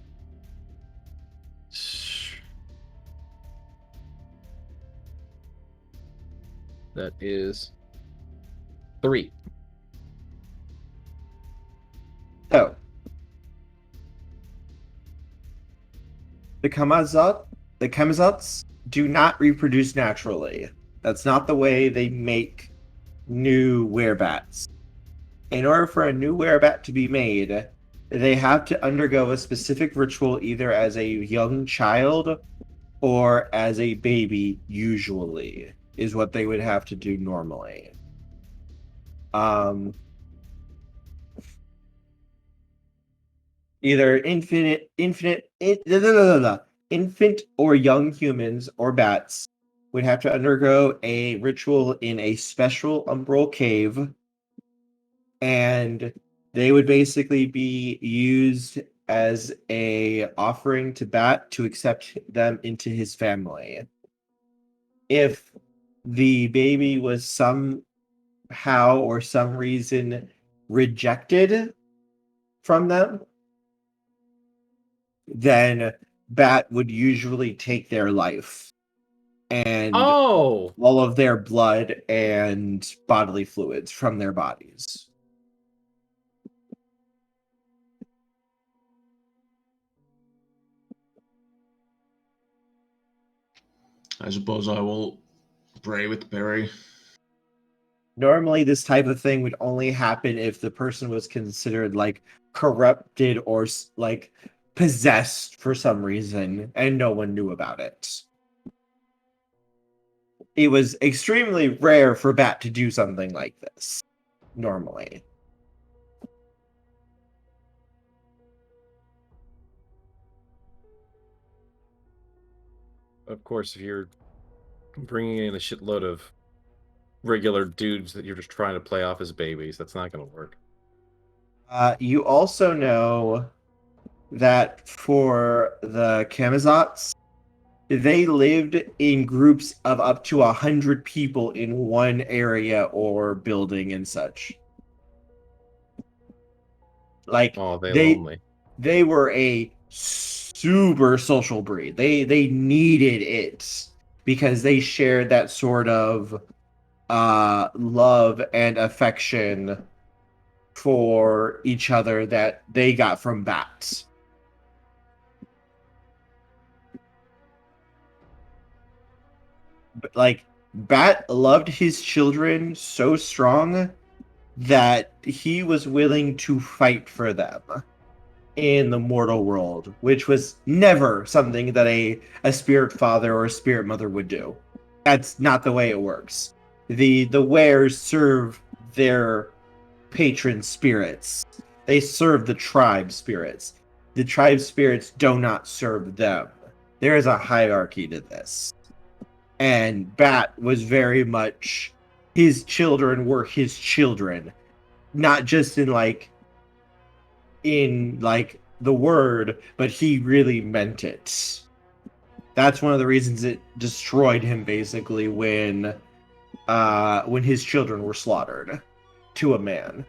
That is 3. So, the Kamazats do not reproduce naturally. That's not the way they make new werebats. In order for a new werebat to be made, they have to undergo a specific ritual either as a young child or as a baby, usually, is what they would have to do normally. Either infant or young humans or bats would have to undergo a ritual in a special umbral cave, and they would basically be used as a offering to Bat to accept them into his family. If the baby was somehow or some reason rejected, from them, then Bat would usually take their life and Oh, all of their blood and bodily fluids from their bodies. I suppose I will pray with Perry. Normally, this type of thing would only happen if the person was considered like corrupted or like possessed for some reason, and no one knew about it. It was extremely rare for Bat to do something like this, normally. of course, if you're bringing in a shitload of regular dudes that you're just trying to play off as babies, that's not going to work. You also know that for the Kamazots, they lived in groups of up to 100 people in one area or building and such. Like Oh, they lonely. they were a super social breed. They needed it because they shared that sort of love and affection for each other that they got from bats. But, like, Bat loved his children so strong that he was willing to fight for them in the mortal world, which was never something that a spirit father or a spirit mother would do. That's not the way it works. The wares serve their patron spirits. They serve the tribe spirits. The tribe spirits do not serve them. There is a hierarchy to this. And Bat was very much, his children were his children, not just in the word, but he really meant it. That's one of the reasons it destroyed him, basically, when his children were slaughtered to a man.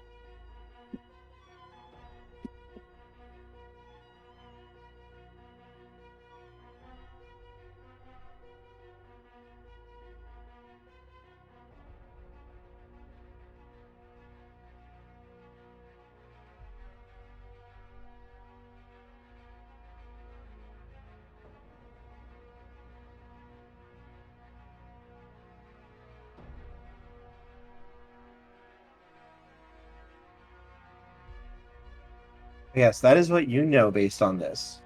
Yes, that is what you know based on this.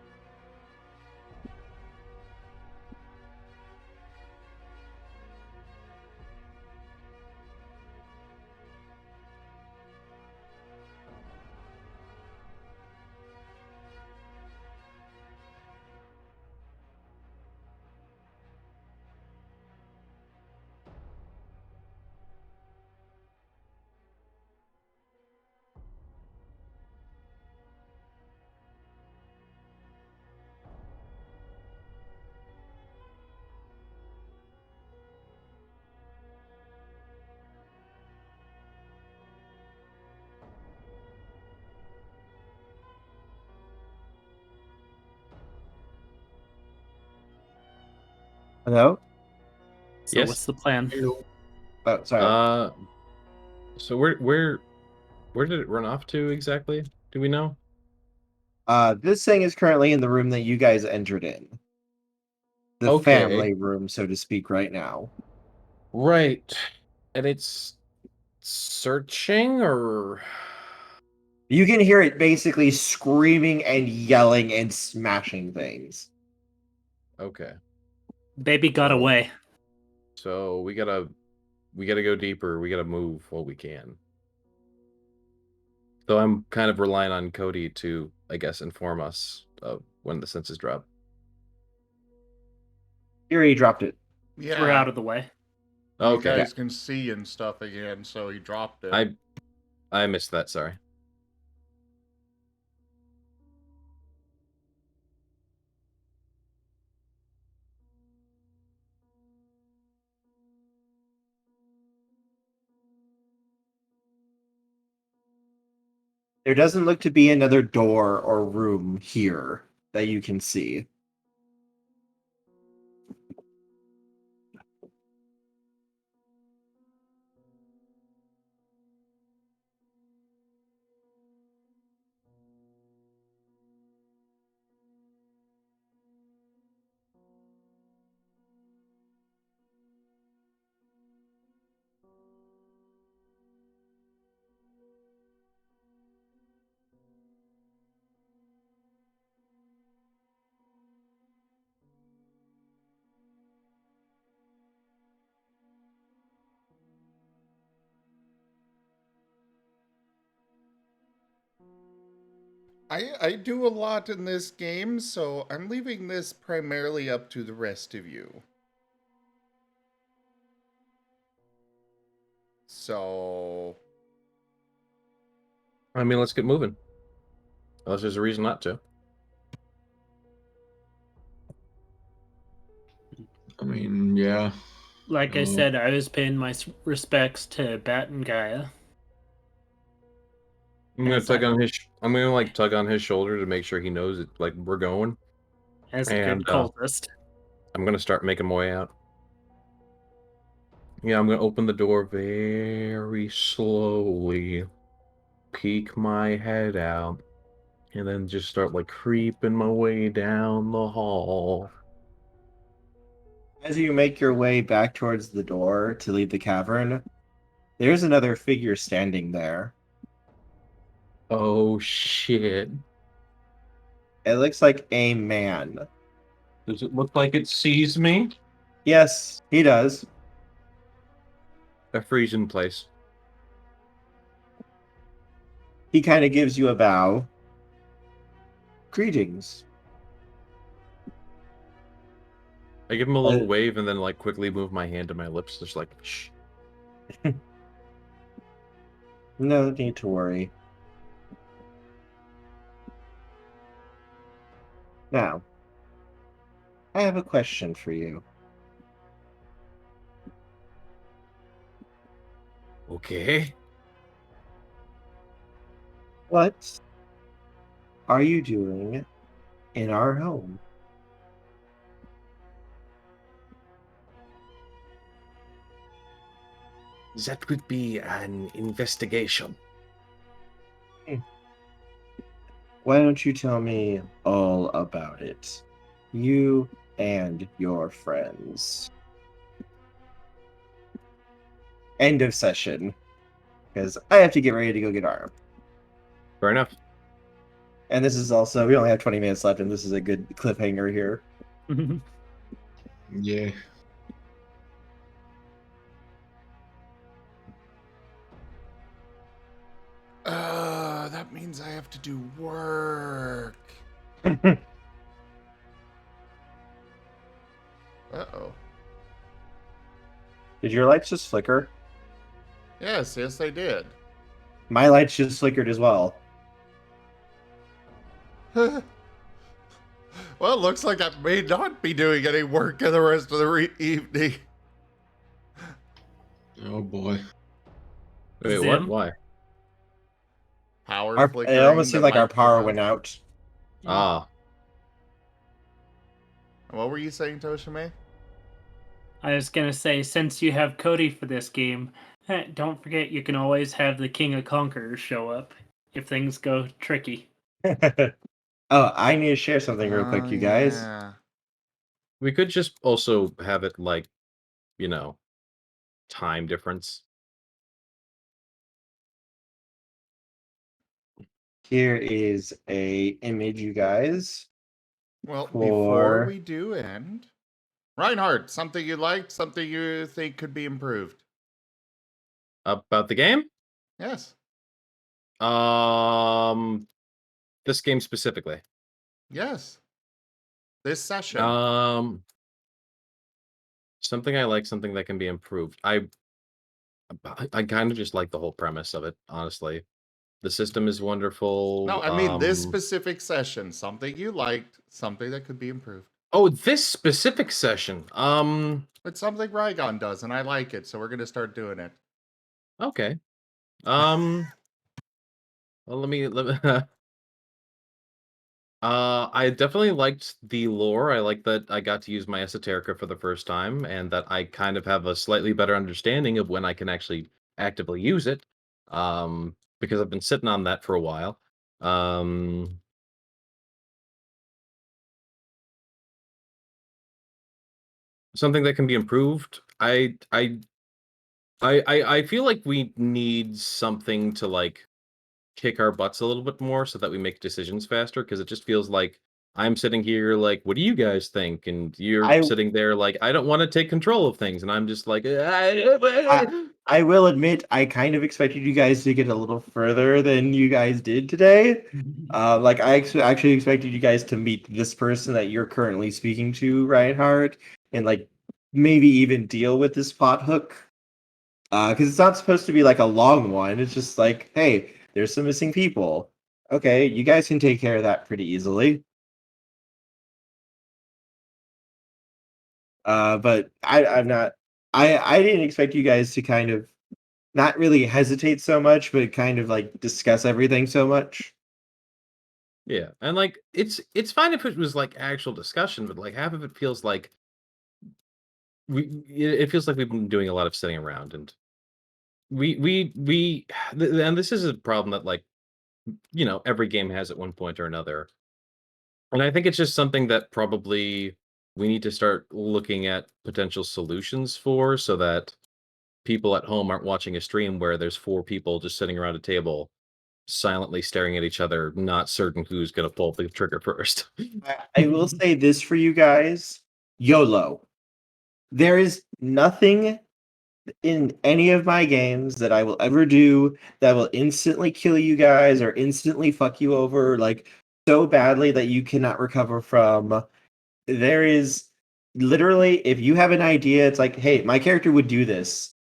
Hello? So Yes. what's the plan? Oh, sorry. So where did it run off to exactly? Do we know? This thing is currently in the room that you guys entered in. The Okay. family room, so to speak, right now. Right. And it's searching, or You can hear it basically screaming and yelling and smashing things. okay. Baby got away. So we gotta go deeper. We gotta move what we can. So I'm kind of relying on Cody to, I guess, inform us of when the census drop. Fury dropped it. Yeah. We're out of the way. You Okay. guys can see and stuff again, so he dropped it. I missed that, sorry. There doesn't look to be another door or room here that you can see. I do a lot in this game, so I'm leaving this primarily up to the rest of you. So, I mean, let's get moving. Unless there's a reason not to. I mean, yeah. Like I said, I was paying my respects to Bat and Gaia. I'm gonna As tug I- on his. I'm gonna like tug on his shoulder to make sure he knows it. Like we're going. As a And, good cultist. I'm gonna start making my way out. Yeah, I'm gonna open the door very slowly, peek my head out, and then just start like creeping my way down the hall. As you make your way back towards the door to leave the cavern, there's another figure standing there. Oh shit! It looks like a man. Does it look like it sees me? Yes, he does. I freeze in place. He kind of gives you a bow. Greetings. I give him a little wave and then like quickly move my hand to my lips, just like shh. No need to worry. Now, I have a question for you. Okay. What are you doing in our home? That would be an investigation. Why don't you tell me all about it? You and your friends. End of session. Because I have to get ready to go get armed. Fair enough. And this is also, we only have 20 minutes left, and this is a good cliffhanger here. Yeah. that means I have to do work. Uh-oh. Did your lights just flicker? Yes, I did. My lights just flickered as well. Well, it looks like I may not be doing any work in the rest of the evening. Oh boy. Wait, Zim? what? Why? Power It flickering. almost seemed the like our light power goes went out. Ah, What were you saying, Toshime? I was gonna say, since you have Cody for this game, don't forget you can always have the King of Conquerors show up if things go tricky. Oh, I need to share something real quick, you guys. Yeah. we could just also have it like, you know, time difference. Here is a image, you guys. Well, For- before we do end, Reinhardt, something you liked, something you think could be improved. About the game? Yes. This game specifically. Yes. This session. Something I like, something that can be improved. I kind of just like the whole premise of it, honestly. The system is wonderful. No, I mean this specific session. Something you liked, something that could be improved. Oh, this specific session. It's something Rygon does, and I like it, so we're gonna start doing it. Okay. Well, let me. I definitely liked the lore. I like that I got to use my esoterica for the first time, and that I kind of have a slightly better understanding of when I can actually actively use it. Because I've been sitting on that for a while. Um, Something that can be improved. I feel like we need something to like kick our butts a little bit more so that we make decisions faster, because it just feels like I'm sitting here like, what do you guys think? And you're I sitting there like, I don't want to take control of things. And I'm just like, I will admit, I kind of expected you guys to get a little further than you guys did today. Like I actually expected you guys to meet this person that you're currently speaking to, Reinhardt, and like maybe even deal with this plot hook. Because it's not supposed to be like a long one. It's just like, hey, there's some missing people. Okay, you guys can take care of that pretty easily. But I'm not. I didn't expect you guys to kind of not really hesitate so much, but kind of like discuss everything so much. yeah. And like, it's fine if it was like actual discussion, but like half of it feels like it feels like we've been doing a lot of sitting around, and and this is a problem that like, every game has at one point or another. And I think it's just something that probably we need to start looking at potential solutions for, so that people at home aren't watching a stream where there's four people just sitting around a table silently staring at each other, not certain who's going to pull the trigger first. I will say this for you guys: YOLO. There is nothing in any of my games that I will ever do that will instantly kill you guys or instantly fuck you over like so badly that you cannot recover from. There is literally, if you have an idea, it's like, hey, my character would do this.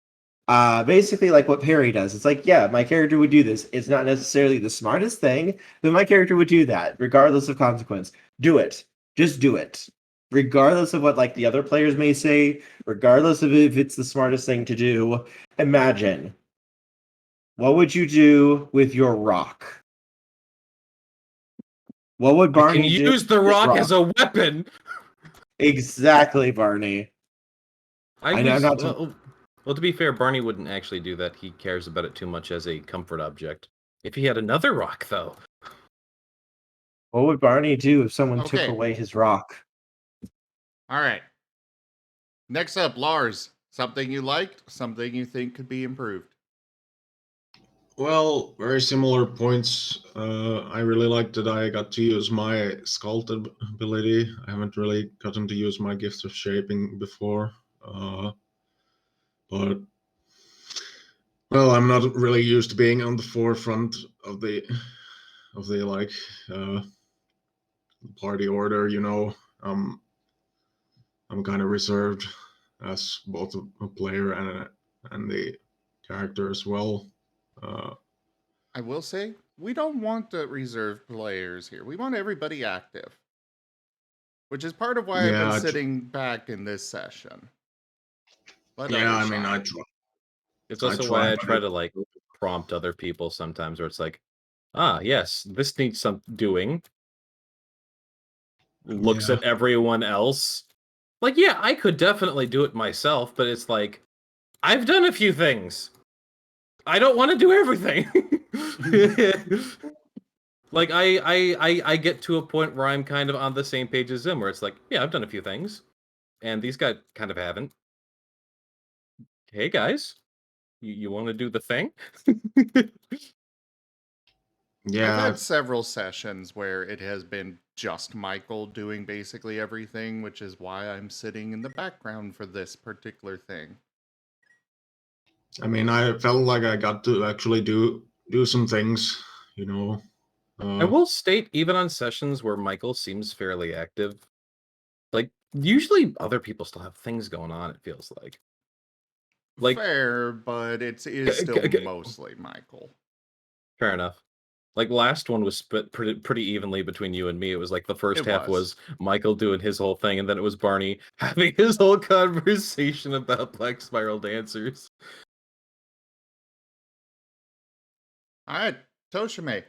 Basically like what Perry does. It's like, yeah, my character would do this. It's not necessarily the smartest thing, but my character would do that, regardless of consequence. Do it. Just do it. Regardless of what like the other players may say, regardless of if it's the smartest thing to do. Imagine. What would you do with your rock? What would I can Barney do use the with his rock as a weapon. Exactly, Barney. I I know was not to. well, to be fair, Barney wouldn't actually do that. He cares about it too much as a comfort object. If he had another rock, though. What would Barney do if someone took Okay. away his rock? All right. Next up, Lars. Something you liked, something you think could be improved. Well, very similar points. I really liked that I got to use my Sculpt ability. I haven't really gotten to use my Gift of Shaping before. But, well, I'm not really used to being on the forefront of the like party order, you know. I'm kind of reserved as both a player and the character as well. I will say, we don't want the reserved players here. We want everybody active. Which is part of why I've been Yeah, sitting back in this session. Let yeah. others I mean, shine. It's I also try, why I but try to like prompt other people sometimes, where it's like, yes, this needs some doing. Looks yeah. at everyone else. Like, yeah, I could definitely do it myself, but it's like, I've done a few things. I don't want to do everything. Like, I get to a point where I'm kind of on the same page as them, where it's like, yeah, I've done a few things, and these guys kind of haven't. Hey guys, you want to do the thing? I've Yeah, had several sessions where it has been just Michael doing basically everything, which is why I'm sitting in the background for this particular thing. I mean, I felt like I got to actually do some things, you know. I will state, even on sessions where Michael seems fairly active, like, usually other people still have things going on, it feels like. Like, Fair, but it is still mostly Michael. fair enough. Like, last one was split pretty evenly between you and me. It was like the first half was Michael doing his whole thing, and then it was Barney having his whole conversation about Black Spiral Dancers. All right, Toshime,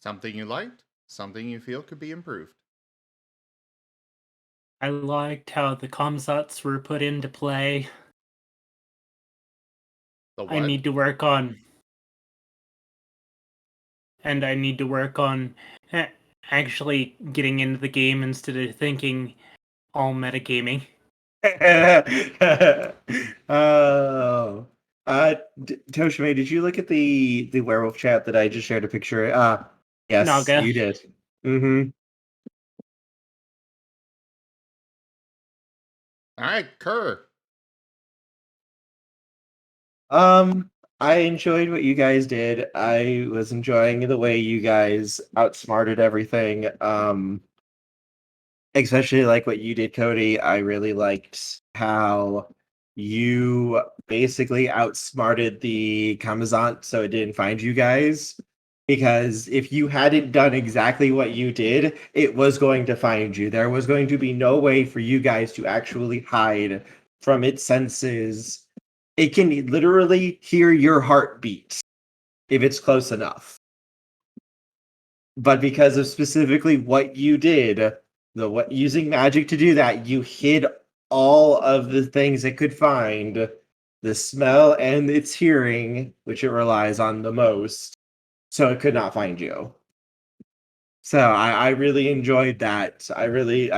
Something you liked? Something you feel could be improved? I liked how the comsats were put into play. The what? I need to work on actually getting into the game instead of thinking all metagaming. Oh. Toshime, did you look at the werewolf chat that I just shared a picture? Yes, Naga. you did. Mm-hmm. All right, Kerr. I enjoyed what you guys did. I was enjoying the way you guys outsmarted everything. Especially like what you did, Cody. I really liked how you basically outsmarted the Kamazant so it didn't find you guys. Because if you hadn't done exactly what you did, it was going to find you. There was going to be no way for you guys to actually hide from its senses. It can literally hear your heartbeat if it's close enough. But because of specifically what you did, using magic to do that, you hid all of the things it could find, the smell and its hearing, which it relies on the most, so it could not find you. So I really enjoyed that. I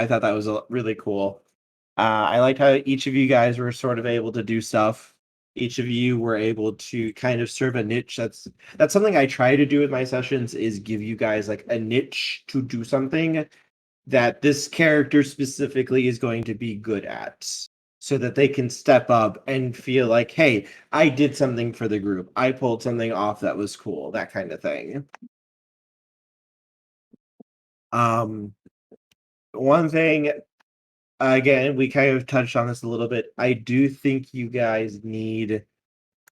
thought that was really cool. I liked how each of you guys were sort of able to do stuff. Each of you were able to kind of serve a niche. That's something I try to do with my sessions, is give you guys like a niche to do something that this character specifically is going to be good at, so that they can step up and feel like, hey, I did something for the group. I pulled something off that was cool, that kind of thing. One thing, again, we kind of touched on this a little bit. I do think you guys need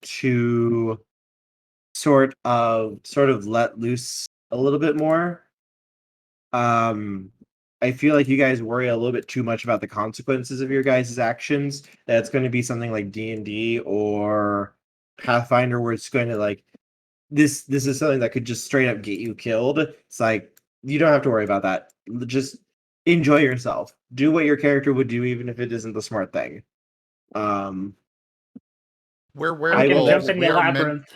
to sort of let loose a little bit more. I feel like you guys worry a little bit too much about the consequences of your guys' actions. That's going to be something like D&D or Pathfinder, where it's going to like this is something that could just straight up get you killed. It's like, you don't have to worry about that. Just enjoy yourself. Do what your character would do, even if it isn't the smart thing. We're I can werewolves. jump in the labyrinth.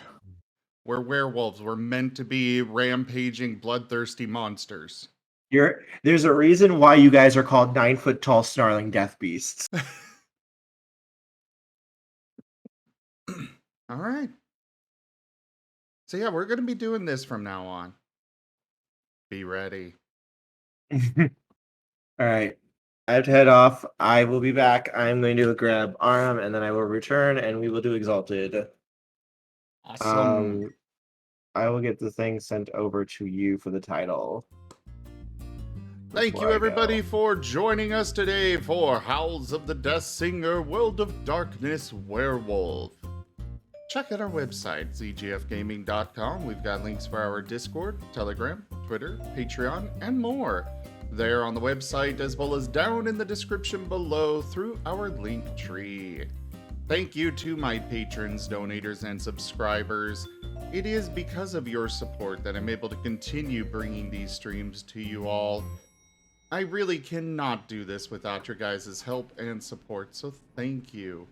We're werewolves. We're meant to be rampaging, bloodthirsty monsters. There's a reason why you guys are called 9-foot tall snarling death beasts. All right. So yeah, we're going to be doing this from now on. Be ready. All right. I have to head off. I will be back. I'm going to grab Arm, and then I will return, and we will do Exalted. Awesome. I will get the thing sent over to you for the title. Thank you, everybody, for joining us today for Howls of the Deathsinger World of Darkness Werewolf. Check out our website, zgfgaming.com. We've got links for our Discord, Telegram, Twitter, Patreon, and more. There on the website, as well as down in the description below through our link tree. Thank you to my patrons, donators, and subscribers. It is because of your support that I'm able to continue bringing these streams to you all. I really cannot do this without your guys' help and support, so thank you.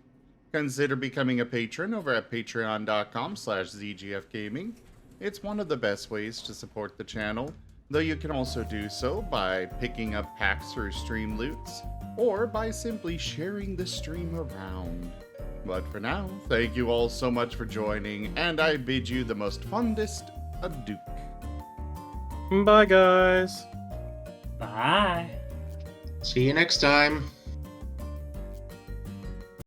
Consider becoming a patron over at patreon.com/zgfgaming. It's one of the best ways to support the channel, though you can also do so by picking up packs or stream loots, or by simply sharing the stream around. But for now, thank you all so much for joining, and I bid you the most fondest adieu. Bye, guys. Bye. See you next time.